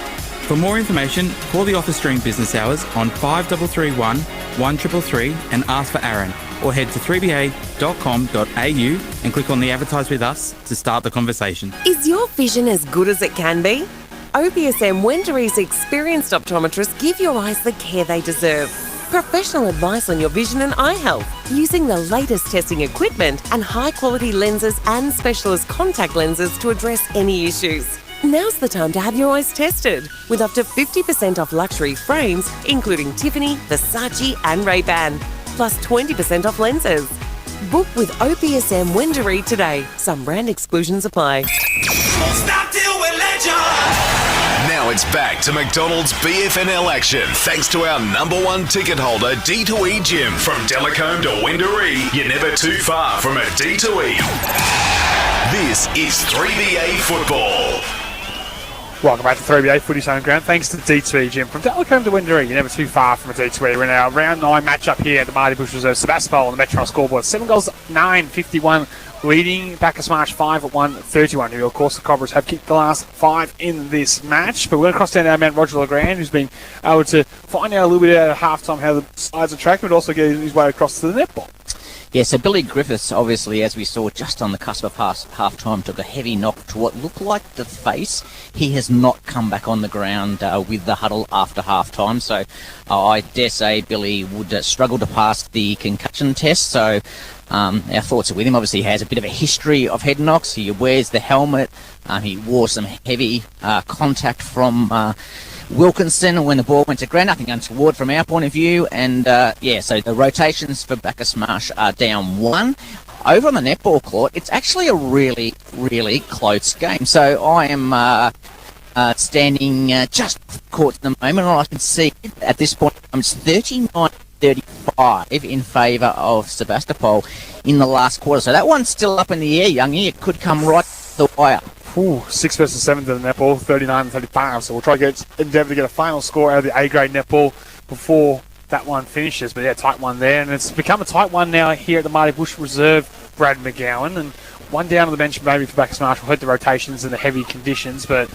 For more information, call the office during business hours on 5331 1333 and ask for Aaron, or head to 3ba.com.au and click on the Advertise with Us to start the conversation. Is your vision as good as it can be? OPSM Wendoree's experienced optometrists give your eyes the care they deserve. Professional advice on your vision and eye health using the latest testing equipment and high-quality lenses and specialist contact lenses to address any issues. Now's the time to have your eyes tested with up to 50% off luxury frames, including Tiffany, Versace and Ray-Ban, plus 20% off lenses. Book with OPSM Wendouree today. Some brand exclusions apply. Now it's back to McDonald's BFNL action thanks to our number one ticket holder, D2E Gym. From Delacombe to Wendouree, you're never too far from a D2E. This is 3BA Football. Welcome back to 3BA Footy's home ground. Thanks to D2E Gym. From Delacombe to Wendouree, you're never too far from a D2E. We're in our round 9 matchup here at the Marty Bush Reserve. Sebastopol on the Metro scoreboard. 7 goals, 9-51. Leading Bacchus Marsh 5 at 1-31. Who, of course, the Cobras have kicked the last 5 in this match. But we're going to cross down our man Roger Legrand, who's been able to find out a little bit at half-time how the sides are tracking, but also get his way across to the netball. Yeah, so Billy Griffiths, obviously, as we saw just on the cusp of half-time, took a heavy knock to what looked like the face. He has not come back on the ground with the huddle after half-time, so I dare say Billy would struggle to pass the concussion test, so our thoughts are with him. Obviously, he has a bit of a history of head knocks. He wears the helmet. He wore some heavy contact from Wilkinson when the ball went to ground. Nothing untoward from our point of view. And, so the rotations for Bacchus Marsh are down 1. Over on the netball court, it's actually a really, really close game. So I am standing just off the court at the moment, and I can see at this point it's 39-35 in favour of Sebastopol in the last quarter. So that one's still up in the air, Youngie. It could come right to the wire. 6 versus 7 to the netball, 39-35. So we'll try to endeavour to get a final score out of the A-grade netball before that one finishes. But yeah, tight one there. And it's become a tight one now here at the Marty Bush Reserve, Brad McGowan. And one down on the bench maybe for Bacchus Marsh will hurt the rotations and the heavy conditions. But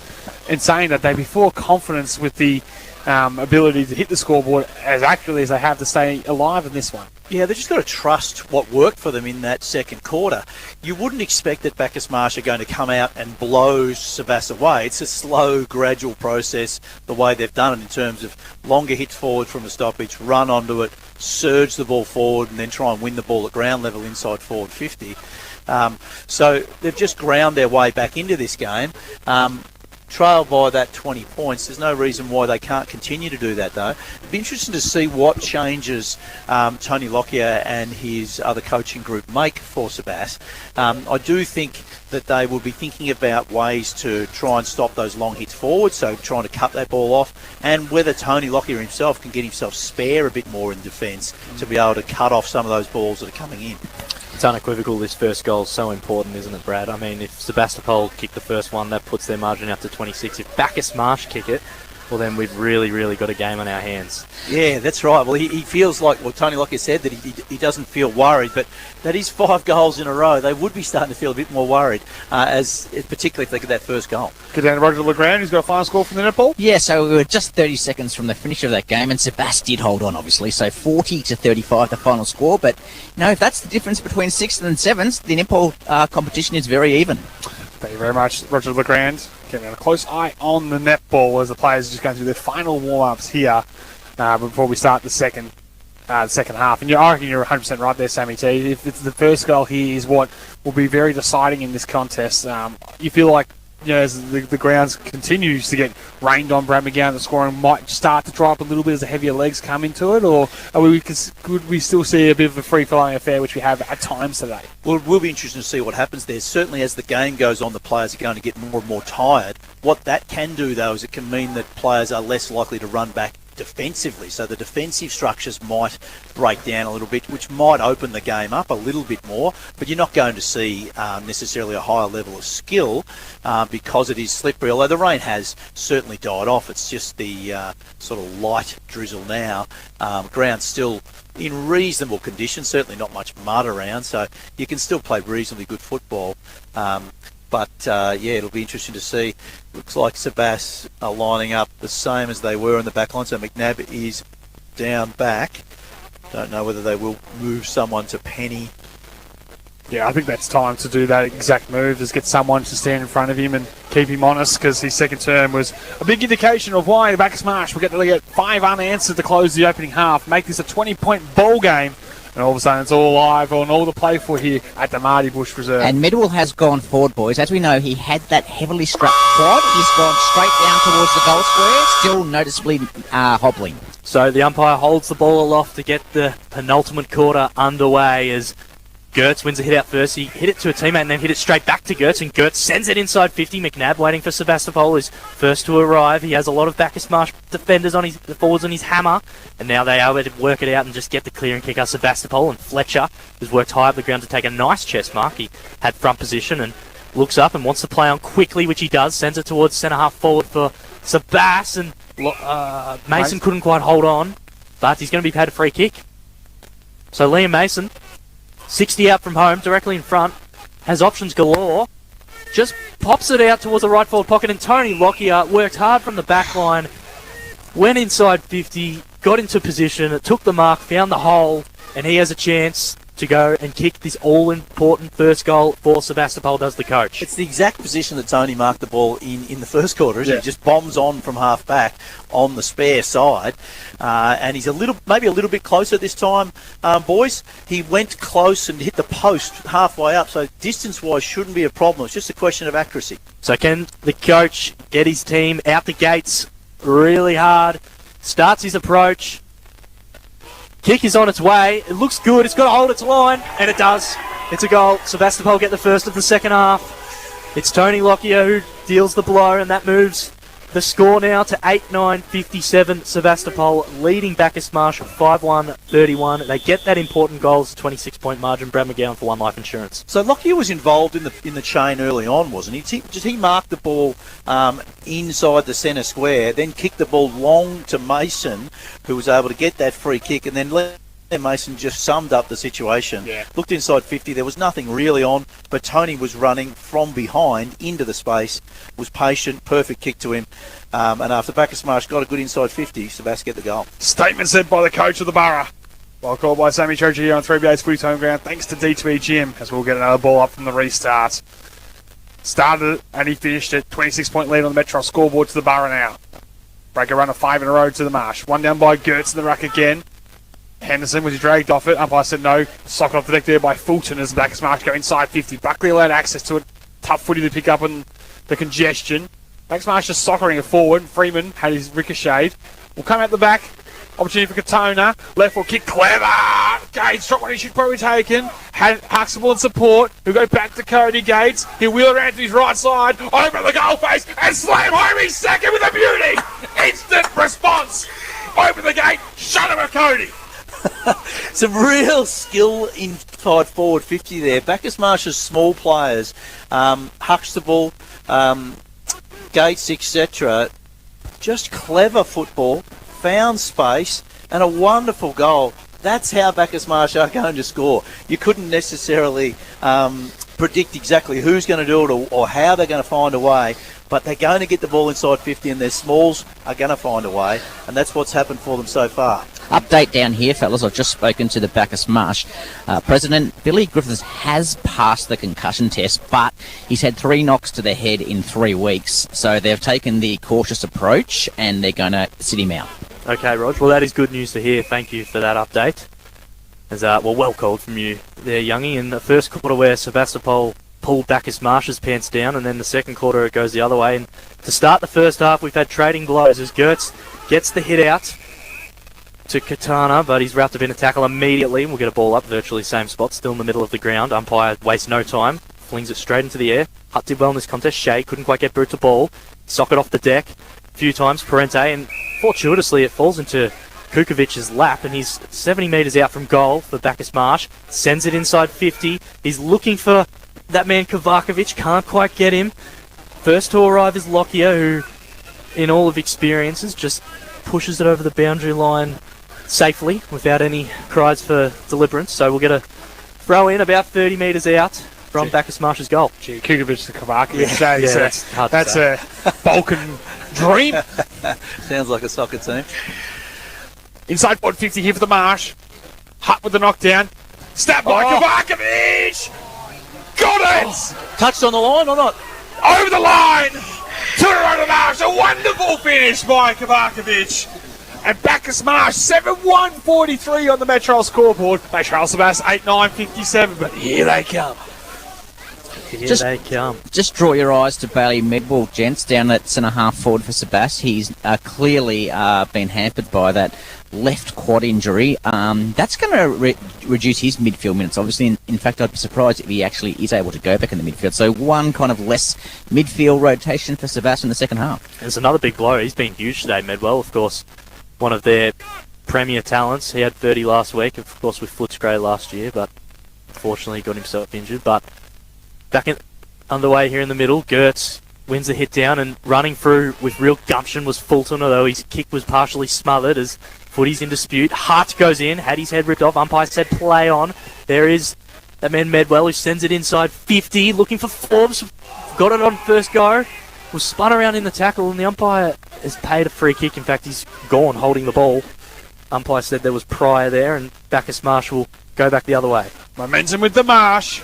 in saying that, they'd be full of confidence with the ability to hit the scoreboard as accurately as they have to stay alive in this one. Yeah, they've just got to trust what worked for them in that second quarter. You wouldn't expect that Bacchus Marsh are going to come out and blow Sebastopol away. It's a slow, gradual process, the way they've done it in terms of longer hits forward from the stoppage, run onto it, surge the ball forward, and then try and win the ball at ground level inside forward 50. So they've just ground their way back into this game. Trailed by that 20 points. There's no reason why they can't continue to do that, though. It'd be interesting to see what changes Tony Lockyer and his other coaching group make for Sebas. I do think that they will be thinking about ways to try and stop those long hits forward, so trying to cut that ball off, and whether Tony Lockyer himself can get himself spare a bit more in defence to be able to cut off some of those balls that are coming in. It's unequivocal this first goal is so important, isn't it, Brad? I mean, if Sebastopol kick the first one, that puts their margin up to 26. If Bacchus Marsh kick it, well, then we've really, really got a game on our hands. Yeah, that's right. Well, he feels like, well, Tony Lockyer said that he doesn't feel worried, but that is 5 goals in a row. They would be starting to feel a bit more worried, particularly if they get that first goal. Good down to Roger Legrand, who's got a final score from the netball. Yeah, so we were just 30 seconds from the finish of that game, and Sebas did hold on, obviously. So 40-35 the final score, but if that's the difference between 6th and 7th, the netball competition is very even. Thank you very much, Roger Legrand. Getting a close eye on the netball as the players are just going through their final warm-ups here before we start the second half. And I reckon you're 100% right there, Sammy T. If it's the first goal here is what will be very deciding in this contest. You feel like, as the grounds continues to get rained on, Brad McGowan, the scoring might start to dry up a little bit as the heavier legs come into it, or could we still see a bit of a free-flowing affair, which we have at times today? Well, it will be interesting to see what happens there. Certainly as the game goes on, the players are going to get more and more tired. What that can do, though, is it can mean that players are less likely to run back defensively, so the defensive structures might break down a little bit, which might open the game up a little bit more, but you're not going to see necessarily a higher level of skill because it is slippery, although the rain has certainly died off. It's just the sort of light drizzle now. Ground's still in reasonable condition, certainly not much mud around, so you can still play reasonably good football. But it'll be interesting to see. Looks like Sebas are lining up the same as they were in the back line. So McNabb is down back. Don't know whether they will move someone to Penny. Yeah, I think that's time to do that exact move. Just get someone to stand in front of him and keep him honest, because his second term was a big indication of why the Bacchus Marsh will get to get 5 unanswered to close the opening half, make this a 20-point ball game. And all of a sudden, it's all live on all the play for here at the Marty Bush Reserve. And Medwell has gone forward, boys. As we know, he had that heavily strapped quad. He's gone straight down towards the goal square, still noticeably hobbling. So the umpire holds the ball aloft to get the penultimate quarter underway as Gertz wins the hit out first. He hit it to a teammate and then hit it straight back to Gertz, and Gertz sends it inside 50. McNabb waiting for Sebastopol, is first to arrive. He has a lot of Bacchus Marsh defenders on his forwards on his hammer, and now they are able to work it out and just get the clearing kick out Sebastopol. And Fletcher has worked high up the ground to take a nice chest mark. He had front position and looks up and wants to play on quickly, which he does. Sends it towards centre half forward for Sebas, and Mason couldn't quite hold on, but he's going to be paid a free kick. So Liam Mason, 60 out from home, directly in front, has options galore, just pops it out towards the right forward pocket, and Tony Lockyer worked hard from the back line, went inside 50, got into position, took the mark, found the hole, and he has a chance to go and kick this all-important first goal for Sebastopol, does the coach. It's the exact position that Tony marked the ball in the first quarter, isn't it? He just bombs on from half-back on the spare side, and he's maybe a little bit closer this time, boys. He went close and hit the post halfway up, so distance-wise shouldn't be a problem. It's just a question of accuracy. So can the coach get his team out the gates really hard? Starts his approach. Kick is on its way. It looks good. It's got to hold its line, and it does. It's a goal. Sebastopol get the first of the second half. It's Tony Lockyer who deals the blow, and that moves the score now to 8-9-57. Sebastopol leading Bacchus Marsh 5-1-31. They get that important goal. It's a 26-point margin. Brad McGowan for One Life Insurance. So Lockyer was involved in the chain early on, wasn't he? He marked the ball inside the centre square, then kicked the ball long to Mason, who was able to get that free kick, and then Mason just summed up the situation. Yeah. Looked inside 50. There was nothing really on, but Tony was running from behind into the space, was patient, perfect kick to him. And after Bacchus Marsh got a good inside 50, Sebas get the goal. Statement said by the coach of the Borough. Well called by Sammy Church here on 3BA's Footy's home ground. Thanks to D2E Gym, as we'll get another ball up from the restart. Started it and he finished it. 26-point lead on the Metro scoreboard to the Borough now. Break a run of 5 in a row to the Marsh. One down by Gertz in the ruck again. Henderson was dragged off it. Umpire said no. Socked off the deck there by Fulton as Bacchus Marsh go inside 50. Buckley allowed access to it. Tough footy to pick up on the congestion. Bacchus Marsh just soccering it forward. Freeman had his ricocheted. Will come out the back. Opportunity for Katona. Left foot kick. Clever! Gates dropped what he should probably taken. Had Huxtable in support. He'll go back to Cody Gates. He'll wheel around to his right side. Over the goal face and slam home his second with a beauty. Instant response. Open the gate. Shut him, Cody. Some real skill inside forward 50 there. Bacchus Marsh's small players, Huxtable, Gates, etc. Just clever football, found space, and a wonderful goal. That's how Bacchus Marsh are going to score. You couldn't necessarily predict exactly who's going to do it or how they're going to find a way, but they're going to get the ball inside 50 and their smalls are going to find a way, and that's what's happened for them so far. Update down here, fellas. I've just spoken to the Bacchus Marsh president. Billy Griffiths has passed the concussion test, but he's had 3 knocks to the head in 3 weeks. So they've taken the cautious approach and they're going to sit him out. Okay, Rog. Well, that is good news to hear. Thank you for that update. As well called from you there, Youngie. In the first quarter where Sebastopol pulled Bacchus Marsh's pants down, and then the second quarter it goes the other way. And to start the first half, we've had trading blows as Gertz gets the hit out to Katana, but he's wrapped up in a tackle immediately, and we'll get a ball up, virtually same spot, still in the middle of the ground. Umpire wastes no time, flings it straight into the air. Hutt did well in this contest. Shea couldn't quite get Brute to ball. Sock it off the deck a few times, Parente, and fortuitously it falls into Kukovic's lap, and he's 70 metres out from goal for Bacchus Marsh. Sends it inside 50. He's looking for that man Kovakovic, can't quite get him. First to arrive is Lockyer, who, in all of experiences, just pushes it over the boundary line safely without any cries for deliverance. So we'll get a throw in about 30 metres out from Bacchus Marsh's goal. Gee, Kukovic to Kovakovic. Yeah, that's a Balkan dream. Sounds like a soccer team. Inside 150 here for the Marsh. Hutt with the knockdown. Snap by Kovakovic! Got it! Touched on the line or not? Over the line! To the right of Marsh. A wonderful finish by Kovakovic. And Bacchus Marsh, 7-1-43 on the Metro scoreboard. Metro Sebas 8-9-57, but here they come. Here they come. Just draw your eyes to Bailey Medwall, gents, down at centre half forward for Sebas. He's clearly been hampered by that left quad injury. That's going to reduce his midfield minutes, obviously. In fact, I'd be surprised if he actually is able to go back in the midfield. So one kind of less midfield rotation for Sebastian in the second half. There's another big blow. He's been huge today, Medwell, of course. One of their premier talents. He had 30 last week, of course, with Footscray last year, but unfortunately got himself injured. But back underway here in the middle, Gertz wins the hit down, and running through with real gumption was Fulton, although his kick was partially smothered as footy's in dispute. Hart goes in, had his head ripped off. Umpire said play on. There is that man Medwell who sends it inside 50, looking for Forbes. Got it on first go. Was spun around in the tackle, and the umpire has paid a free kick. In fact, he's gone holding the ball. Umpire said there was prior there, and Bacchus Marsh will go back the other way. Momentum with the Marsh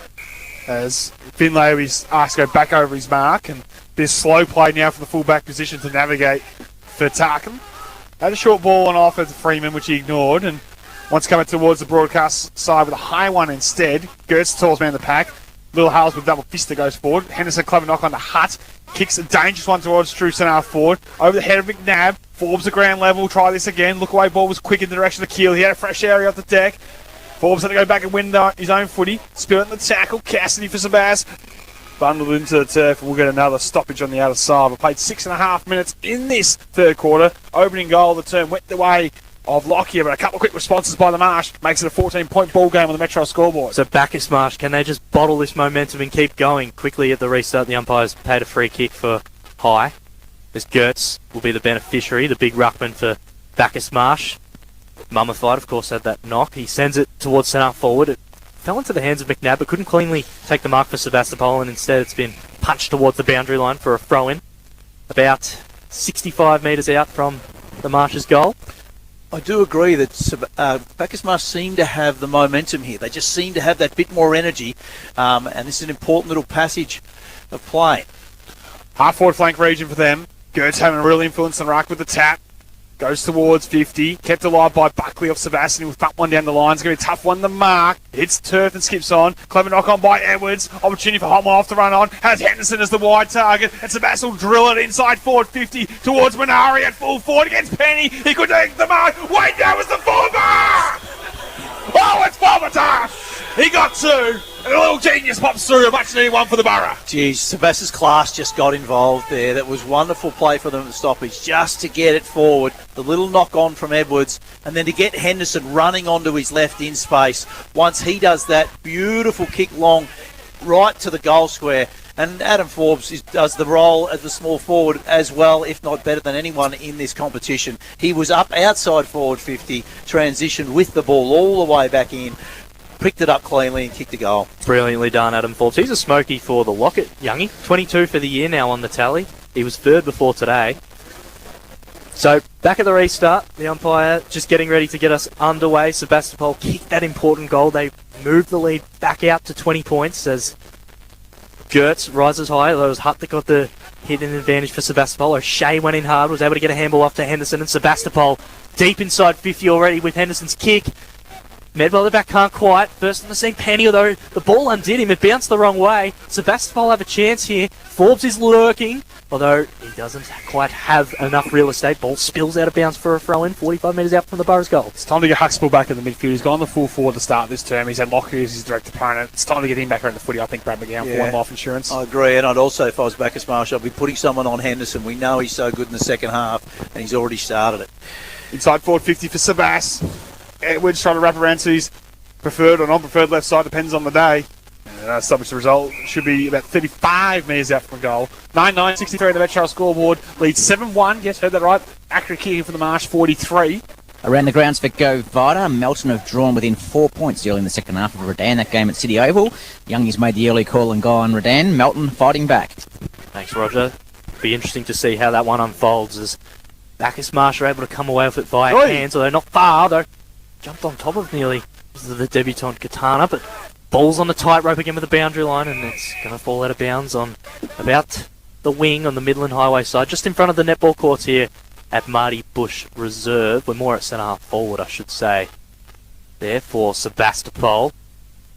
as Finlay is asked to go back over his mark, and this slow play now from the full-back position to navigate for Tarkin. Had a short ball on offer to Freeman, which he ignored, and once coming towards the broadcast side with a high one instead. Gertz, tallest man in the pack. Little Hales with double fist that goes forward. Henderson, clever knock on the Hutt. Kicks a dangerous one towards Drew centre forward. Over the head of McNabb. Forbes at ground level. Try this again. Look away ball was quick in the direction of Keel. He had a fresh area off the deck. Forbes had to go back and win his own footy. Spirit in the tackle. Cassidy for Sebas. Bundled into the turf. We'll get another stoppage on the outer side. We played 6.5 minutes in this third quarter. Opening goal of the term went the way of Lockyer, but a couple of quick responses by the Marsh makes it a 14-point ball game on the Metro scoreboard. So Bacchus Marsh, can they just bottle this momentum and keep going? Quickly at the restart, the umpires paid a free kick for high. As Gertz will be the beneficiary, the big ruckman for Bacchus Marsh. Mummified, of course, had that knock. He sends it towards centre forward. It fell into the hands of McNabb, but couldn't cleanly take the mark for Sebastopol, and instead it's been punched towards the boundary line for a throw-in. About 65 metres out from the Marsh's goal. I do agree that Bacchus Marsh seem to have the momentum here. They just seem to have that bit more energy, and this is an important little passage of play. Half-forward flank region for them. Gertz having a real influence on ruck with the tap. Goes towards 50. Kept alive by Buckley off Sebastian with that one down the line. It's going to be a tough one to mark. Hits turf and skips on. Clever knock on by Edwards. Opportunity for Hotmire to run on. Has Henderson as the wide target. And Sebastian will drill it inside forward 50 towards Minari at full forward against Penny. He could take the mark. Wait, that was the fullback! Oh, it's Bobatar! He got two. And a little genius pops through. A much needed one for the Borough. Geez, Sebastian's class just got involved there. That was wonderful play for them at the stoppage, just to get it forward. The little knock on from Edwards, and then to get Henderson running onto his left in space. Once he does that, beautiful kick long right to the goal square. And Adam Forbes does the role as the small forward as well, if not better than anyone in this competition. He was up outside forward 50, transitioned with the ball all the way back in, picked it up cleanly and kicked a goal. Brilliantly done, Adam Forbes. He's a smoky for the Lockett, youngie. 22 for the year now on the tally. He was third before today. So, back at the restart, the umpire just getting ready to get us underway. Sebastopol kicked that important goal. They moved the lead back out to 20 points as Gertz rises high. Although it was Hutt that got the hit and advantage for Sebastopol. O'Shea went in hard, was able to get a handball off to Henderson, and Sebastopol deep inside 50 already with Henderson's kick. Medwell, the back can't quite. First on the scene, Penny, although the ball undid him. It bounced the wrong way. Sebastopol have a chance here. Forbes is lurking, although he doesn't quite have enough real estate. Ball spills out of bounds for a throw-in, 45 metres out from the Borough's goal. It's time to get Huxtable back in the midfield. He's gone the full forward to start this term. He's had Lockyer as his direct opponent. It's time to get him back around the footy, I think, Brad McGowan, for one life insurance. I agree, and I'd also, if I was Bacchus Marsh, I'd be putting someone on Henderson. We know he's so good in the second half, and he's already started it. Inside forward 50 for Sebas. Edwards trying to wrap around to his preferred or non-preferred left side, depends on the day. Stoppage the result should be about 35 metres out from goal. 9-9-63 on the Metro scoreboard. Leads 7-1. Yes, heard that right. Accurate kicking from the Marsh, 43. Around the grounds for Go Vita, Melton have drawn within 4 points early in the second half of Redan. That game at City Oval. Youngies made the early call and go on Redan. Melton fighting back. Thanks, Roger. Be interesting to see how that one unfolds as Bacchus Marsh are able to come away with it via hands, although not far, though. Jumped on top of nearly the debutant Katana, but ball's on the tightrope again with the boundary line, and it's going to fall out of bounds on about the wing on the Midland Highway side, just in front of the netball courts here at Marty Bush Reserve. We're more at centre half forward, I should say. There for Sebastopol.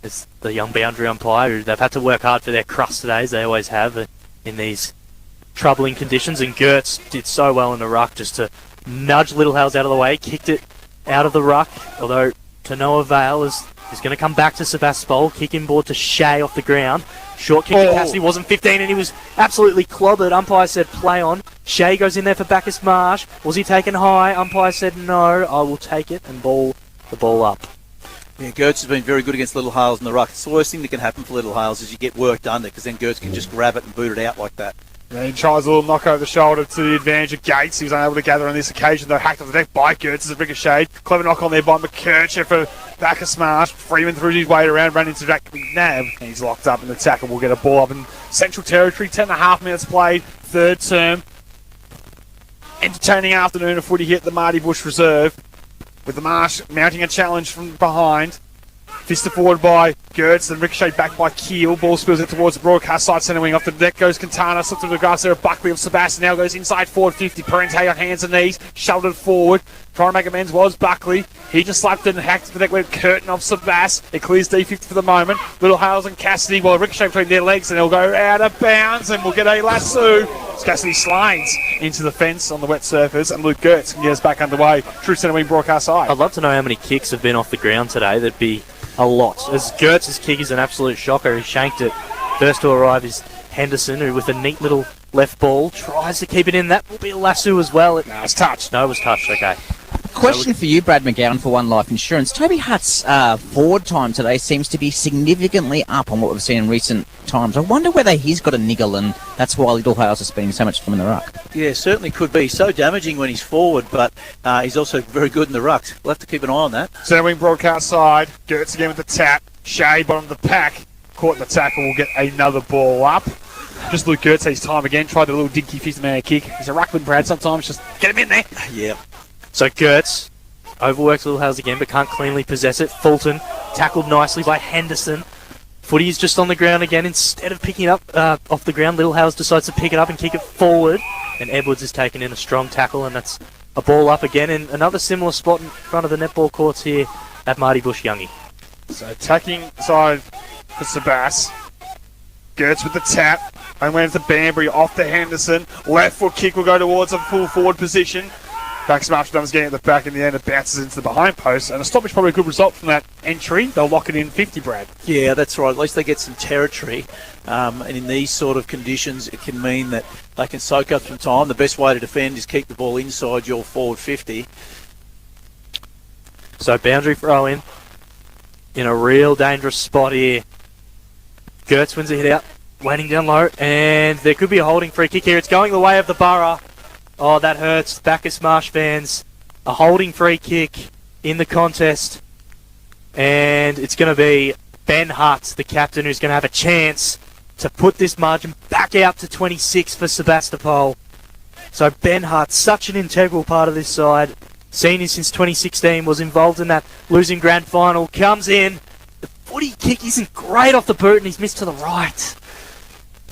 It's the young boundary umpire who they've had to work hard for their crust today, as they always have in these troubling conditions, and Gertz did so well in the ruck just to nudge Little Hales out of the way, kicked it out of the ruck, although to no avail, is going to come back to Sebastopol, kick inboard to Shea off the ground. Short kick to Cassidy, wasn't 15, and he was absolutely clobbered. Umpire said play on. Shea goes in there for Bacchus Marsh. Was he taken high? Umpire said no, I will take it and ball the ball up. Yeah, Gertz has been very good against Little Hales in the ruck. It's the worst thing that can happen for Little Hales is you get worked under, because then Gertz can just grab it and boot it out like that. And he tries a little knock over the shoulder to the advantage of Gates. He was unable to gather on this occasion, though hacked off the deck by Gertz as a ricochet. Clever knock on there by McKercher for Bacchus Marsh. Freeman threw his way around, ran into Jack McNabb, and he's locked up, and the tackle will get a ball up in Central Territory. 10.5 minutes played, third term. Entertaining afternoon of footy hit the Marty Bush Reserve, with the Marsh mounting a challenge from behind. Fisted forward by Gertz, then ricocheted back by Keel. Ball spills it towards the broadcast side centre wing. Off the deck goes Quintana, slipped through the grass there. Buckley of Sebastian now goes inside forward 50. Parente on hands and knees, shoved it forward. Trying to make amends was Buckley. He just slapped it and hacked the deck with Curtin of Sebas. It clears D50 for the moment. Little Hales and Cassidy will ricochet between their legs, and they'll go out of bounds, and we'll get a lasso. As Cassidy slides into the fence on the wet surface, and Luke Gertz can get us back underway. True centre wing broadcast side. I'd love to know how many kicks have been off the ground today. That'd be a lot. As Gertz's kick is an absolute shocker. He shanked it. First to arrive is Henderson, who with a neat little left ball tries to keep it in. That will be a lasso as well. No, it's touched. No, it was touched. Okay. Question for you, Brad McGowan, for One Life Insurance. Toby Hutt's forward time today seems to be significantly up on what we've seen in recent times. I wonder whether he's got a niggle and that's why Little Hales is spending so much time in the ruck. Yeah, certainly could be. So damaging when he's forward, but he's also very good in the ruck. We'll have to keep an eye on that. Centre wing broadcast side. Gertz again with the tap. Shea bottom of the pack. Caught in the tackle. Will get another ball up. Just Luke Gertz his time again. Tried the little dinky 50-man kick. He's a ruckman, Brad. Sometimes just get him in there. Yeah. So Gertz overworks Little Hales again, but can't cleanly possess it. Fulton tackled nicely by Henderson. Footy is just on the ground again. Instead of picking it up off the ground, Little Hales decides to pick it up and kick it forward. And Edwards is taken in a strong tackle, and that's a ball up again in another similar spot in front of the netball courts here at Marty Bush Youngie. So attacking side for Sebas. Gertz with the tap. And lands to Banbury off to Henderson. Left foot kick will go towards a full forward position. Bacchus Marsh Round getting at the back in the end. It bounces into the behind post. And a stoppage probably a good result from that entry. They'll lock it in 50, Brad. Yeah, that's right. At least they get some territory. And in these sort of conditions, it can mean that they can soak up some time. The best way to defend is keep the ball inside your forward 50. So boundary throw in a real dangerous spot here. Gertz wins a hit out, waiting down low, and there could be a holding free kick here. It's going the way of the Borough. Oh, that hurts. Bacchus Marsh fans. A holding free kick in the contest. And it's going to be Ben Hutt, the captain, who's going to have a chance to put this margin back out to 26 for Sebastopol. So Ben Hutt, such an integral part of this side. Senior since 2016, was involved in that losing grand final. Comes in. The footy kick isn't great off the boot, and he's missed to the right.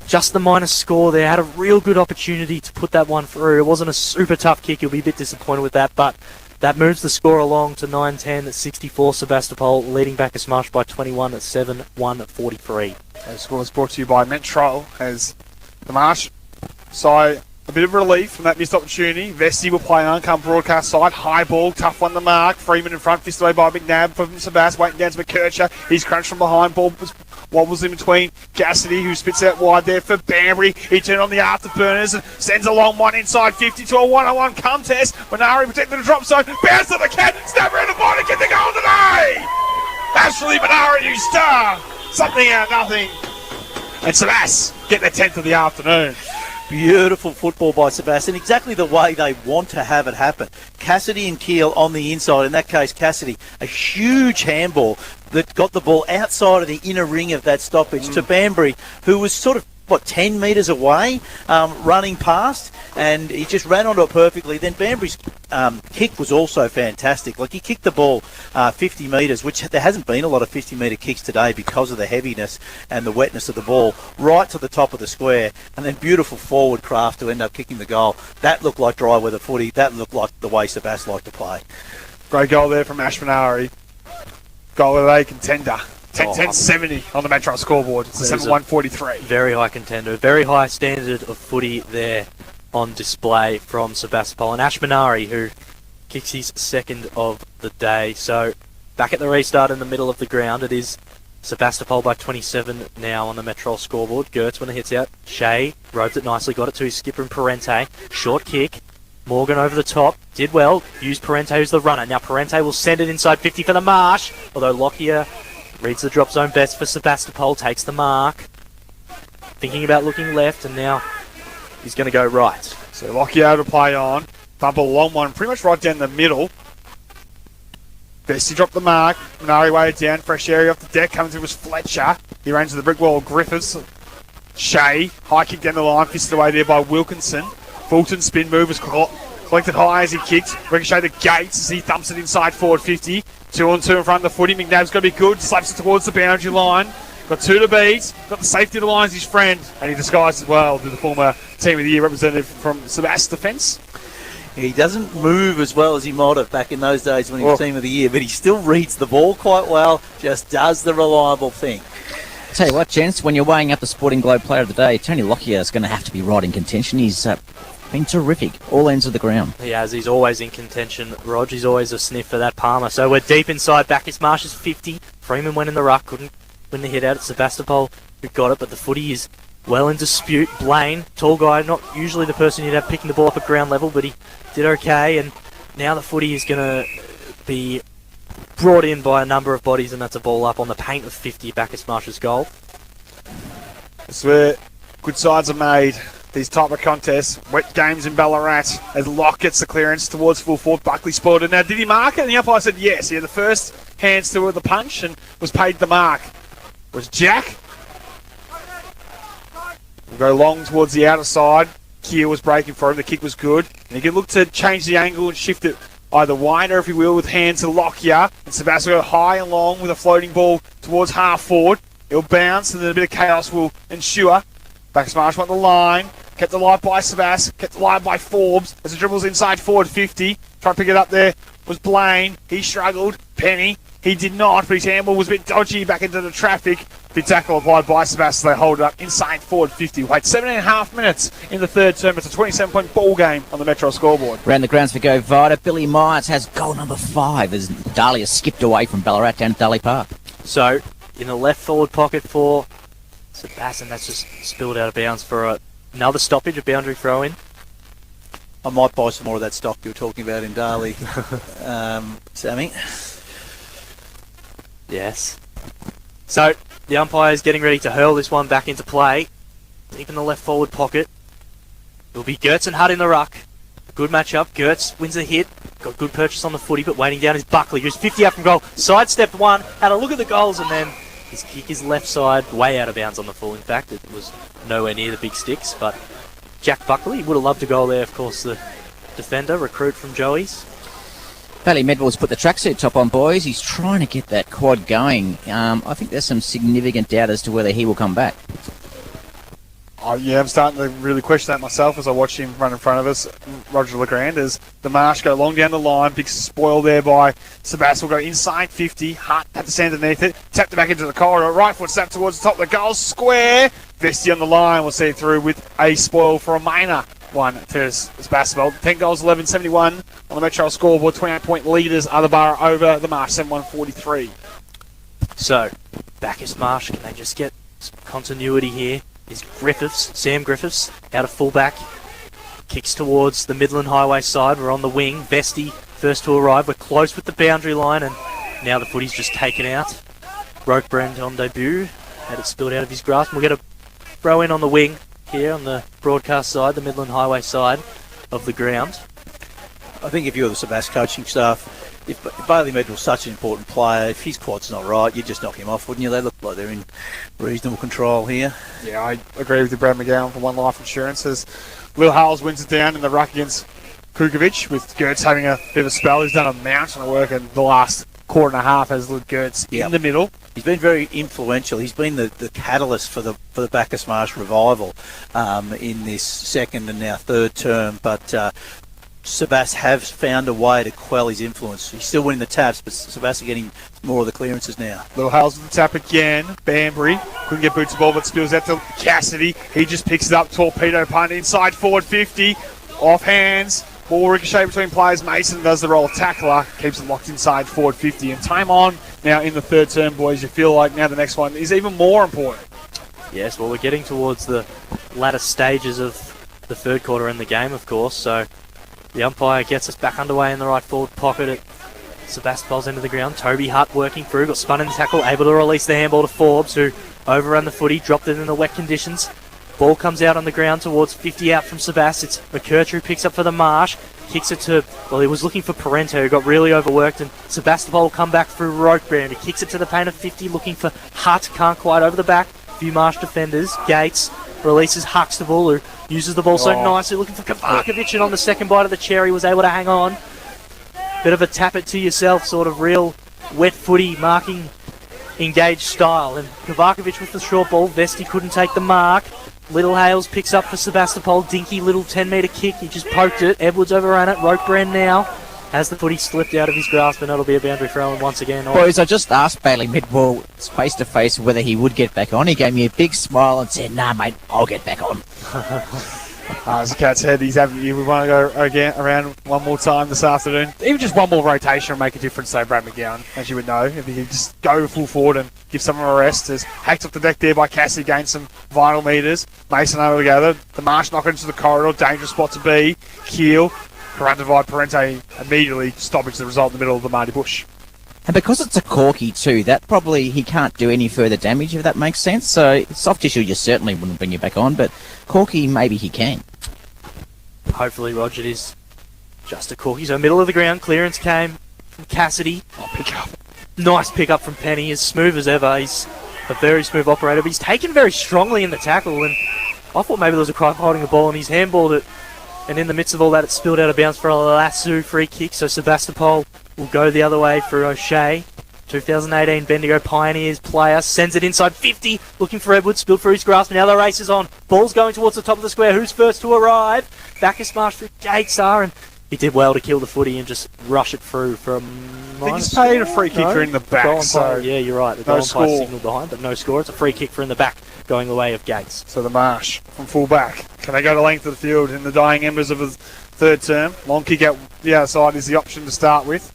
Just the minus score there. Had a real good opportunity to put that one through. It wasn't a super tough kick. You'll be a bit disappointed with that, but that moves the score along to 9-10 at 64 Sebastopol, leading Bacchus Marsh by 21 at 7-1 at 43. The score is brought to you by Metro as the Marsh side a bit of relief from that missed opportunity. Vesti will play on, come broadcast side. High ball, tough one to mark. Freeman in front, fisted away by McNabb from Sebas, waiting down to McKercher. He's crunched from behind. Ball wobbles in between Cassidy, who spits out wide there for Banbury. He turned on the afterburners and sends a long one inside 50 to a one-on-one contest. Manari protecting the drop zone. Bounce to the cat. Snap around the ball to get the goal today. Ashley Manari, you star. Something out of nothing. And Sebas get their 10th of the afternoon. Beautiful football by Sebastian, exactly the way they want to have it happen. Cassidy and Keel on the inside, in that case Cassidy, a huge handball that got the ball outside of the inner ring of that stoppage to Banbury, who was sort of 10 metres away, running past, and he just ran onto it perfectly. Then Banbury's kick was also fantastic. Like, he kicked the ball 50 metres, which there hasn't been a lot of 50-metre kicks today because of the heaviness and the wetness of the ball, right to the top of the square, and then beautiful forward craft to end up kicking the goal. That looked like dry weather footy. That looked like the way Sebas liked to play. Great goal there from Ashmanari. Goal of the day contender. 10-70 on the Metro scoreboard. It's a 7-1-43. Very high contender. Very high standard of footy there on display from Sebastopol. And Ashmanari, who kicks his second of the day. So back at the restart in the middle of the ground, it is Sebastopol by 27 now on the Metro scoreboard. Gertz when it hits out. Shea roved it nicely, got it to his skipper and Parente. Short kick. Morgan over the top. Did well. Used Parente who's the runner. Now Parente will send it inside 50 for the Marsh. Although Lockyer reads the drop zone best for Sebastopol. Takes the mark. Thinking about looking left, and now he's going to go right. So Lockyer to play on. Bump a long one, pretty much right down the middle. Bestie dropped the mark. Minari weighted down. Fresh area off the deck. Coming through was Fletcher. He ran to the brick wall. Griffiths. Shea. High kick down the line. Fisted away there by Wilkinson. Fulton spin move was collected high as he kicked. Ricochet to Gates as he thumps it inside forward 50. 2-on-2 in front of the footy. McNabb's got to be good. Slaps it towards the boundary line. Got 2 to beat. Got the safety of the line as his friend. And he disguised as well to the former Team of the Year representative from Sebast Defence. He doesn't move as well as he might have back in those days when he was Team of the Year, but he still reads the ball quite well, just does the reliable thing. Tell you what, gents, when you're weighing up the Sporting Globe Player of the Day, Tony Lockyer is going to have to be right in contention. He's been terrific, all ends of the ground. He has. He's always in contention, Rog. He's always a sniff for that Palmer. So we're deep inside. Bacchus Marsh is 50. Freeman went in the ruck, couldn't win the hit out. It's Sebastopol who got it, but the footy is well in dispute. Blaine, tall guy, not usually the person you'd have picking the ball up at ground level, but he did okay, and now the footy is going to be brought in by a number of bodies, and that's a ball up on the paint of 50, Bacchus Marsh's goal. That's where good sides are made. These type of contests, wet games in Ballarat, as Locke gets the clearance towards full forward. Buckley spotted. Now, did he mark it? And the umpire said yes. He had the first hands to the punch and was paid the mark. Was Jack. We'll go long towards the outer side. Keir was breaking for him. The kick was good. And he can look to change the angle and shift it either wider, if you will, with hands to Lockyer. And Sebastopol go high and long with a floating ball towards half forward. It'll bounce and then a bit of chaos will ensue. Bacchus Marsh went the line. Kept alive by Sebas. Kept alive by Forbes. As it dribbles inside forward 50. Trying to pick it up there was Blaine. He struggled. Penny. He did not, but his handball was a bit dodgy back into the traffic. Big tackle applied by Sebas. They hold it up inside forward 50. Wait 7.5 minutes in the third term. It's a 27-point ball game on the Metro scoreboard. Round the grounds for Go Vida. Billy Myers has goal number 5 as Dahlia skipped away from Ballarat down to Daly Park. So, in the left forward pocket for Sebas, and that's just spilled out of bounds for another stoppage, a boundary throw-in. I might buy some more of that stock you were talking about in Darley, Sammy. Yes. So, the umpire is getting ready to hurl this one back into play. Deep in the left forward pocket. It'll be Gertz and Hutt in the ruck. Good matchup. Gertz wins the hit. Got good purchase on the footy, but waiting down is Buckley, who's 50 out from goal. Sidestepped one, had a look at the goals, and then his kick is left side, way out of bounds on the full. In fact, it was nowhere near the big sticks, but Jack Buckley would have loved a goal there, of course, the defender, recruit from Joey's. Bailey Medwell's put the tracksuit top on, boys. He's trying to get that quad going. I think there's some significant doubt as to whether he will come back. Yeah, I'm starting to really question that myself as I watch him run in front of us. Roger Legrand as the Marsh go long down the line. Big spoil there by Sebastopol. Will go inside 50. Hart had to stand underneath it. Tapped it back into the corridor. Right foot snap towards the top of the goal square. Vesty on the line. We'll see it through with a spoil for a Maynard. One to Sebastopol. 10 goals, 11-71 on the Metro scoreboard. 28-point leaders are the Borough over the Marsh, 7-1-43. So, Bacchus Marsh, can they just get some continuity here? Is Griffiths, Sam Griffiths, out of fullback. Kicks towards the Midland Highway side. We're on the wing. Vesty, first to arrive. We're close with the boundary line, and now the footy's just taken out. Rokebrand on debut. Had it spilled out of his grasp. We'll get a throw in on the wing here on the broadcast side, the Midland Highway side of the ground. I think if you're the Sebas coaching staff, if Bailey Medwell's such an important player, if his quad's not right, you'd just knock him off, wouldn't you? They look like they're in reasonable control here. Yeah, I agree with you, Brad McGowan, for One Life Insurance. As Will Howells wins it down in the ruck against Kukovic, with Gertz having a bit of a spell. He's done a mountain of work in the last quarter and a half as Luke Gertz in the middle. He's been very influential. He's been the catalyst for the Bacchus Marsh revival in this second and now third term. But Sebas have found a way to quell his influence. He's still winning the taps, but Sebas are getting more of the clearances now. Little Hales with the tap again. Banbury couldn't get boots the ball, but spills out to Cassidy. He just picks it up. Torpedo punt inside forward 50. Off hands. Ball ricochet between players. Mason does the role of tackler, keeps it locked inside forward 50. And time on now in the third term, boys. You feel like now the next one is even more important. Yes, well, we're getting towards the latter stages of the third quarter in the game, of course. So the umpire gets us back underway in the right forward pocket at Sebastopol's end of the ground. Toby Hutt working through, got spun in the tackle, able to release the handball to Forbes, who overran the footy, dropped it in the wet conditions. Ball comes out on the ground towards 50 out from Sebast. It's McCurcher who picks up for the Marsh, kicks it to, well, he was looking for Parente, who got really overworked, and Sebastopol will come back through Ropebrand. He kicks it to the paint of 50, looking for Hutt, can't quite over the back. Few Marsh defenders. Gates releases Huxtable, who uses the ball so nicely, looking for Kavakovic, and on the second bite of the cherry was able to hang on. Bit of a tap it to yourself, sort of real wet footy marking engaged style. And Kavakovic with the short ball. Vesti couldn't take the mark. Little Hales picks up for Sebastopol. Dinky little 10-metre kick. He just poked it. Edwards overran it. Ropebrand now as the footy slipped out of his grasp, and that'll be a boundary throw-in once again. Boys, I just asked Bailey Midwell face-to-face whether he would get back on. He gave me a big smile and said, "Nah, mate, I'll get back on." As the Cat's head, he's having. We want to go again around one more time this afternoon. Even just one more rotation will make a difference, though, Brad McGowan, as you would know. If you could just go full forward and give someone a rest. As hacked off the deck there by Cassie, gained some vital metres. Mason able to gather. The Marsh knock into the corridor. Dangerous spot to be. Keel. Divide Parente immediately stoppage the result in the middle of the Marty Bush. And because it's a corky too, that probably he can't do any further damage, if that makes sense. So soft tissue you certainly wouldn't bring you back on, but corky maybe he can. Hopefully, Roger, it is just a corky. So middle of the ground, clearance came from Cassidy. Pick up. Nice pick up from Penny, as smooth as ever. He's a very smooth operator, but he's taken very strongly in the tackle, and I thought maybe there was a cry for holding the ball, and he's handballed it. And in the midst of all that, it spilled out of bounds for a lasso free kick. So Sebastopol will go the other way for O'Shea. 2018 Bendigo Pioneers player sends it inside 50, looking for Edwards, spilled through his grasp. Now the race is on. Ball's going towards the top of the square. Who's first to arrive? Bacchus Marsh through Gates are, and he did well to kill the footy and just rush it through from. I think he's paid a free kicker in the back. So yeah, you're right. The goal umpire signalled behind, but no score. It's a free kick for in the back, going the way of Gates. So the Marsh from full back. Can they go to length of the field in the dying embers of the third term? Long kick out the outside is the option to start with.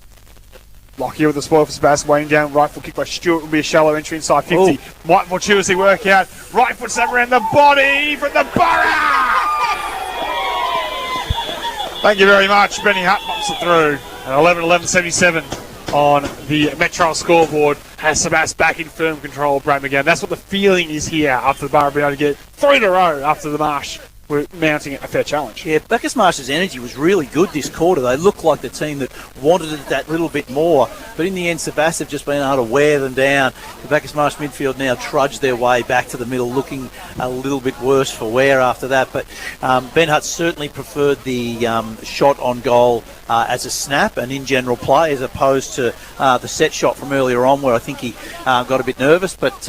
Lockyer with the spoil for Sebastopol, weighing down. Right foot kick by Stewart will be a shallow entry inside 50. Ooh. Might fortuitously work out. Right foot snap around the body from the Borough. Thank you very much. Benny Hutt bumps it through. And 11-11-77 on the Metro scoreboard has Sebast back in firm control, Brad McGowan. That's what the feeling is here after the Borough being able to get 3 in a row after the Marsh were mounting a fair challenge. Yeah, Bacchus Marsh's energy was really good this quarter. They looked like the team that wanted it that little bit more. But in the end, Sebast have just been able to wear them down. The Bacchus Marsh midfield now trudged their way back to the middle, looking a little bit worse for wear after that. But Ben Hutt certainly preferred the shot on goal as a snap and in general play, as opposed to the set shot from earlier on, where I think he got a bit nervous. But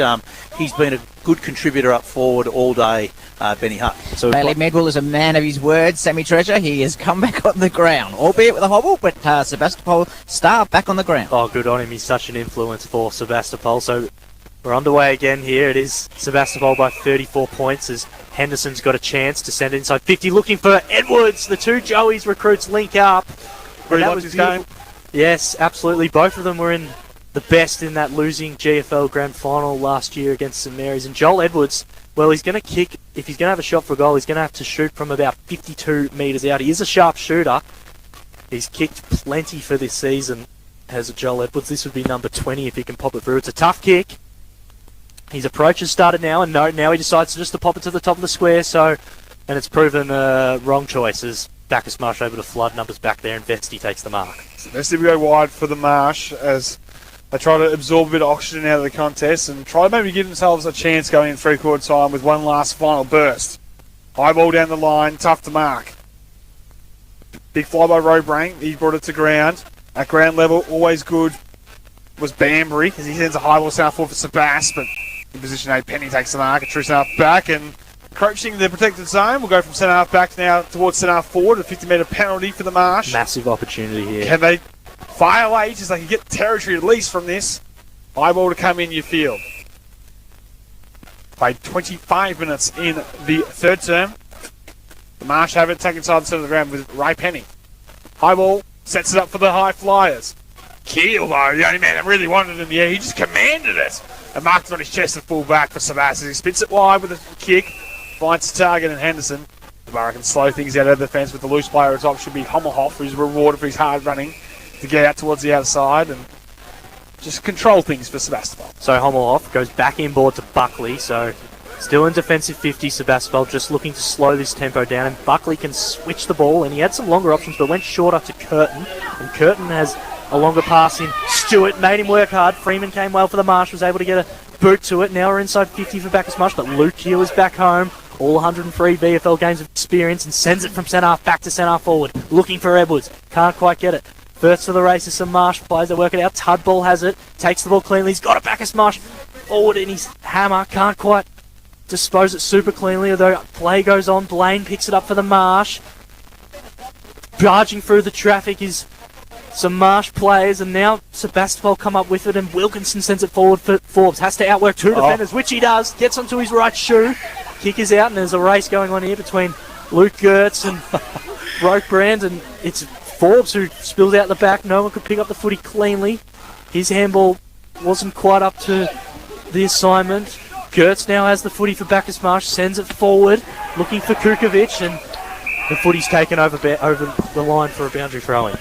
he's been a good contributor up forward all day, Benny Hutt. So Bailey Medwell is a man of his word. Sammy Treasure, he has come back on the ground, albeit with a hobble, but Sebastopol star back on the ground. Oh, good on him. He's such an influence for Sebastopol. So we're underway again here. It is Sebastopol by 34 points as Henderson's got a chance to send it inside 50, looking for Edwards. The two Joey's recruits link up. Really liked his game. Yes, absolutely. Both of them were in the best in that losing GFL Grand Final last year against St Mary's. And Joel Edwards, well, he's going to kick. If he's going to have a shot for a goal, he's going to have to shoot from about 52 metres out. He is a sharp shooter. He's kicked plenty for this season as Joel Edwards. This would be number 20 if he can pop it through. It's a tough kick. His approach has started now, and now he decides just to pop it to the top of the square. And it's proven a wrong choice as Bacchus Marsh able to flood numbers back there, and Vesti takes the mark. So Vesti will go wide for the Marsh as they try to absorb a bit of oxygen out of the contest and try to maybe give themselves a chance going in three-quarter time with one last final burst. High ball down the line, tough to mark. Big fly by Robrain. He brought it to ground. At ground level, always good was Banbury as he sends a high ball south forward for Sebast, but in position 8, Penny takes the mark. A true centre half back and encroaching the protected zone. We'll go from centre half back now towards centre half forward. A 50-metre penalty for the Marsh. Massive opportunity here. Can they fire late as they can get territory at least from this? High ball to come in your field. Played 25 minutes in the third term. The Marsh have it, take inside the centre of the ground with Ray Penny. High ball, sets it up for the high flyers. Keel, though, the only man that really wanted it in the air, he just commanded it. And marked it on his chest and full back for Sebastopol. He spits it wide with a kick, finds the target in Henderson. The Ballarat can slow things out of the fence with the loose player at top. Should be Hommelhoff, who's rewarded for his hard running to get out towards the outside and just control things for Sebastopol. So Hommelhoff goes back inboard to Buckley, so still in defensive 50, Sebastopol just looking to slow this tempo down, and Buckley can switch the ball, and he had some longer options but went shorter to Curtin, and Curtin has a longer pass in. Stewart made him work hard. Freeman came well for the Marsh, was able to get a boot to it. Now we're inside 50 for Bacchus Marsh, but Luke Hill is back home. All 103 VFL games of experience, and sends it from centre half back to centre half forward, looking for Edwards. Can't quite get it. First to the races, some Marsh players that work it out. Tudball has it, takes the ball cleanly. He's got it Bacchus Marsh forward in his hammer. Can't quite dispose it super cleanly, although play goes on. Blaine picks it up for the Marsh. Charging through the traffic is some Marsh players, and now Sebastopol come up with it, and Wilkinson sends it forward for Forbes. Has to outwork two defenders, which he does. Gets onto his right shoe. Kick is out, and there's a race going on here between Luke Gertz and Rokebrand, and it's Forbes who spilled out the back. No one could pick up the footy cleanly. His handball wasn't quite up to the assignment. Gertz now has the footy for Bacchus Marsh, sends it forward, looking for Kukovic, and the footy's taken over the line for a boundary throw-in.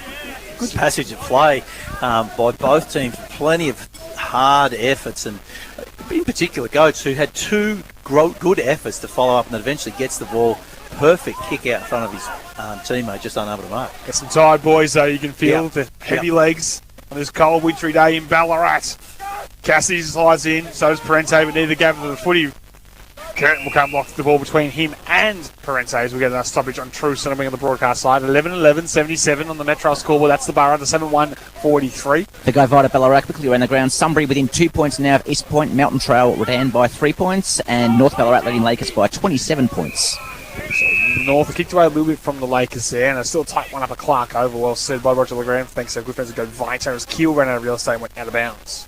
Good passage of play by both teams. Plenty of hard efforts, and in particular Goetz, who had two good efforts to follow up, and eventually gets the ball. Perfect kick out in front of his teammate, just unable to mark. Got some tired boys, though. You can feel the heavy legs on this cold, wintry day in Ballarat. Cassidy slides in, so does Parente, but neither gave him the footy. Curtin will come lock the ball between him and Parente as we get a stoppage on True Cinema on the broadcast side. 11-11, 77 on the Metro scoreboard. That's the Ballarat, the 7-1-43. The go via Ballarat quickly around the ground. Sunbury within 2 points now of East Point. Mountain Trail ran by 3 points, and North Ballarat leading Lakers by 27 points. So North kicked away a little bit from the Lakers there, and a still tight one up at Clark over. Well said by Roger Legrand. Thanks to good friends of Go Vita as Keel ran out of real estate and went out of bounds.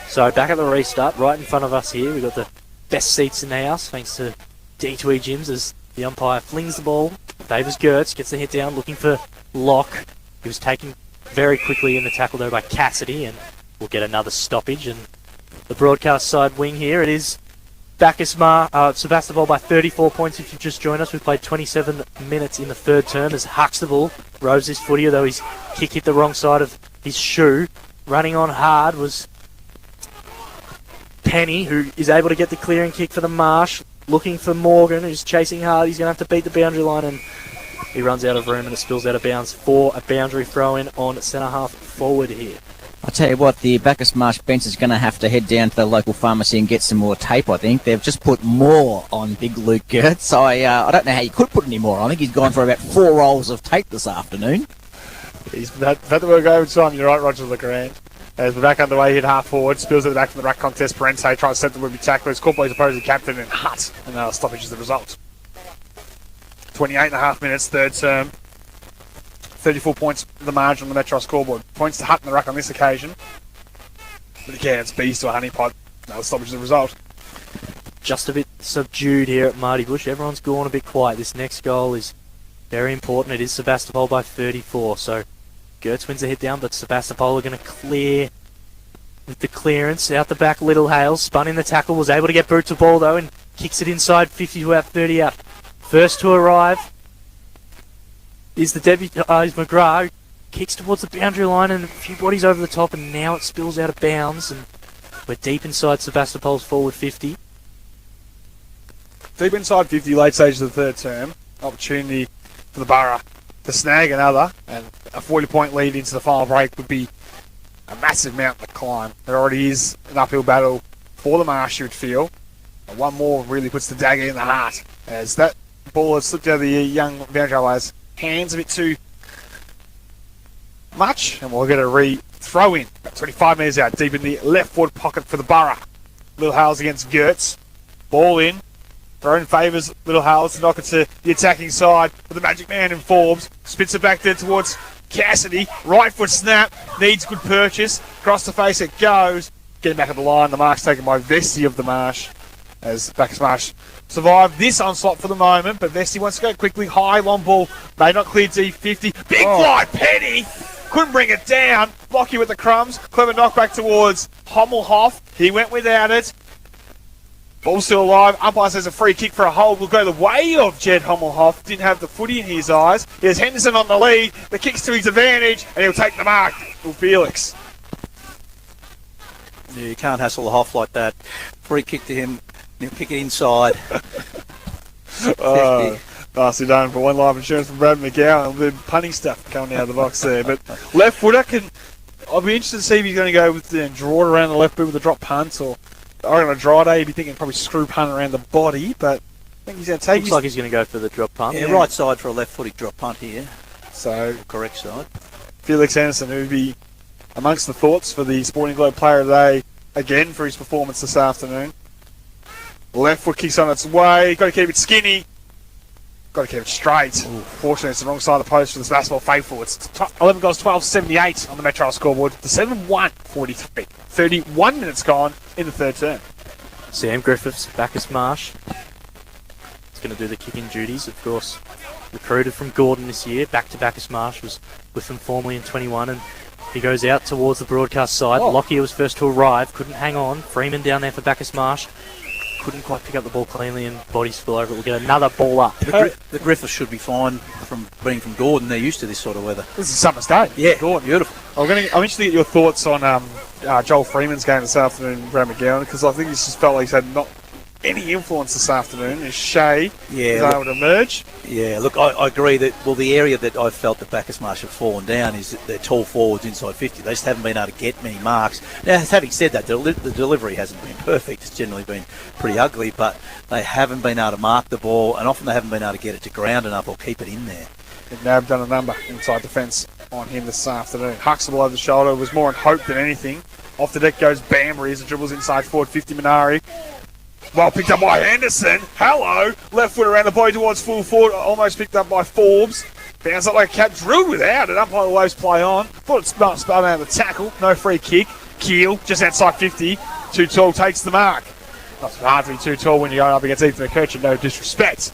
So back at the restart, right in front of us here, we've got the best seats in the house, thanks to D2E Gyms, as the umpire flings the ball. Favours Gertz, gets the hit down, looking for Locke. He was taken very quickly in the tackle though by Cassidy, and we'll get another stoppage. And the broadcast side wing here, it is Sebastopol by 34 points. If you've just joined us, we've played 27 minutes in the third term as Huxtable rose his footy, although his kick hit the wrong side of his shoe. Running on hard was Penny, who is able to get the clearing kick for the Marsh, looking for Morgan, who's chasing hard. He's going to have to beat the boundary line, and he runs out of room and it spills out of bounds for a boundary throw-in on centre half forward here. I'll tell you what, the Bacchus Marsh bench is going to have to head down to the local pharmacy and get some more tape, I think. They've just put more on big Luke Gertz. I don't know how you could put any more. I think he's gone for about 4 rolls of tape this afternoon. He's had to work overtime. You're right, Roger Legrand. As we're back underway, hit half forward, spills at the back from the rack contest. Parente tries to set the would-be tackler. It's caught by his opposing captain and Hutt, and stoppage is the result. 28.5 minutes, third term. 34 points the margin on the Metro scoreboard. Points to Hutt in the ruck on this occasion. But again, it's Bees to a honeypot. Another stoppage is the result. Just a bit subdued here at Marty Bush. Everyone's gone a bit quiet. This next goal is very important. It is Sebastopol by 34. So Gertz wins the hit down, but Sebastopol are going to clear with the clearance. Out the back, Little Hales spun in the tackle, was able to get boot to ball though, and kicks it inside 50 to out 30 out. First to arrive is the debut, is McGrath, who kicks towards the boundary line and a few bodies over the top, and now it spills out of bounds, and we're deep inside Sebastopol's forward 50. Deep inside 50, late stage of the third term. Opportunity for the Borough to snag another, and a 40-point lead into the final break would be a massive mountain to climb. There already is an uphill battle for the Marsh, you would feel. And one more really puts the dagger in the heart, as that ball has slipped out of the young boundary layer's hands a bit too much, and we'll get a throw in. About 25 metres out, deep in the left forward pocket for the Borough. Little Hales against Gertz. Ball in. Throw in favours Little Hales to knock it to the attacking side with the Magic Man in Forbes. Spits it back there towards Cassidy. Right foot snap. Needs good purchase. Across the face it goes. Getting back at the line. The mark's taken by Vesey of the Marsh. as Bacchus Marsh survived this onslaught for the moment, but Vesty wants to go quickly. High, long ball, may not clear D50. Big fly, Penny! Couldn't bring it down. Blocky with the crumbs. Clever knockback towards Hommelhoff. He went without it. Ball still alive. Umpire says a free kick for a hold will go the way of Jed Hommelhoff. Didn't have the footy in his eyes. Here's Henderson on the lead. The kick's to his advantage, and he'll take the mark. Will Felix. Yeah, you can't hassle the Hoff like that. Free kick to him. He'll kick it inside. Nicely done for one life insurance from Brad McGowan. The punting stuff coming out of the box there. But left footer I'll be interested to see if he's going to go with the draw it around the left boot with a drop punt, or on a dry day, he'd be thinking probably screw punt around the body, but I think he's going to take Looks like he's going to go for the drop punt. Yeah, right side for a left-footed drop punt here. So correct side. Felix Anderson, who would be amongst the thoughts for the Sporting Globe Player of the Day again for his performance this afternoon. Left foot kicks on its way. Got to keep it skinny. Got to keep it straight. Fortunately, it's the wrong side of the post for the Sebastopol faithful. It's 11 goals, 12-78 on the Metro scoreboard. The 7-1-43. 31 minutes gone in the third term. Sam Griffiths, Bacchus Marsh. He's going to do the kicking duties, of course. Recruited from Gordon this year. Back to Bacchus Marsh. Was with them formerly in 21, and he goes out towards the broadcast side. Lockyer was first to arrive. Couldn't hang on. Freeman down there for Bacchus Marsh. Couldn't quite pick up the ball cleanly, and bodies spill over it. We'll get another ball up. The Griffiths should be fine from being from Gordon. They're used to this sort of weather. This is summer's day. Yeah, Gordon. Beautiful. I'm interested to get your thoughts on Joel Freeman's game this afternoon, Brad McGowan, because I think he's just felt like he's had not any influence this afternoon. Is Shea is able to emerge? Yeah, look, I agree that, the area that I've felt that Bacchus Marsh have fallen down is that they're tall forwards inside 50. They just haven't been able to get many marks. Now, having said that, the delivery hasn't been perfect. It's generally been pretty ugly, but they haven't been able to mark the ball, and often they haven't been able to get it to ground enough or keep it in there. They've now done a number inside defence on him this afternoon. Huxtable over the shoulder was more in hope than anything. Off the deck goes Bambury as it dribbles inside forward 50 Minari. Well picked up by Henderson. Hello. Left foot around the body towards full forward. Almost picked up by Forbes. Bounce up like a cat. Drilled without it. Umpire waves play on. Thought it spun out of the tackle. No free kick. Keel just outside 50. Too Tall takes the mark. Not hard to be too tall when you're going up against Ethan McKercher. No disrespect.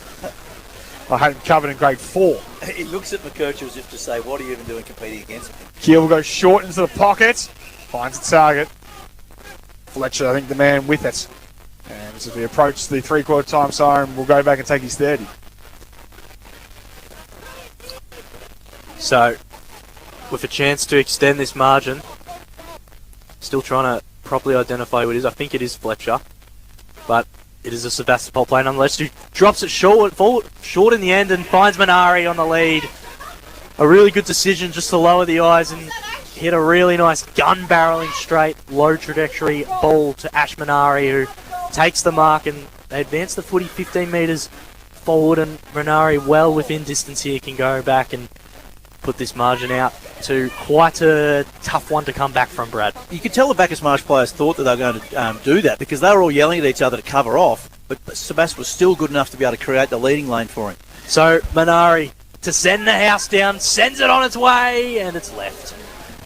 I had him covered in grade 4. He looks at McKercher as if to say, what are you even doing competing against me? Keel will go short into the pocket. Finds a target. Fletcher, I think, the man with it. And as we approach the three-quarter time siren, we'll go back and take his 30. So, with a chance to extend this margin, still trying to properly identify who it is. I think it is Fletcher, but it is a Sebastopol player nonetheless, who drops it short in the end and finds Minari on the lead. A really good decision just to lower the eyes and hit a really nice gun-barreling straight, low trajectory ball to Ash Minari, who takes the mark, and they advance the footy 15 metres forward, and Minari, well within distance here, can go back and put this margin out to quite a tough one to come back from, Brad. You could tell the Bacchus Marsh players thought that they were going to do that, because they were all yelling at each other to cover off, but Sebastopol was still good enough to be able to create the leading lane for him. So Minari, to send the house down, sends it on its way, and it's left.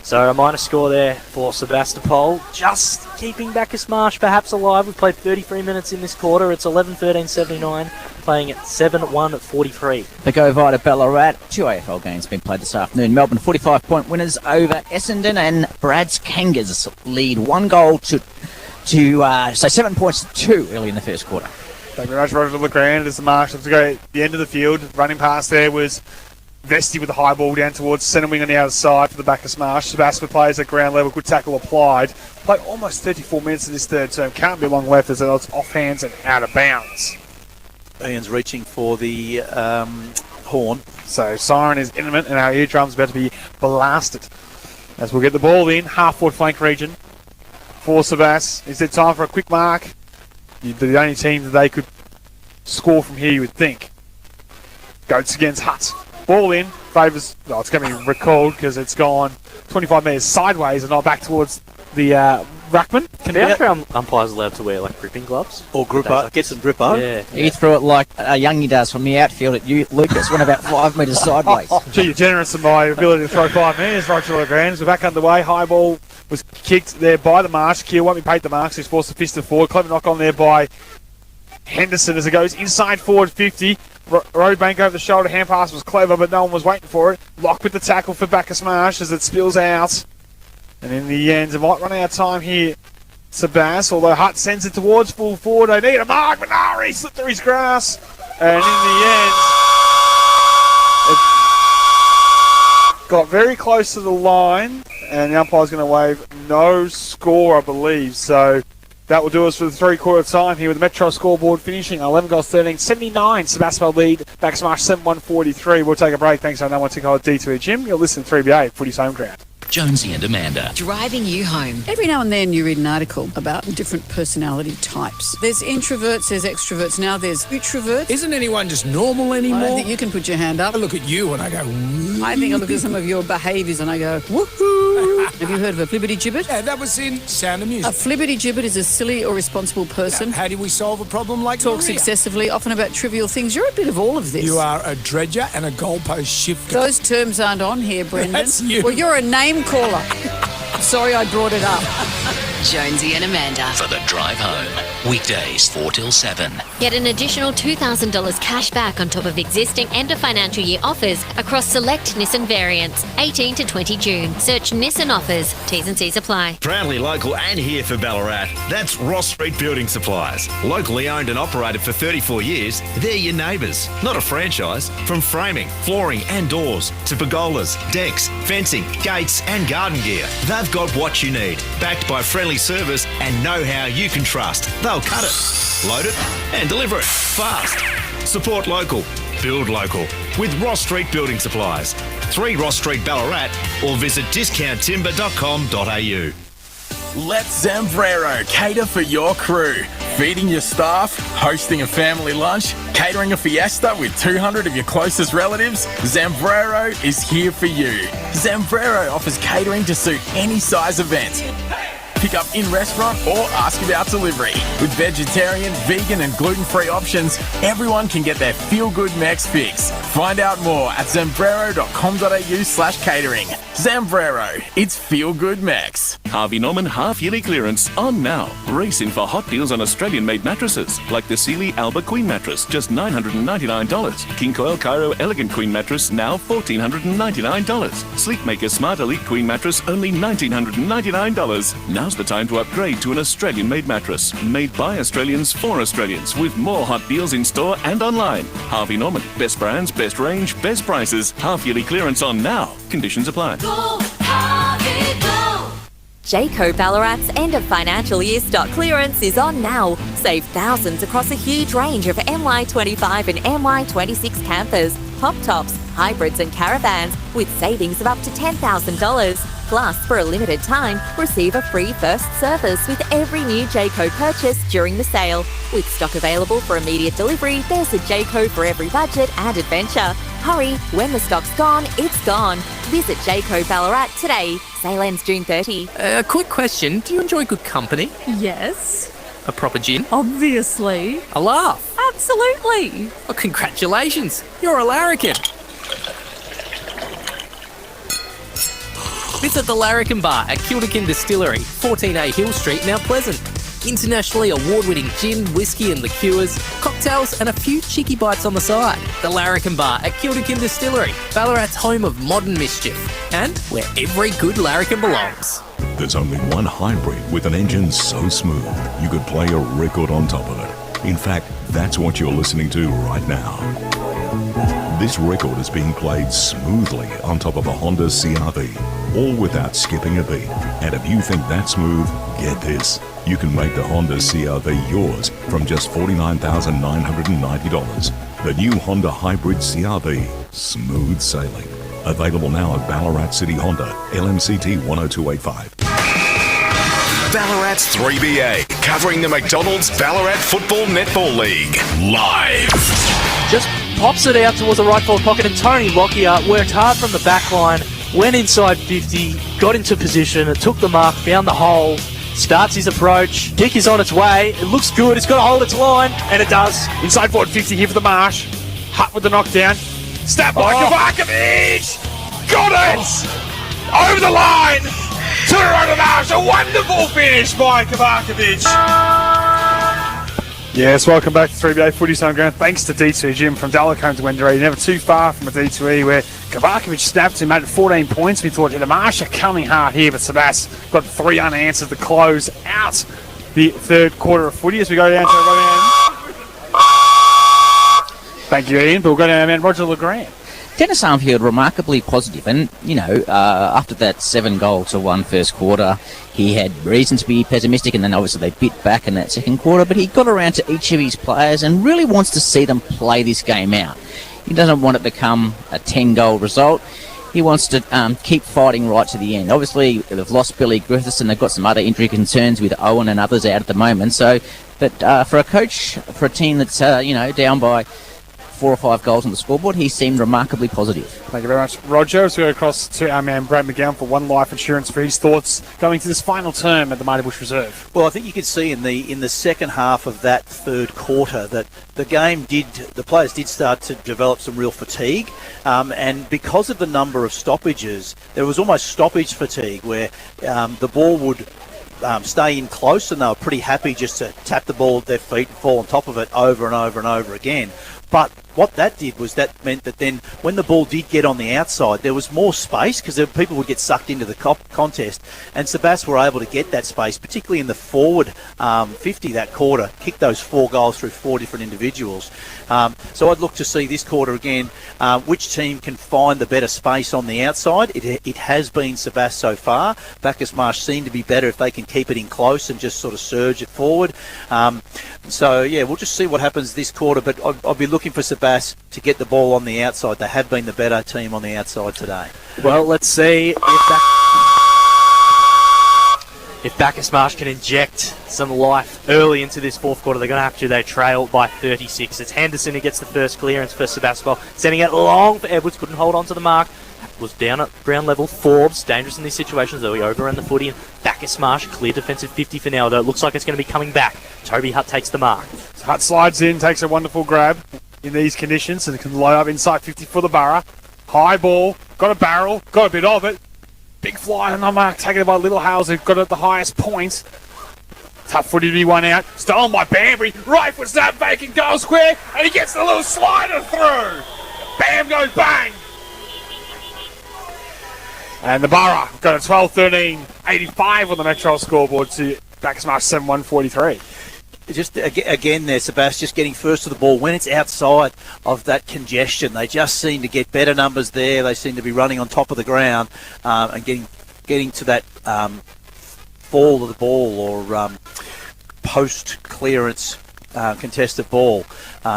So a minor score there for Sebastopol, just keeping Bacchus Marsh perhaps alive. We've played 33 minutes in this quarter. It's 11-13-79, playing at 7-1-43. They go via to Ballarat. 2 AFL games being played this afternoon. Melbourne 45-point winners over Essendon, and Brad's Kangas lead 1 goal to 7 points to 2 early in the first quarter. Thank you very much, Roger LeGrand. As the Marsh have to go at the end of the field. Running past there was Vesty with the high ball down towards centre wing on the outside for the Bacchus Marsh. Sebastopol plays at ground level, good tackle applied. Played almost 34 minutes in this third term. Can't be long left as it's off hands and out of bounds. Ian's reaching for the horn. So siren is imminent and our eardrums about to be blasted. As we'll get the ball in, half-forward flank region for Sebas. Is it time for a quick mark? The only team that they could score from here, you would think. Goats against Hutt. Ball in, favours, it's going to be recalled because it's gone 25 metres sideways and not back towards the ruckman. Are umpires allowed to wear like gripping gloves? Or gripper, get some gripper. Yeah. He threw it like a youngie does from the outfield at you, Lucas, went about 5 metres sideways. Gee, you're generous in my ability to throw 5 metres, Roger LeGrand. We're back underway. High ball was kicked there by the Marsh. Keel won't be paid the marks. He's forced to fist it forward. Clever knock on there by Henderson as it goes inside forward 50. Roadbank over the shoulder. Hand pass was clever, but no one was waiting for it. Lock with the tackle for Bacchus Marsh as it spills out. And in the end, it might run out of time here. Sebas, although Hutt sends it towards full forward. They need a mark, but Nari slipped through his grass. And in the end, it got very close to the line. And the umpire's going to wave no score, I believe. So that will do us for the three-quarter time here with the Metro scoreboard finishing 11 goals 13, 79. Sebastopol lead, Bacchus Marsh 7-1-43. We'll take a break. Thanks, I know one to call D2 Jim. You'll listen to 3BA, Footy's home ground. Jonesy and Amanda. Driving you home. Every now and then you read an article about different personality types. There's introverts, there's extroverts, now there's utroverts. Isn't anyone just normal anymore? I think you can put your hand up. I look at you and I go, woo. I think I look at some of your behaviours and I go, woohoo. Have you heard of a flibberty-gibbet? Yeah, that was in Sound of Music. A flibberty-gibbet is a silly or responsible person. Now, how do we solve a problem like Talks Maria? excessively, often about trivial things. You're a bit of all of this. You are a dredger and a goalpost shifter. Those terms aren't on here, Brendan. That's you. Well, you're a name caller. Sorry I brought it up. Jonesy and Amanda. For the drive home. Weekdays 4 till 7. Get an additional $2,000 cash back on top of existing end of financial year offers across select Nissan variants, 18 to 20 June. Search Nissan offers. T's and C's apply. Proudly local and here for Ballarat. That's Ross Street Building Supplies. Locally owned and operated for 34 years, they're your neighbours, not a franchise. From framing, flooring and doors to pergolas, decks, fencing, gates and garden gear. They've got what you need, backed by friendly service and know-how you can trust. They'll cut it, load it and deliver it fast. Support local, build local with Ross Street Building Supplies. 3 Ross Street Ballarat or visit discounttimber.com.au. Let Zambrero cater for your crew. Feeding your staff, hosting a family lunch, catering a fiesta with 200 of your closest relatives, Zambrero is here for you. Zambrero offers catering to suit any size event. Pick up in restaurant or ask about delivery. With vegetarian, vegan and gluten-free options, everyone can get their feel-good Mex fix. Find out more at zambrero.com.au/catering. Zambrero, it's feel-good Mex. Harvey Norman half-yearly clearance on now. Race in for hot deals on Australian-made mattresses, like the Sealy Alba Queen mattress, just $999. King Coil Cairo Elegant Queen mattress, now $1,499. Sleepmaker Smart Elite Queen mattress, only $1,999. Now's the time to upgrade to an Australian-made mattress, made by Australians for Australians, with more hot deals in store and online. Harvey Norman, best brands, best range, best prices. Half-yearly clearance on now. Conditions apply. Go, Harvey, go! Jayco Ballarat's end of financial year stock clearance is on now. Save thousands across a huge range of MY25 and MY26 campers, pop tops, hybrids and caravans with savings of up to $10,000. Plus, for a limited time, receive a free first service with every new Jayco purchase during the sale. With stock available for immediate delivery, there's a Jayco for every budget and adventure. Hurry, when the stock's gone, it's gone. Visit Jayco Ballarat today. Sale ends June 30. A quick question. Do you enjoy good company? Yes. A proper gin? Obviously. A laugh? Absolutely. Well, congratulations. You're a larrikin. Visit the Larrikin Bar at Kilderkin Distillery, 14A Hill Street, Mount Pleasant. Internationally award-winning gin, whiskey and liqueurs, cocktails and a few cheeky bites on the side. The Larrikin Bar at Kilderkin Distillery, Ballarat's home of modern mischief, and where every good larrikin belongs. There's only one hybrid with an engine so smooth you could play a record on top of it. In fact, that's what you're listening to right now. This record is being played smoothly on top of a Honda CR-V, all without skipping a beat. And if you think that's smooth, get this. You can make the Honda CR-V yours from just $49,990. The new Honda Hybrid CR-V, smooth sailing. Available now at Ballarat City Honda, LMCT 10285. Ballarat's 3BA, covering the McDonald's Ballarat Football Netball League, live. Just pops it out towards the right forward pocket, and Tony Lockyer worked hard from the back line, went inside 50, got into position, it took the mark, found the hole, starts his approach. Kick is on its way, it looks good, it's got to hold its line, and it does. Inside forward 50 here for the Marsh. Hutt with the knockdown. Snap by Kovacevic! Got it! Over the line! To the right of Marsh. A wonderful finish by Kovacevic. Yes, welcome back to 3BA Footy Zone Ground. Thanks to D2E Jim from Dalacombe to Wendouree. Never too far from a D2E where Kovacevic snapped him, made it 14 points. We thought, the Marsh are coming hard here, but Sebas got 3 unanswered to close out the third quarter of footy as we go down to our man. Thank you, Ian. But we'll go to our man Roger LeGrand. Dennis Armfield remarkably positive, and after that 7-goal-1 first quarter, he had reason to be pessimistic, and then obviously they bit back in that second quarter, but he got around to each of his players and really wants to see them play this game out. He doesn't want it to become a 10-goal result. He wants to keep fighting right to the end. Obviously, they've lost Billy Griffiths and they've got some other injury concerns with Owen and others out at the moment. But for a coach, for a team that's down by 4 or 5 goals on the scoreboard, he seemed remarkably positive. Thank you very much, Roger. As we go across to our man Brad McGowan for One Life Insurance for his thoughts going to this final term at the Mighty Bush Reserve. Well, I think you could see in the second half of that third quarter that the players did start to develop some real fatigue, and because of the number of stoppages, there was almost stoppage fatigue where the ball would stay in close, and they were pretty happy just to tap the ball at their feet and fall on top of it over and over and over again. But what that did was that meant that then when the ball did get on the outside, there was more space because people would get sucked into the contest. And Sebas were able to get that space, particularly in the forward 50 that quarter, kick those 4 goals through 4 different individuals. So I'd look to see this quarter again, which team can find the better space on the outside. It has been Sebas so far. Bacchus Marsh seem to be better if they can keep it in close and just sort of surge it forward. We'll just see what happens this quarter, but I'll be looking for Sebas to get the ball on the outside. They have been the better team on the outside today. Well, let's see if Bacchus Marsh can inject some life early into this fourth quarter. They're going to have to. They trail by 36. It's Henderson who gets the first clearance for Sebastopol, sending it long for Edwards. Couldn't hold on to the mark. Was down at ground level. Forbes, dangerous in these situations, though he overran the footy. And Bacchus Marsh, clear defensive 50 for now, though it looks like it's going to be coming back. Toby Hutt takes the mark. Hutt slides in, takes a wonderful grab in these conditions, and can load up inside 50 for the Borough. High ball, got a barrel, got a bit of it. Big fly on the mark, taken by Little Hales, who got it at the highest point. Tough footy to be one out. Stolen by Banbury. Right foot snap, vacant goal square, and he gets the little slider through. Bam goes bang. And the Borough got a 12-13-85 on the Metro scoreboard to Bacchus Marsh 7-1-43. Just again there, Sebas, just getting first to the ball. When it's outside of that congestion, they just seem to get better numbers there. They seem to be running on top of the ground and getting to that fall of the ball or post-clearance contested ball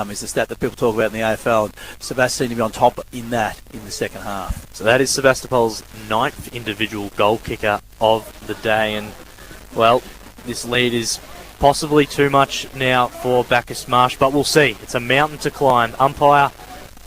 is the stat that people talk about in the AFL. And Sebas seemed to be on top in the second half. So that is Sebastopol's 9th individual goal kicker of the day. And, well, this lead is possibly too much now for Bacchus Marsh, but we'll see. It's a mountain to climb. Umpire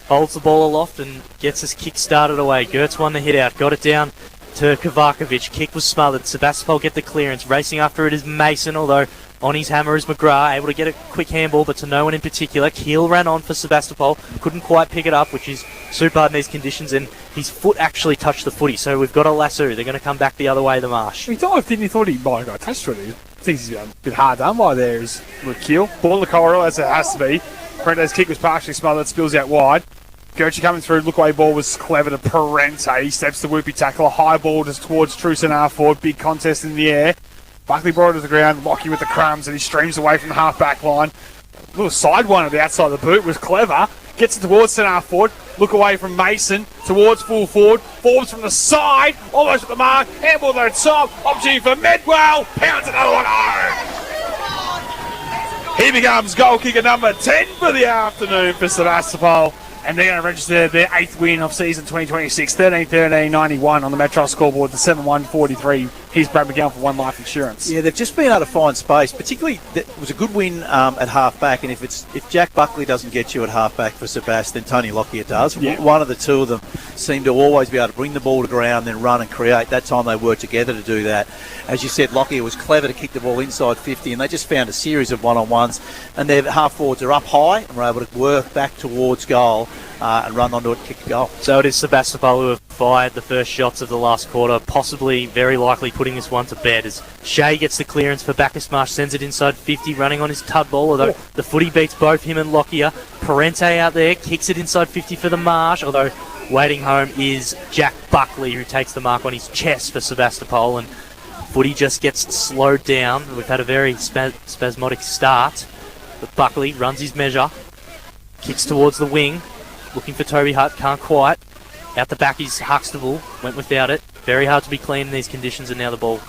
holds the ball aloft and gets his kick started away. Gertz won the hit out, got it down to Kovacevic. Kick was smothered. Sebastopol get the clearance. Racing after it is Mason, although on his hammer is McGrath, able to get a quick handball, but to no one in particular. Keel ran on for Sebastopol, couldn't quite pick it up, which is super hard in these conditions, and his foot actually touched the footy, so we've got a lasso. They're going to come back the other way, the Marsh. He dived, didn't he? Thought he might have got touched with it. I think he's a bit hard done by there is Keel. Ball in the corridor, as it has to be. Parente's kick was partially smothered, spills out wide. Gertrude coming through, look away ball was clever to Parente. He steps the whoopie tackle, a high ball just towards Truson Arford. Big contest in the air. Buckley brought it to the ground, Lockie with the crumbs, and he streams away from the half-back line. A little side one at the outside of the boot was clever. Gets it towards St Arford. Look away from Mason towards full forward. Forbes from the side, almost at the mark. Handball there at top. Opportunity for Medwell. Pounds another one home. He becomes goal kicker number 10 for the afternoon for Sebastopol. And they're going to register their 8th win of season 2026, 13-13-91 on the Metro scoreboard, the 7-1-43. Here's Brad McGowan for One Life Insurance. Yeah, they've just been able to find space, particularly it was a good win at half-back, and if Jack Buckley doesn't get you at half-back for Sebas, then Tony Lockyer does. Yeah. One of the two of them seem to always be able to bring the ball to ground, then run and create. That time they worked together to do that. As you said, Lockyer was clever to kick the ball inside 50, and they just found a series of one-on-ones, and their half-forwards are up high, and were able to work back towards goal. and run onto it, kick a goal. So it is Sebastopol who have fired the first shots of the last quarter, possibly, very likely putting this one to bed as Shea gets the clearance for Bacchus Marsh, sends it inside 50, running on his tud ball, although the footy beats both him and Lockyer. Parente out there, kicks it inside 50 for the Marsh, although waiting home is Jack Buckley, who takes the mark on his chest for Sebastopol, and footy just gets slowed down. We've had a very spasmodic start, but Buckley runs his measure, kicks towards the wing, looking for Toby Hutt, can't quite. Out the back is Huxtable, went without it. Very hard to be clean in these conditions, and now the ball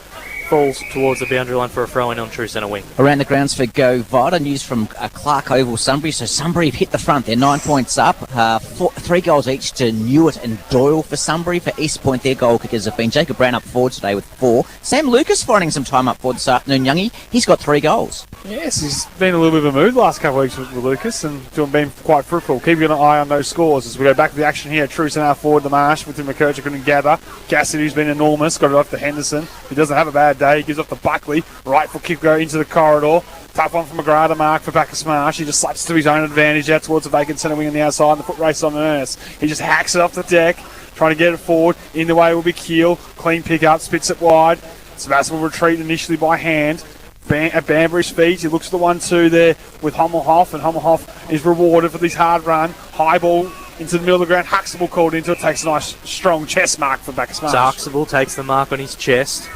falls towards the boundary line for a throw-in on true centre wing. Around the grounds for Go Vita, news from Clark Oval, Sunbury. So Sunbury have hit the front. They're 9 points up. 3 goals each to Newitt and Doyle for Sunbury. For East Point, their goal kickers have been Jacob Brown up forward today with 4. Sam Lucas finding some time up forward this afternoon, Youngie. He's got 3 goals. Yes, he's been a little bit of a mood the last couple of weeks with Lucas and been quite fruitful. Keeping an eye on those scores as we go back to the action here. True centre forward, the Marsh, with McKercher couldn't gather. Cassidy, who's been enormous, got it off to Henderson. He doesn't have a bad day. He gives off to Buckley. Right foot kick go into the corridor. Tough one from McGrath to mark for Bacchus Marsh. He just slaps to his own advantage out towards the vacant centre wing on the outside, and the foot race on Ernest. He just hacks it off the deck, trying to get it forward. In the way will be Keel. Clean pick up, spits it wide. Sebastopol retreat initially by hand. At Banbury's feet, he looks at the 1-2 there with Hommelhoff, and Hommelhoff is rewarded for this hard run. High ball into the middle of the ground. Huxtable called into it, takes a nice strong chest mark for Bacchus Marsh. So Huxtable takes the mark on his chest,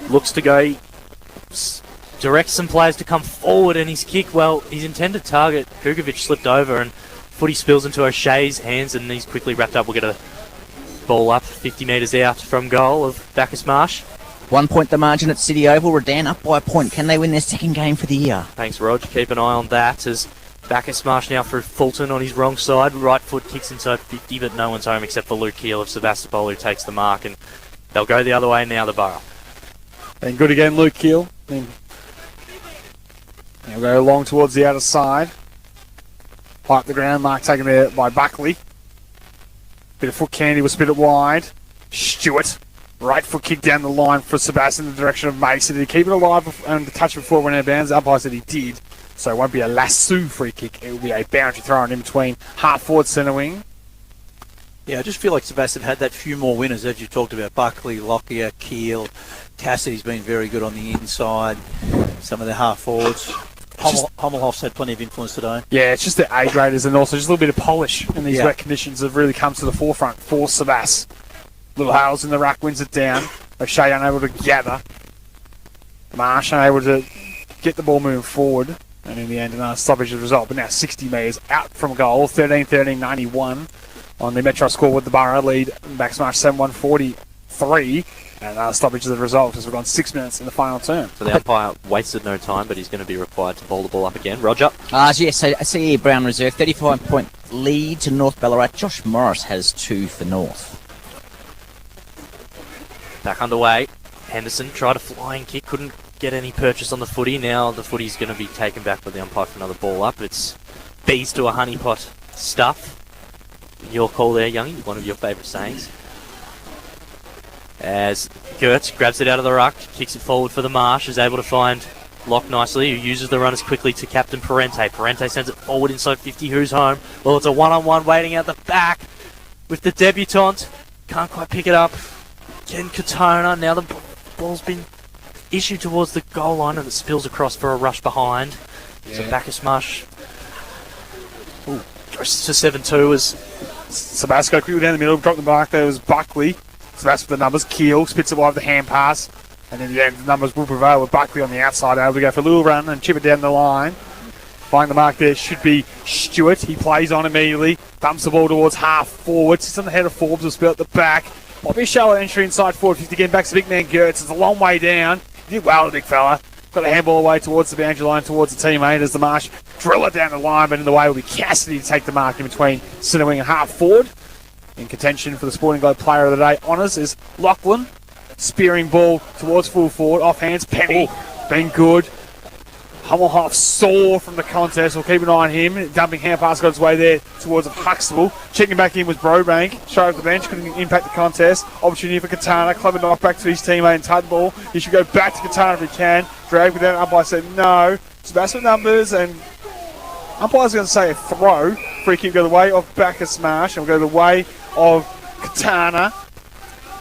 looks to go, directs some players to come forward, and his kick, well, his intended target, Kukovic, slipped over, and footy spills into O'Shea's hands, and he's quickly wrapped up. We'll get a ball up 50 metres out from goal of Bacchus Marsh. 1 point the margin at City Oval. Redan up by a point. Can they win their second game for the year? Thanks, Rog. Keep an eye on that as Bacchus Marsh now through Fulton on his wrong side. Right foot kicks inside 50, but no one's home except for Luke Keel of Sebastopol, who takes the mark, and they'll go the other way now, the Borough. And good again, Luke Keel. He'll go along towards the outer side. Pipe the ground, mark taken there by Buckley. Bit of foot candy was spit it wide. Stewart. Right foot kick down the line for Sebastian in the direction of Mason. Did he keep it alive and the touch before it went out of bounds? The umpire said he did. So it won't be a lasso free kick. It will be a boundary throw in between half forward centre wing. Yeah, I just feel like Sebastian had that few more winners as you talked about. Buckley, Lockyer, Keel. Cassidy's been very good on the inside. Some of the half forwards. Hommelhoff's had plenty of influence today. Yeah, it's just the A graders and also just a little bit of polish in these wet conditions that really comes to the forefront for Sebas. Little Hales in the ruck wins it down. O'Shea unable to gather. Marsh unable to get the ball moving forward. And in the end, another stoppage as a result. But now 60 metres out from goal. 13-13-91 on the Metro score with the Borough lead. Bacchus Marsh 7-1-43. And another stoppage as a result as we've gone 6 minutes in the final term. So the umpire wasted no time, but he's going to be required to bowl the ball up again. Roger. Yes, so CE Brown reserve. 35-point lead to North Ballarat. Josh Morris has 2 for North. Back underway. Henderson tried a flying kick, couldn't get any purchase on the footy. Now the footy's going to be taken back by the umpire for another ball up. It's bees to a honeypot stuff. Your call there, Youngie, one of your favourite sayings. As Gertz grabs it out of the ruck, kicks it forward for the Marsh, is able to find Locke nicely, who uses the runners quickly to captain Parente. Parente sends it forward inside 50. Who's home? Well, it's a one-on-one waiting out the back with the debutant. Can't quite pick it up. Ken Katona. Now the ball's been issued towards the goal line and it spills across for a rush behind. Yeah. So Bacchus Marsh goes to 7-2 as Sebastopol quickly down the middle, dropped the mark. There was Buckley. Sebastopol with the numbers. Keel spits it wide with the hand pass. And in the end, the numbers will prevail with Buckley on the outside, able to go for a little run and chip it down the line. Find the mark there should be Stewart. He plays on immediately. Dumps the ball towards half forward. Sits on the head of Forbes. Will spill at the back. Might be a shallow entry inside forward 50 again. Back to big man Gertz. It's a long way down. He did well, the big fella. Got the handball away towards the boundary line, towards the teammate as the Marsh drill it down the line, but in the way will be Cassidy to take the mark in between centre wing and half forward. In contention for the Sporting Globe Player of the Day honours is Lachlan. Spearing ball towards full forward. Off hands. Penny. Been good. Hummelhoff sore from the contest. We'll keep an eye on him. Dumping hand pass got his way there towards Huxtable. Checking back in was Brobank. Straight off the bench. Couldn't impact the contest. Opportunity for Katana. Clever knock back to his teammate and Tud ball. He should go back to Katana if he can. Drag without umpire said no. Sebastopol numbers and umpire's going to say a throw. free kick go the way of Bacchus Marsh. And will go the way of Katana.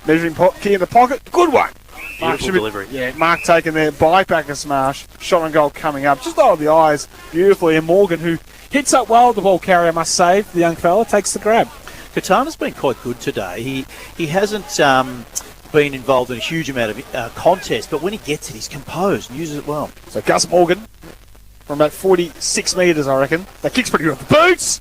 Measuring key in the pocket. Good one. Beautiful delivery. Yeah, mark taken there by Bacchus Marsh. Shot on goal coming up. Just over the eyes beautifully. And Morgan, who hits up well, the ball carrier, must save. The young fella takes the grab. Katana's been quite good today. He hasn't been involved in a huge amount of contest, but when he gets it, he's composed and uses it well. So Gus Morgan from about 46 metres, I reckon. That kicks pretty good off the boots.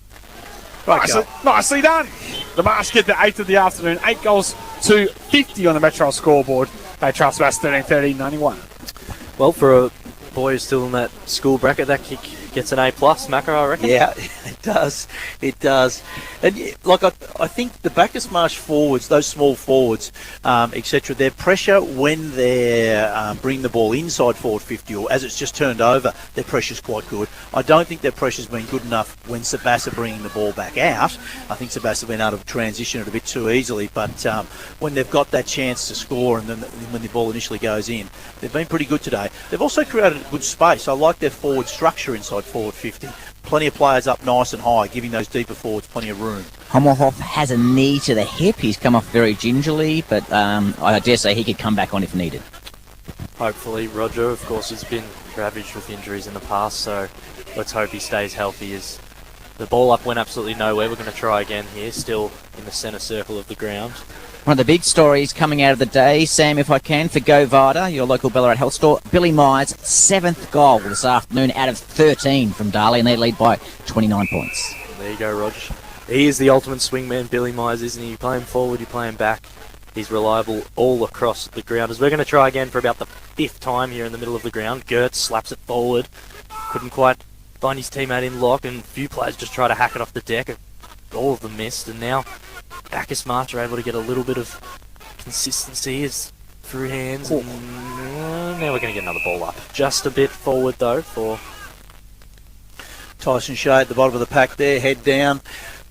Nicely done. The Marsh get the 8th of the afternoon. 8 goals to 50 on the Metro scoreboard. They trust us 13-13-91. Well, for a boy who's still in that school bracket, that kick gets an A+, Macca, I reckon. Yeah, it does. It does. And like I think the Bacchus Marsh forwards, those small forwards, etc., their pressure when they're bringing the ball inside forward 50 or as it's just turned over, their pressure's quite good. I don't think their pressure's been good enough when Sebastopol are bringing the ball back out. I think Sebastopol have been able to transition it a bit too easily, but when they've got that chance to score and then when the ball initially goes in, they've been pretty good today. They've also created a good space. I like their forward structure inside forward 50. Plenty of players up nice and high, giving those deeper forwards plenty of room. Hommelhoff has a knee to the hip. He's come off very gingerly, but I dare say he could come back on if needed. Hopefully. Roger, of course, has been ravaged with injuries in the past, so let's hope he stays healthy. As the ball up went absolutely nowhere. We're going to try again here, still in the centre circle of the ground. One of the big stories coming out of the day, Sam, if I can, for Go Vada, your local Ballarat health store. Billy Myers' 7th goal this afternoon out of 13 from Darley, and they lead by 29 points. There you go, Rog. He is the ultimate swingman, Billy Myers, isn't he? You play him forward, you play him back. He's reliable all across the ground. As we're going to try again for about the 5th time here in the middle of the ground. Gertz slaps it forward. Couldn't quite find his teammate in lock, and a few players just try to hack it off the deck. All of them missed, and now Bacchus Marsh are able to get a little bit of consistency as through hands. And now we're going to get another ball up. Just a bit forward, though, for Tyson Shea at the bottom of the pack there, head down,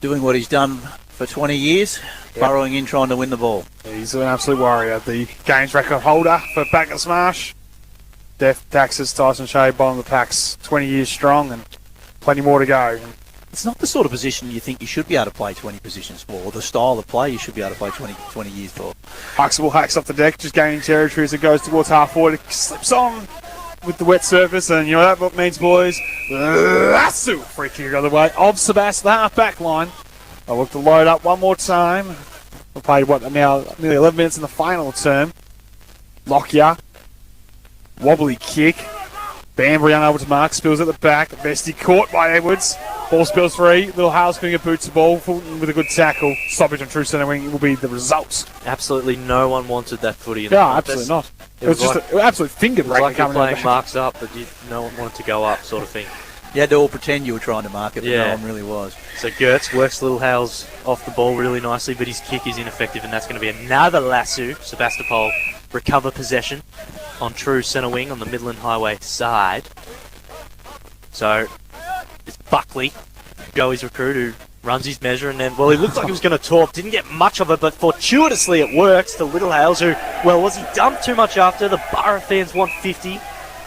doing what he's done for 20 years, burrowing in, trying to win the ball. He's an absolute warrior. The games record holder for Bacchus Marsh. Death taxes Tyson Shea, bottom of the packs, 20 years strong and plenty more to go. It's not the sort of position you think you should be able to play 20 positions for, or the style of play you should be able to play 20 years for. Huxtable hacks off the deck, just gaining territory as it goes towards half forward. It slips on with the wet surface, and you know that what means, boys. Lasso! Free kick the other way of Sebastopol, the half-back line. I'll look to load up one more time. We've played, now nearly 11 minutes in the final term. Lockyer. Wobbly kick. Banbury unable to mark, spills at the back. Vesty caught by Edwards. Ball spills free. Little Hales couldn't get boots the ball. Fulton with a good tackle. Stoppage on true centre wing will be the result. Absolutely no one wanted that footy in the contest. Absolutely not. It was just an absolute finger breaker. It was like you're playing marks up, but no one wanted to go up, sort of thing. You had to all pretend you were trying to mark it, but no one really was. So Gertz works Little Hales off the ball really nicely, but his kick is ineffective, and that's going to be another lasso. Sebastopol recover possession on true centre wing on the Midland Highway side. So it's Buckley, Joey's recruit, who runs his measure, and then, well, he looked like he was going to talk. Didn't get much of it, but fortuitously it works to Little Hales, who, well, was he dumped too much after? The Borough fans want 50.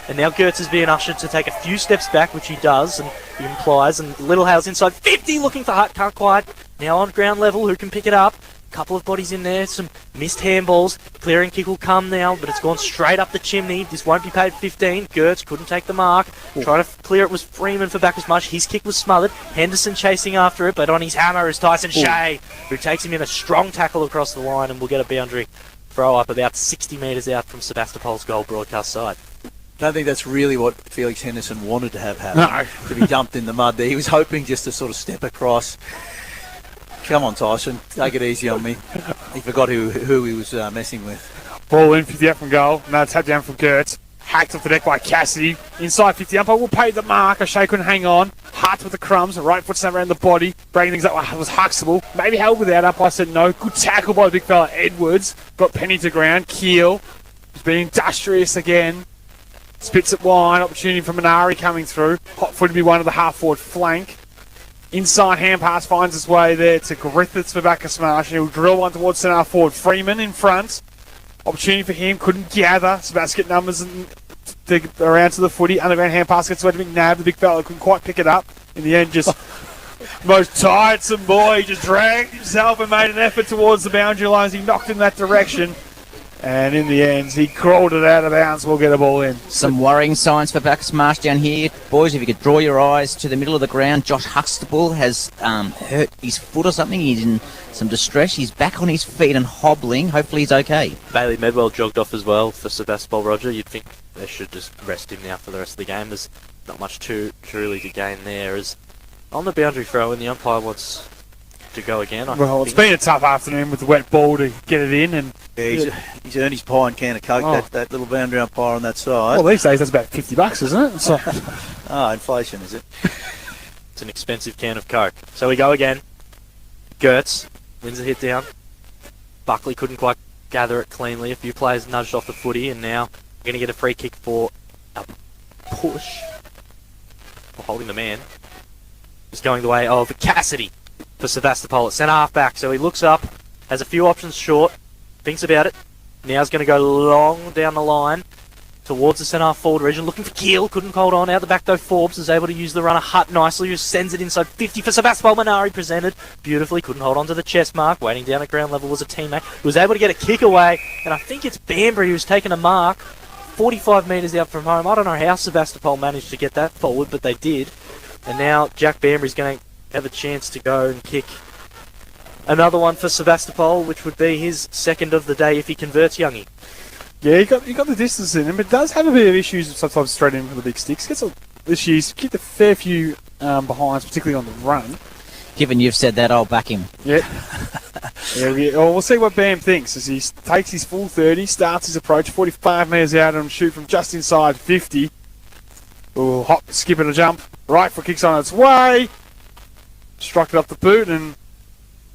And now Gertz is being ushered to take a few steps back, which he does, and he implies, and Little Hales inside 50, looking for Hart, can't quite. Now on ground level, who can pick it up? Couple of bodies in there, some missed handballs. Clearing kick will come now, but it's gone straight up the chimney. This won't be paid 15. Gertz couldn't take the mark. Trying to clear it was Freeman for Bacchus Marsh. His kick was smothered. Henderson chasing after it, but on his hammer is Tyson Shea, who takes him in a strong tackle across the line and will get a boundary throw up about 60 metres out from Sebastopol's goal broadcast side. I don't think that's really what Felix Henderson wanted to have happen, to be dumped in the mud there. He was hoping just to sort of step across. Come on, Tyson, take it easy on me. He forgot who he was messing with. Ball in, 50 out from goal. Now tap down from Gertz. Hacked off the deck by Cassidy. Inside 50, umpire will pay the mark. O'Shea couldn't hang on. Hart with the crumbs. Right foot snap around the body. Breaking things up was Huxtable. Maybe held without. Umpire said no. Good tackle by the big fella Edwards. Got Penny to ground. Keel was being industrious again. Spits it wide. Opportunity for Minari coming through. Hot foot to be one of the half-forward flank. Inside hand pass finds its way there to Griffiths for Bacchus Marsh. And he'll drill one towards centre forward. Freeman in front. Opportunity for him. Couldn't gather. Sebastopol get numbers around to the footy. Underground hand pass gets away to McNabb. The big fella couldn't quite pick it up. In the end, just Most tiresome boy. He just dragged himself and made an effort towards the boundary lines. He knocked in that direction. And in the end, he crawled it out of bounds. We'll get a ball in. Some worrying signs for Bacchus Marsh down here. Boys, if you could draw your eyes to the middle of the ground, Josh Huxtable has hurt his foot or something. He's in some distress. He's back on his feet and hobbling. Hopefully he's okay. Bailey Medwell jogged off as well for Sebastopol, Roger. You'd think they should just rest him now for the rest of the game. There's not much truly to gain there. As on the boundary throw, and the umpire wants to go again. Well, it's been a tough afternoon with the wet ball to get it in. And he's earned his pie and can of Coke, that little boundary umpire on that side. Well, these days that's about $50, isn't it? So. Inflation, is it? It's an expensive can of Coke. So we go again. Gertz wins the hit down. Buckley couldn't quite gather it cleanly. A few players nudged off the footy, and now we're going to get a free kick for a push. For holding the man. It's going the way of Cassidy for Sebastopol at centre half back. So he looks up, has a few options short, thinks about it. Now he's going to go long down the line towards the centre half forward region, looking for Keel. Couldn't hold on. Out the back though, Forbes is able to use the runner Hutt nicely, who sends it inside 50 for Sebastopol. Manari presented beautifully, couldn't hold on to the chest mark. Waiting down at ground level was a teammate who was able to get a kick away, and I think it's Banbury who's taken a mark 45 metres out from home. I don't know how Sebastopol managed to get that forward, but they did. And now Jack Banbury's going to have a chance to go and kick another one for Sebastopol, which would be his second of the day if he converts Youngie. Yeah, he got the distance in him, but does have a bit of issues sometimes straight in with the big sticks. Gets issues, kicked a fair few behinds, particularly on the run. Given you've said that, I'll back him. Yeah. Well, we'll see what Bam thinks as he takes his full 30, starts his approach, 45 metres out, and shoot from just inside 50. Ooh, hop, skip and a jump. Right foot kicks on its way. Struck it up the boot and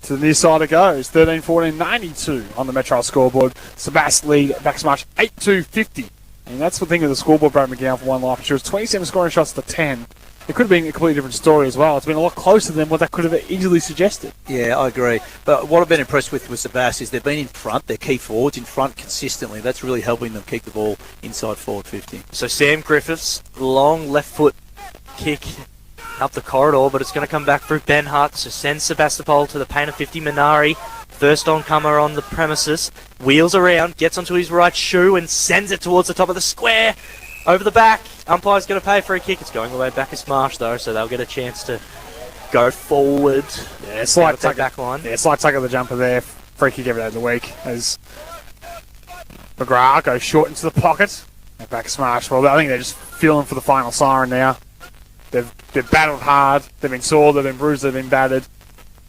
to the near side it goes. 13-14-92 on the Metro scoreboard. Sebast lead Bacchus Marsh 8-2-50. And that's the thing with the scoreboard, Brad McGowan, for one life. It was 27 scoring shots to 10. It could have been a completely different story as well. It's been a lot closer than what that could have easily suggested. Yeah, I agree. But what I've been impressed with Sebast is they've been in front. They're key forwards in front consistently. That's really helping them keep the ball inside forward 50. So Sam Griffiths, long left foot kick up the corridor, but it's going to come back through Ben Hutt. So sends Sebastopol to the paint of 50. Minari, first on-comer on the premises, wheels around, gets onto his right shoe and sends it towards the top of the square. Over the back, umpire's going to pay for a kick. It's going the way Bacchus Marsh though, so they'll get a chance to go forward. Yeah, slight tuck back line. Yeah, slight tuck of the jumper there. Free kick every day of the week as McGrath goes short into the pocket. And Bacchus Marsh, well, I think they're just feeling for the final siren now. They've battled hard. They've been sore. They've been bruised. They've been battered.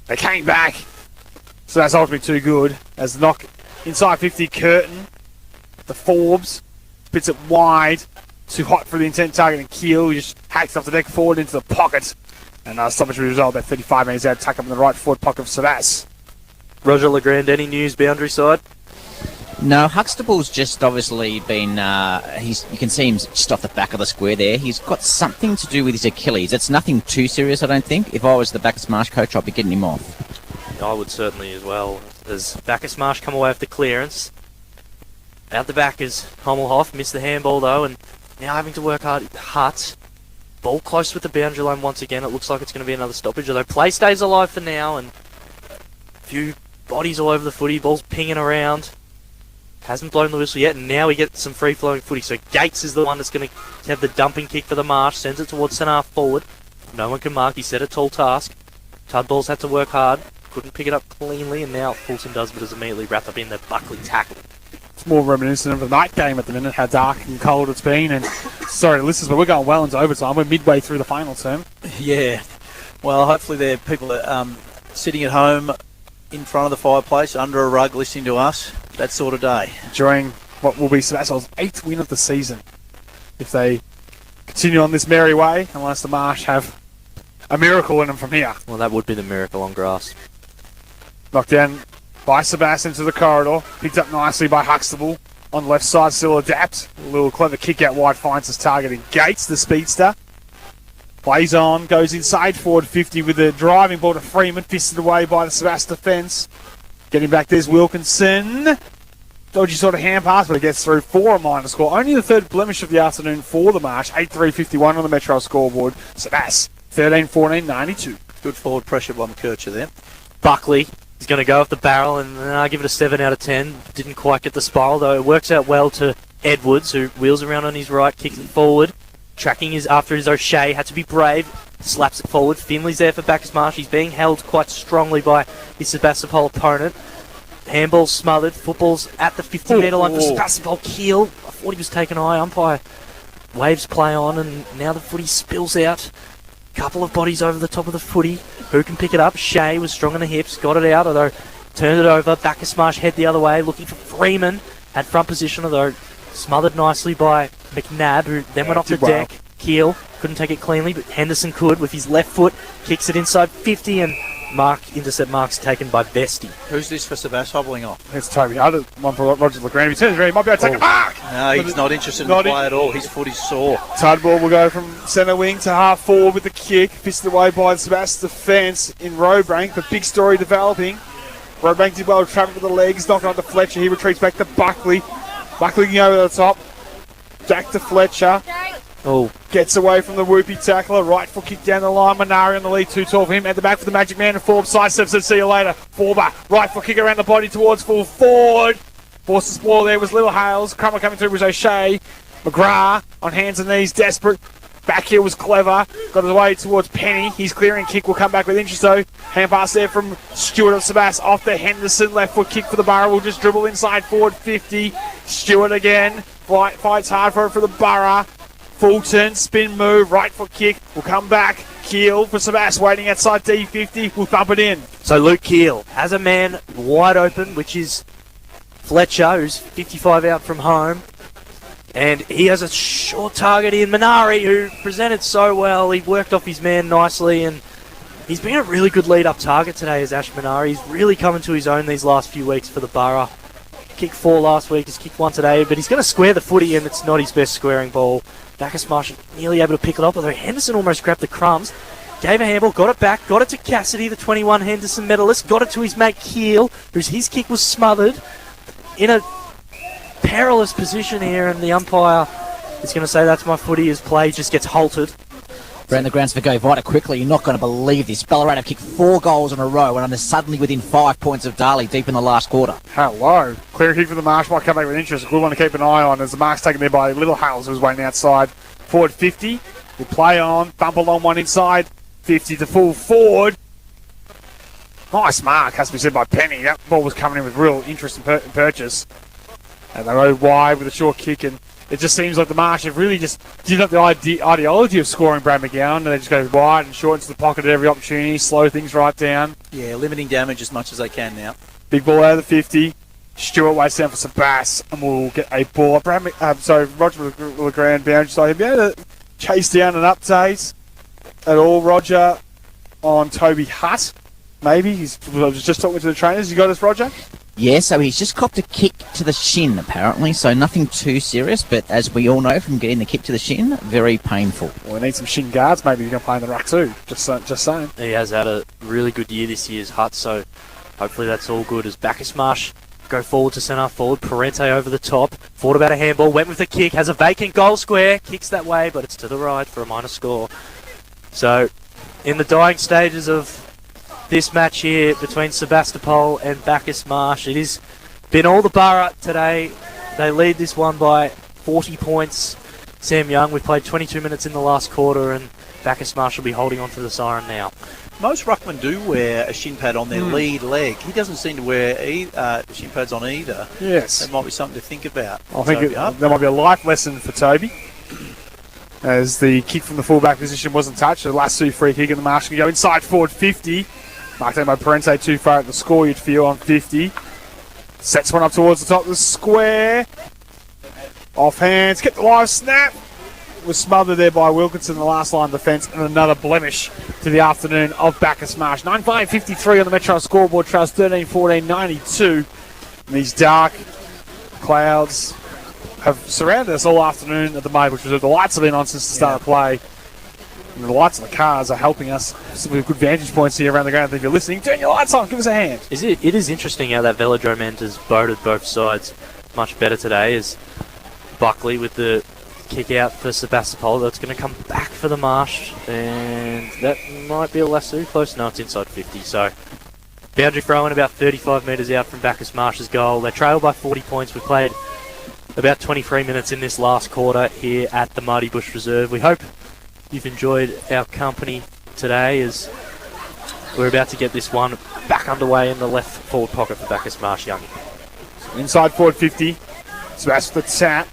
They came back. So that's ultimately too good. As the knock inside 50, Curtin, the Forbes, spits it wide. Too hot for the intent target, and Keel he just hacks off the deck forward into the pocket. And stoppage result about 35 metres out, tuck up in the right forward pocket of Sebas. Roger Legrand, any news boundary side? No, Huxtable's just obviously been, you can see him just off the back of the square there. He's got something to do with his Achilles. It's nothing too serious, I don't think. If I was the Bacchus Marsh coach, I'd be getting him off. I would certainly as well. As Bacchus Marsh come away with the clearance. Out the back is Hommelhoff, missed the handball though, and now having to work hard. Hutt, ball close with the boundary line once again. It looks like it's going to be another stoppage, although play stays alive for now, and a few bodies all over the footy, ball's pinging around. Hasn't blown the whistle yet, and now we get some free-flowing footy. So Gates is the one that's going to have the dumping kick for the Marsh, sends it towards centre half forward. No one can mark, he set a tall task. Tudball's had to work hard, couldn't pick it up cleanly, and now Fulton does, but is immediately wrapped up in the Buckley tackle. It's more reminiscent of the night game at the minute, how dark and cold it's been. And sorry to listeners, but we're going well into overtime. We're midway through the final term. Yeah. Well, hopefully there are people that, sitting at home in front of the fireplace under a rug listening to us. That sort of day. Enjoying what will be Sebastopol's 8th win of the season. If they continue on this merry way, unless the Marsh have a miracle in them from here. Well, that would be the miracle on grass. Knocked down by Sebastopol into the corridor. Picked up nicely by Huxtable. On the left side, still adapt. A little clever kick out wide, finds his target in Gates, the speedster. Plays on, goes inside forward 50 with the driving ball to Freeman. Fisted away by the Sebastopol defence. Getting back, there's Wilkinson. Dodgy sort of hand pass, but it gets through for a minor score. Only the third blemish of the afternoon for the Marsh. 8-3-51 on the Metro scoreboard. Sebastopol 13-14-92. Good forward pressure by McKercher there. Buckley is going to go off the barrel, and I give it a 7 out of 10. Didn't quite get the spiral, though. It works out well to Edwards, who wheels around on his right, kicks it forward. Tracking after his O'Shea, had to be brave, slaps it forward. Finley's there for Bacchus Marsh. He's being held quite strongly by his Sebastopol opponent. Handball smothered. Football's at the 50-metre line for Sebastopol. Keel. I thought he was taken high. Umpire waves play on, and now the footy spills out. Couple of bodies over the top of the footy. Who can pick it up? Shea was strong on the hips, got it out, although turned it over. Bacchus Marsh head the other way, looking for Freeman. Had front position, although smothered nicely by McNabb, who then went off the deck. Well. Keel couldn't take it cleanly, but Henderson could with his left foot. Kicks it inside 50, and intercept marks taken by Vesti. Who's this for Sebastopol hobbling off? It's Toby Hudd, one for Roger LeGrand. He turns around, he might be able to take a mark! No, he's not interested in the play at all. His foot is sore. Tudball will go from centre wing to half forward with the kick. Fisted away by the Sebastopol defence in Robank, but big story developing. Robank did well to travel with the legs, knocking on to Fletcher. He retreats back to Buckley. Buckley can go over the top. Back to Fletcher. Gets away from the whoopie tackler. Right foot kick down the line. Minari on the lead. Too tall for him. At the back for the Magic Man. And Forbes sidesteps it. See you later. Forber. Right foot kick around the body towards full forward. Forced the spoil there was Little Hales. Crummer coming through was O'Shea. McGrath on hands and knees. Desperate. Back here was clever. Got his way towards Penny. His clearing kick will come back with interest though. Hand pass there from Stewart of Sebas. Off the Henderson. Left foot kick for the Borough. Will just dribble inside forward 50. Stewart again. Fights hard for it for the Borough. Fulton, spin move, right foot kick, will come back. Keel for Sebas, waiting outside D50, will thump it in. So Luke Keel has a man wide open, which is Fletcher, who's 55 out from home. And he has a short target in Minari, who presented so well. He worked off his man nicely, and he's been a really good lead-up target today as Ash Minari. He's really coming to his own these last few weeks for the Borough. Kicked 4 last week, he's kicked 1 today, but he's going to square the footy, and it's not his best squaring ball. Bacchus Marsh nearly able to pick it up, although Henderson almost grabbed the crumbs. Gave a handball, got it back, got it to Cassidy, the 21 Henderson medalist, got it to his mate Keel, his kick was smothered. In a perilous position here, and the umpire is going to say that's my footy as play just gets halted. Around the grounds for Go Vita quickly. You're not going to believe this. Ballarat have kicked 4 goals in a row and are suddenly within 5 points of Darley deep in the last quarter. Hello. Clear kick for the Marsh might come back with interest. A good one to keep an eye on as the mark's taken there by Little Hales, who's waiting outside. Forward 50. Will play on. Bump along one inside. 50 to full forward. Nice mark, has to be said by Penny. That ball was coming in with real interest and purchase. And they go wide with a short kick, and it just seems like the Marsh have really just given up the ideology of scoring Brad McGowan, and they just go wide and short into the pocket at every opportunity, slow things right down. Yeah, limiting damage as much as they can now. Big ball out of the 50. Stewart waits down for Sebas, and we'll get a ball. Roger LeGrand boundary side. He'll be able to chase down an update at all, Roger, on Toby Hutt. Maybe. I was just talking to the trainers. You got us, Roger? Yeah, so he's just copped a kick to the shin, apparently, so nothing too serious, but as we all know from getting the kick to the shin, very painful. Well, we need some shin guards. Maybe he's going to play in the ruck too. Just saying. He has had a really good year this year's Hutt, so hopefully that's all good as Bacchus Marsh go forward to centre forward. Parente over the top. Thought about a handball, went with the kick, has a vacant goal square, kicks that way, but it's to the right for a minor score. So, in the dying stages of this match here between Sebastopol and Bacchus Marsh, it has been all the Borough today. They lead this one by 40 points. Sam Young, we've played 22 minutes in the last quarter, and Bacchus Marsh will be holding on to the siren now. Most ruckmen do wear a shin pad on their lead leg. He doesn't seem to wear shin pads on either. Yes. That might be something to think about. I think that might be a life lesson for Toby. As the kick from the fullback position wasn't touched, the last 2 free kick, and the Marsh can go inside forward 50. Marked down by Parente too far at the score, you'd feel, on 50. Sets one up towards the top of the square. Off hands, kept the live snap. Was smothered there by Wilkinson in the last line of defence, and another blemish to the afternoon of Bacchus Marsh. 9-5-53 on the Metro scoreboard, Trust 13-14-92. And these dark clouds have surrounded us all afternoon at the Maple, which was the lights have been on since the start of play. And the lights on the cars are helping us with good vantage points here around the ground. If you're listening, turn your lights on, give us a hand. It is interesting how that velodrome enters boated both sides much better today, as Buckley with the kick out for Sebastopol. That's going to come back for the Marsh, and that might be a lasso. Close. No, it's inside 50. So boundary throw in about 35 metres out from Bacchus Marsh's goal. They trail by 40 points. We played about 23 minutes in this last quarter here at the Mighty Bush Reserve. We hope you've enjoyed our company today as we're about to get this one back underway in the left forward pocket for Bacchus Marsh Youngie. Inside forward 50. Smash with the tap.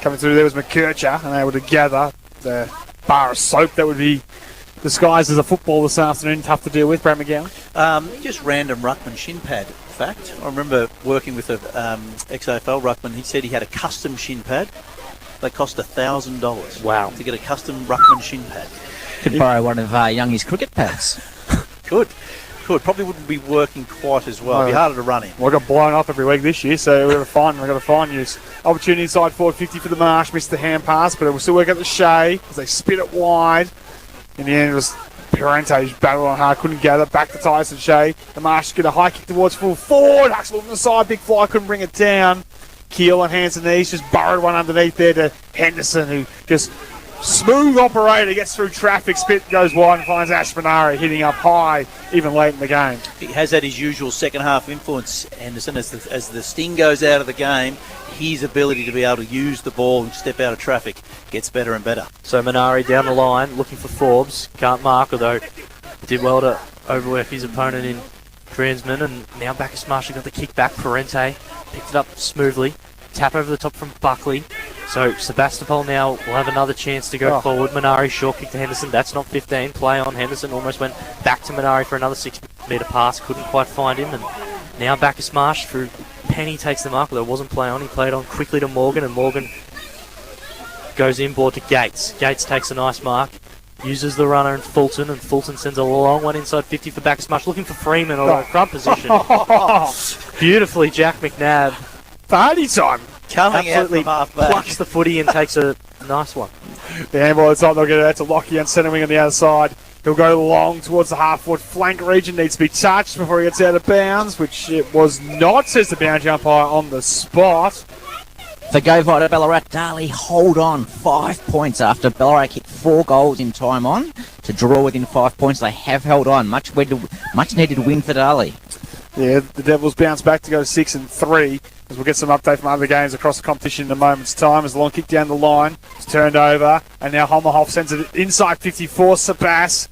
Coming through there was McKercher, and they were together. The bar of soap that would be disguised as a football this afternoon. Tough to deal with, Brad McGowan. Just random ruckman shin pad fact. I remember working with a ex-AFL ruckman. He said he had a custom shin pad. They cost $1,000. Wow. To get a custom ruckman shin pad. Could borrow one of Youngie's cricket pads. Could. Probably wouldn't be working quite as well. It'd be harder to run in. Well, I got blown up every week this year, so we've got to find use. Opportunity inside forward 50 for the Marsh. Missed the hand pass, but it will still work out the Shea as they spit it wide. In the end, it was Parente's battle on hard, couldn't gather. Back to Tyson Shea. The Marsh get a high kick towards full forward. Huxtable from the side, big fly, couldn't bring it down. Keel on hands and knees, just burrowed one underneath there to Henderson, who just smooth operator, gets through traffic, spit goes wide and finds Ash Minari hitting up high even late in the game. He has had his usual second half influence, Henderson, as the sting goes out of the game. His ability to be able to use the ball and step out of traffic gets better and better. So Minari down the line looking for Forbes. Can't mark, although did well to overwork his opponent in Transman, and now Bacchus Marsh got the kick back. Parente picked it up smoothly. Tap over the top from Buckley. So Sebastopol now will have another chance to go forward. Minari short kick to Henderson. That's not 15. Play on Henderson. Almost went back to Minari for another 6-metre pass. Couldn't quite find him. And now Bacchus Marsh through Penny takes the mark. There wasn't play on. He played on quickly to Morgan, and Morgan goes inboard to Gates. Gates takes a nice mark. Uses the runner in Fulton, and Fulton sends a long one inside 50 for Bacchus Marsh. Looking for Freeman, although front position. Beautifully, Jack McNabb. Party time. Coming absolutely out from half plucks the footy and takes a nice one. The handball is not they'll get it out to Lockie and centre wing on the other side. He'll go long towards the half-forward flank region. Needs to be touched before he gets out of bounds, which it was not, says the boundary umpire on the spot. For Go Vita Ballarat, Darley hold on 5 points after Ballarat kicked 4 goals in time on to draw within 5 points. They have held on. Much needed win for Darley. Yeah, the Devils bounce back to go 6-3. As we'll get some update from other games across the competition in a moment's time. As the long kick down the line is turned over, and now Homerhoff sends it inside 54. Sebas,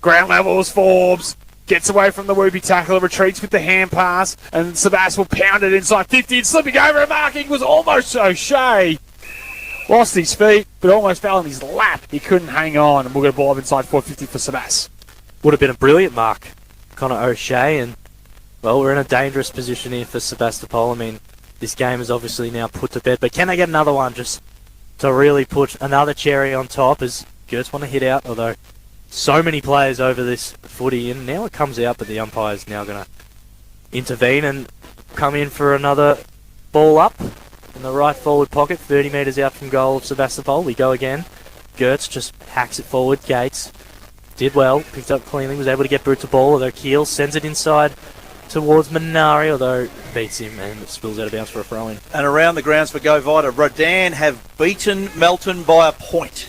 ground level is Forbes, gets away from the whoopie tackler, retreats with the hand pass, and Sebas will pound it inside 50. And slipping over and marking was almost O'Shea. Lost his feet, but almost fell in his lap. He couldn't hang on, and we'll get a ball up inside 450 for Sebas. Would have been a brilliant mark, Connor O'Shea, and well, we're in a dangerous position here for Sebastopol. I mean, this game is obviously now put to bed, but can they get another one just to really put another cherry on top as Gertz want to hit out, although so many players over this footy, and now it comes out, but the umpire's now going to intervene and come in for another ball up in the right forward pocket, 30 metres out from goal of Sebastopol. We go again. Gertz just hacks it forward. Gates did well, picked up cleanly, was able to get Brute to ball, although Keel sends it inside towards Minari, although beats him and it spills out of bounds for a throw-in. And around the grounds for Go Vita, Rodan have beaten Melton by a point.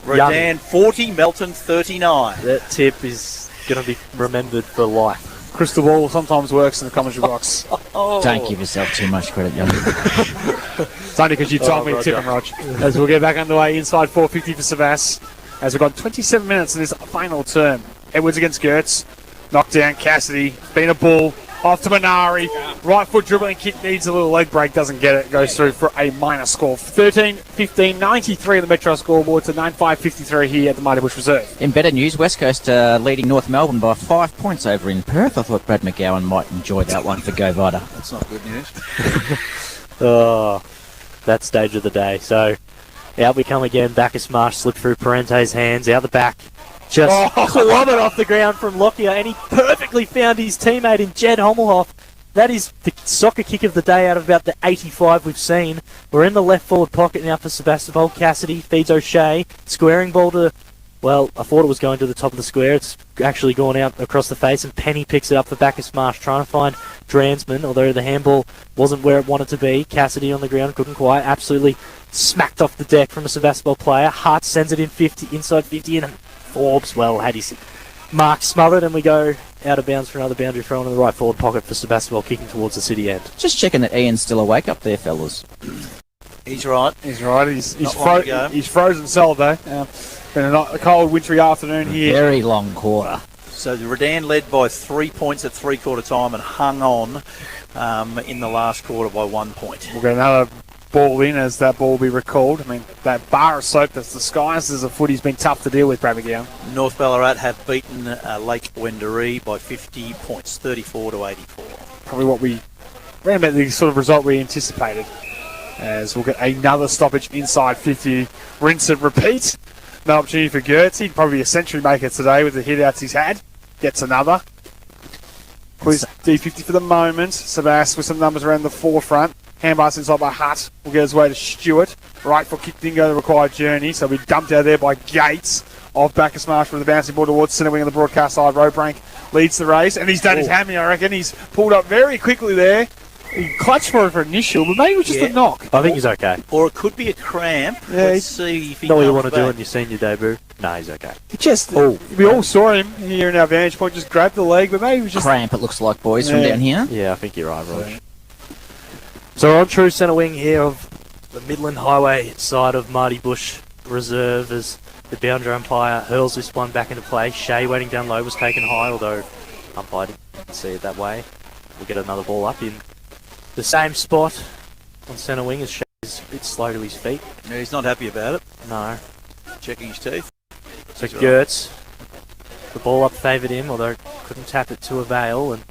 Rodan 40, Melton 39. That tip is going to be remembered for life. Crystal ball sometimes works in the commentary box. Don't give yourself too much credit, young. It's only because you told me to tip him, Rog. As we'll get back underway inside 450 for Savas. As we've got 27 minutes in this final term. Edwards against Gertz. Knocked down Cassidy. Been a bull. Off to Minari. Right foot dribbling kick needs a little leg break. Doesn't get it. Goes through for a minor score. 13-15, 93 on the Metro scoreboard to 9-5-53 here at the Mighty Bush Reserve. In better news, West Coast leading North Melbourne by 5 points over in Perth. I thought Brad McGowan might enjoy that one for Go Vita. That's not good news. Oh, that stage of the day. So out we come again. Bacchus Marsh slipped through Parente's hands. Out the back. Just clobbered off the ground from Lockyer, and he perfectly found his teammate in Jed Hommelhoff. That is the soccer kick of the day out of about the 85 we've seen. We're in the left forward pocket now for Sebastopol. Cassidy feeds O'Shea. Squaring ball to, well, I thought it was going to the top of the square. It's actually gone out across the face, and Penny picks it up for Bacchus Marsh, trying to find Dransman, although the handball wasn't where it wanted to be. Cassidy on the ground, couldn't quite. Absolutely smacked off the deck from a Sebastopol player. Hart sends it in 50, inside 50, and Forbes, well, had his mark smothered, and we go out of bounds for another boundary throw in the right forward pocket for Sebastopol, kicking towards the city end. Just checking that Ian's still awake up there, fellas. He's right. He's right. He's frozen solid, though. Been a cold, wintry afternoon here. Very long quarter. So the Redan led by 3 points at three-quarter time and hung on in the last quarter by 1 point. We'll get another ball in as that ball will be recalled. I mean, that bar of soap that's disguised as a footy's been tough to deal with, Brad McGowan. North Ballarat have beaten Lake Wendouree by 50 points, 34 to 84. Probably what we ran about the sort of result we anticipated. As we'll get another stoppage inside 50. Rinse and repeat. No opportunity for Gertz. He'd probably be a century maker today with the hit-outs he's had. Gets another. Quiz D50 for the moment. Sebas with some numbers around the forefront. Handpass inside by Hutt. Will get his way to Stewart. Right foot kick didn't go the required journey, so he'll be dumped out there by Gates of Bacchus Marsh with the bouncing ball towards centre wing on the broadcast side. Roadbrank leads the race, and he's done his hammy, I reckon. He's pulled up very quickly there. He clutched for it for initial, but maybe it was just a knock. I think he's okay. Or it could be a cramp. Yeah, Let's see if he Not what you comes want to do back. in your senior debut. No, he's okay. We all saw him here in our vantage point, just grabbed the leg, but maybe it was just... Cramp, it looks like, boys, from down here. Yeah, I think you're right, Rog. So we're on true centre wing here of the Midland Highway side of Marty Bush Reserve as the boundary umpire hurls this one back into play. Shea waiting down low was taken high, although umpire didn't see it that way. We'll get another ball up in the same spot on centre wing as Shea is a bit slow to his feet. Yeah, he's not happy about it. No. Checking his teeth. So Gertz, the ball up favoured him, although couldn't tap it to avail, and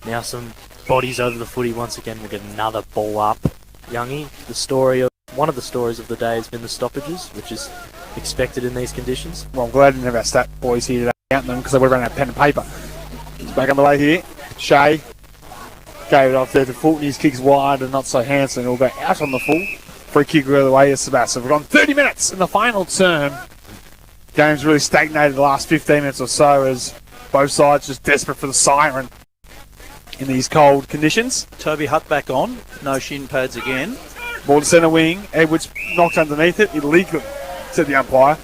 now some bodies over the footy once again. We'll get another ball up. Youngie, one of the stories of the day has been the stoppages, which is expected in these conditions. Well, I'm glad I didn't have our stat boys here today counting them because they would have run out of pen and paper. It's back on the way here. Shea gave it off there to Fulton. His kick's wide and not so handsome. He'll go out on the full. Free kick the other way is Sebastopol. We've gone 30 minutes in the final term. Game's really stagnated the last 15 minutes or so as both sides just desperate for the siren in these cold conditions. Toby Hutt back on. No shin pads again. Ball to centre wing. Edwards knocked underneath it illegally, said the umpire.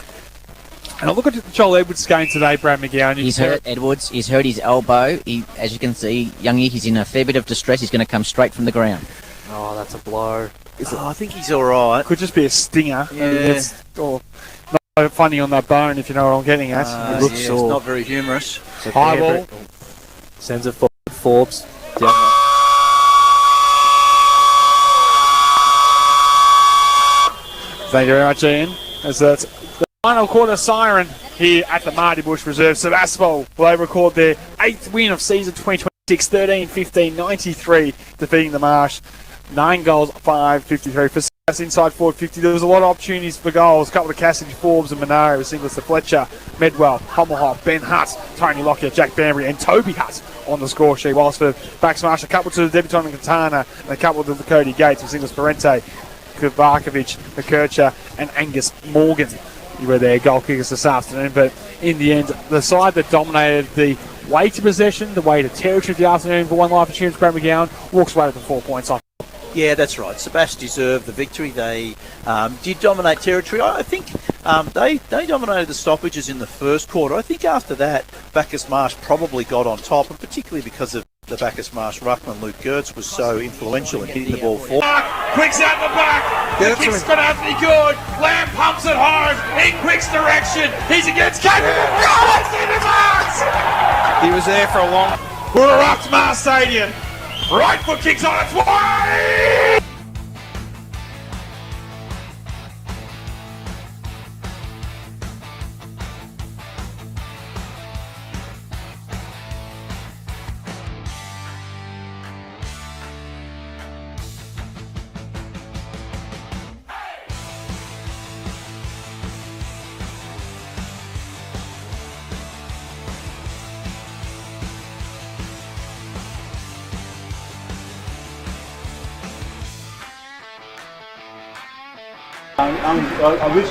And I look at Joel Edwards' game today, Brad McGowan. He's hurt, Edwards. He's hurt his elbow. As you can see, Youngie, he's in a fair bit of distress. He's going to come straight from the ground. Oh, that's a blow. I think he's all right. Could just be a stinger. Yeah. I mean, it's not funny on that bone, if you know what I'm getting at. It looks it's not very humorous. So high ball. Sends it forward. Forbes. Down Thank you very much, Ian. As that's the final quarter siren here at the Marty Bush Reserve. Sebastopol will they record their 8th win of season 2026, 13-15-93, defeating the Marsh. 9 goals, 5-53 for Sebas inside forward 50. There was a lot of opportunities for goals. A couple of Cassidy, Forbes and Minari with singles to Fletcher, Medwell, Hummelhoff, Ben Hutt, Tony Lockyer, Jack Banbury and Toby Hutt on the score sheet. Whilst for Bacchus Marsh, a couple to the debutant and Katana and a couple to the Cody Gates with singles Parente, Kubarkovic, McKercher and Angus Morgan. You were their goal kickers this afternoon, but in the end, the side that dominated the way to possession, the way to territory of the afternoon for one life insurance, Brad McGowan, walks away with the 4 points off. Yeah, that's right. Sebas deserved the victory. They did dominate territory. I think they dominated the stoppages in the first quarter. I think after that, Bacchus Marsh probably got on top, and particularly because of the Bacchus Marsh ruckman, Luke Gertz, was so influential in hitting the ball forward. Quick's out the back. The kick's going to have to be good. Lamb pumps it hard in Quick's direction. He's against Cameron. Oh, it's in the box. He was there for a long... We're at Mars Stadium. Right foot kicks on its way. I wish